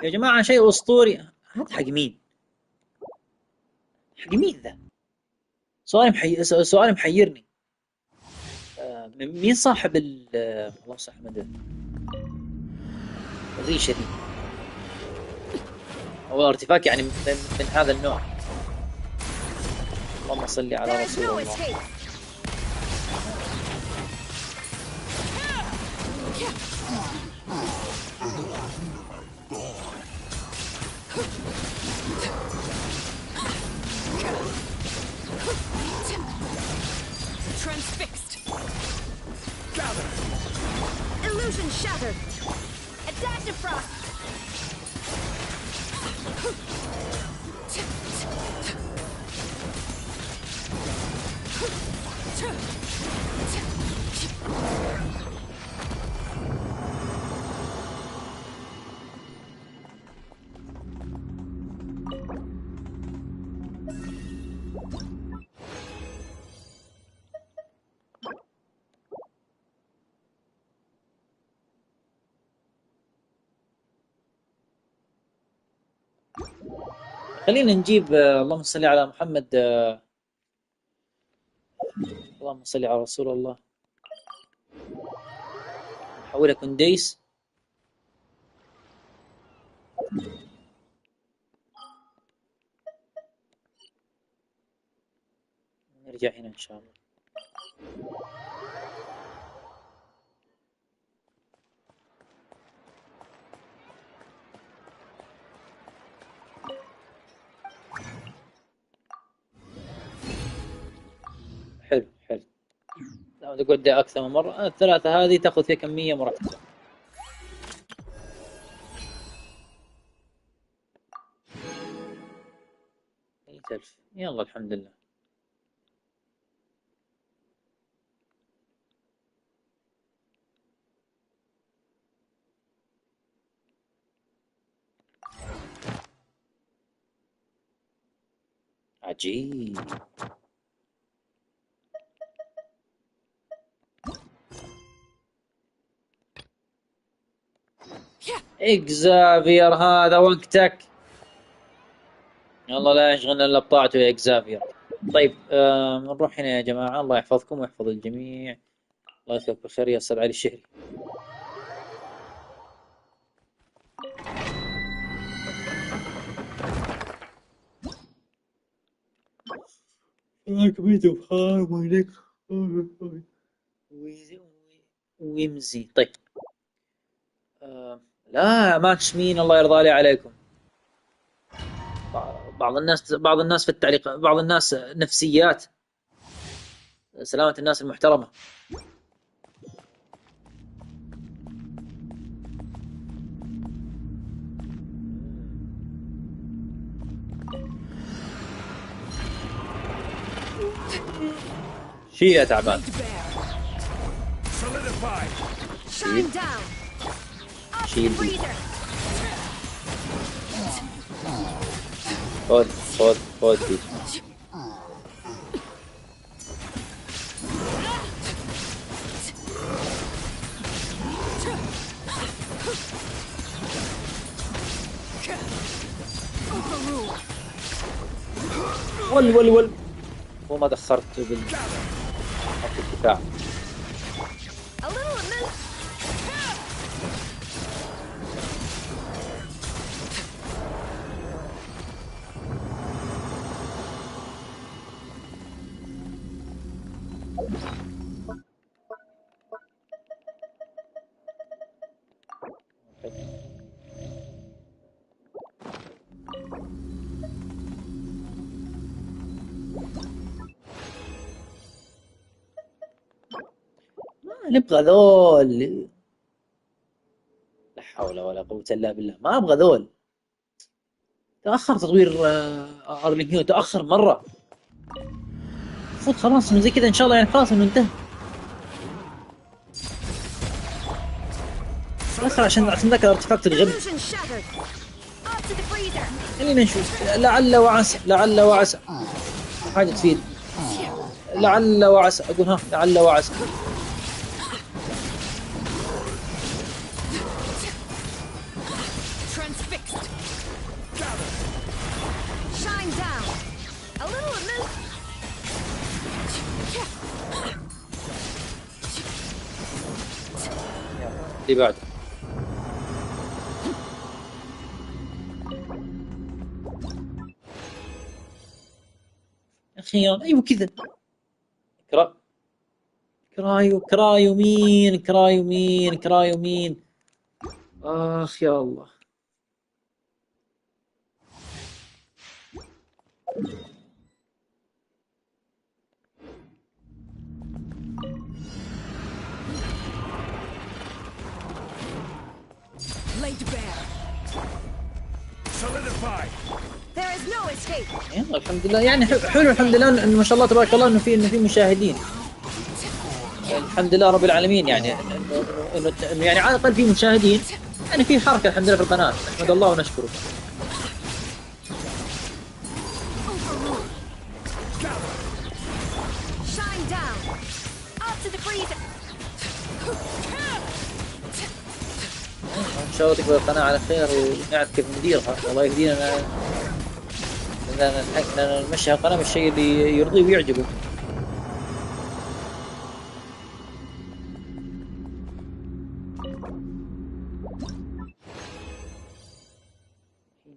يا جماعة شيء أسطوري. هذا حق مين؟ حق مين ذا؟ سؤال محيرني. مين صاحب الله صح أحمد الريشة دي أو الارتفاك يعني من هذا النوع؟ اللهم صل على رسول الله. Transfixed. Gather. Illusion shattered. A dash of frost. خلينا نجيب اللهم صل على محمد. اللهم صل على رسول الله. نحولها كنديس. نرجع هنا إن شاء الله. حلو حلو. لو تقعد أكثر من مرة الثلاثة هذه تأخذ فيها كمية مرتبة. يلا الحمد لله. عجيب. إكزافير هذا وقتك. يلا لا يشغلنا إلا بطاعته يا إكزافير. طيب نروح هنا يا جماعة. الله يحفظكم ويحفظ الجميع. الله يذكرك بالخير يا أستاذ علي الشهري. ويمزي. طيب لا ماتش مين الله يرضى لي عليكم. بعض الناس في التعليق، بعض الناس نفسيات. سلامة الناس المحترمة. شيل يا تعبان. شيل شيل. خذ خذ خذ دي. ول وما دخرت بالدفاع. نبغى ذول. لا حول ولا قوة إلا بالله، ما أبغى ذول. تأخر تطوير أرلينج هيو، تأخر مرة. المفروض خلاص إنه زي كذا إن شاء الله، يعني خلاص إنه انتهى. تأخر عشان ذاك الارتفاكت الغبي. خلينا نشوف، لعل وعسى لعل وعسى حاجة تفيد. لعل وعسى، أقول ها لعل وعسى. اللي بعده أخيرا. أيوة كذا. كرايو مين. آخ يا الله. Laid bare. Solidify. There is no escape. يلا الحمد لله، يعني حلو الحمد لله إنه ما شاء الله تبارك الله إنه في مشاهدين. الحمد لله رب العالمين، يعني إنه يعني على الأقل في مشاهدين، يعني في حركة الحمد لله في القناة، نحمد الله ونشكره. إن شاء الله تكبر القناة على خير ونعرف كيف نديرها. الله يهدينا نمشي القناة بالشيء اللي يرضيه ويعجبه.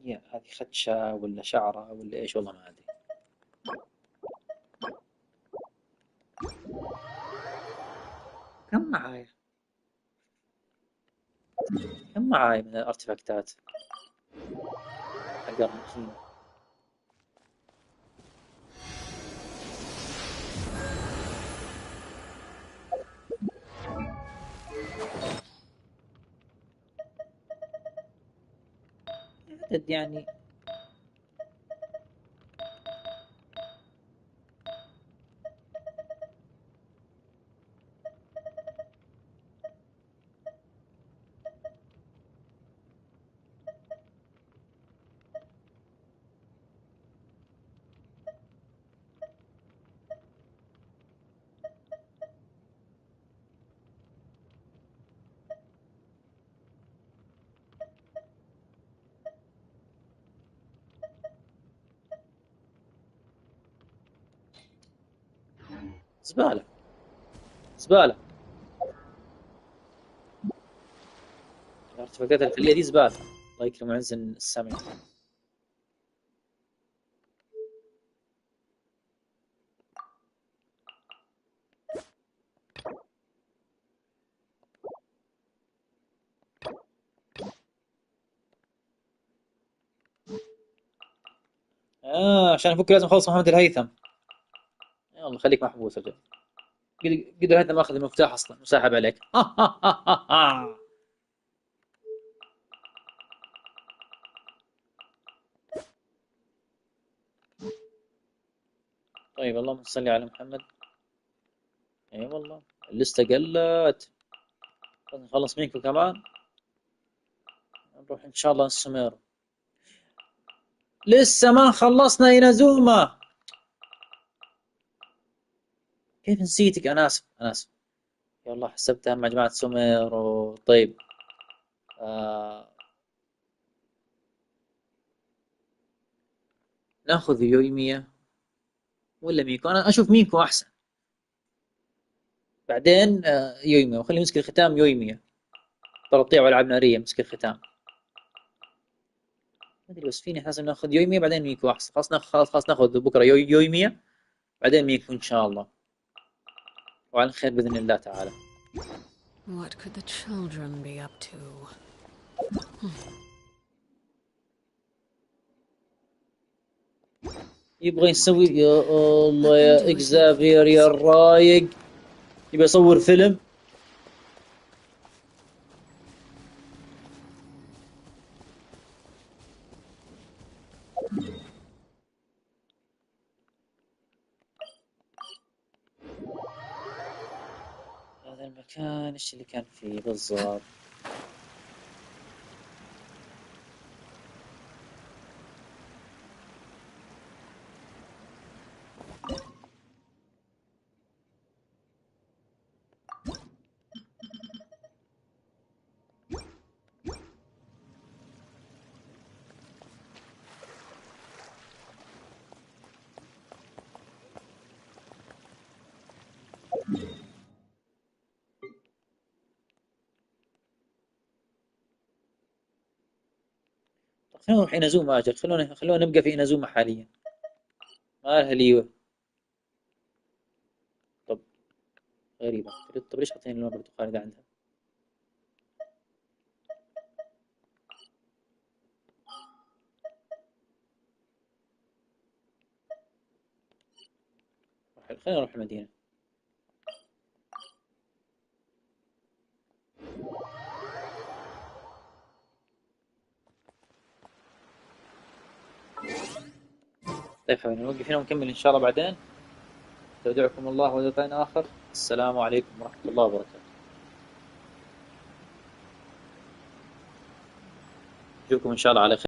هي هذه خدشة ولا شعرة ولا إيش، والله ما أدري. كم معاي من الارتفاكتات حق الركين. عدد يعني زبالة. الارتفاكات الفلية دي زبالة. الله يكرم عز السمع. عشان افك لازم اخلص محمد الهيثم. يلا خليك محبوس رجل. قدر الهيثم اخذ المفتاح اصلا وساحب عليك. طيب اللهم صل على محمد. اي والله اللسته قلت. نخلص منكم كمان نروح ان شاء الله السمير. لسه ما خلصنا ينازوما. كيف نسيتك؟ انا اسف. يا الله حسبتها مع جماعة سمير طيب. ناخذ يويميا ولا ميكو؟ أنا أشوف ميكو أحسن. بعدين يويميا، وخلي مسك الختام يويميا. ترى ألعاب نارية مسك الختام. ما أدري، بس فيني حاسس ناخذ يويميا بعدين ميكو أحسن. خلاص ناخذ بكرة يويميا بعدين ميكو إن شاء الله، وعلى خير بإذن الله تعالى. What could the children be up to? يبغى يسوي، يا الله يا إكزافير يا الرايق، يبغى يصور فيلم. هذا المكان ايش اللي كان فيه بالضبط؟ خلونا نروح إنازوما أجل، خلونا نبقى في إنازوما حاليا، ما لها ليوة. طب غريبة، طب ليش حاطين اللون البرتقالي ده عندها؟ خلينا نروح المدينة. طيب حبيبي نوقف هنا ونكمل إن شاء الله بعدين. استودعكم الله ولقاء آخر. السلام عليكم ورحمة الله وبركاته. نشوفكم إن شاء الله على خير.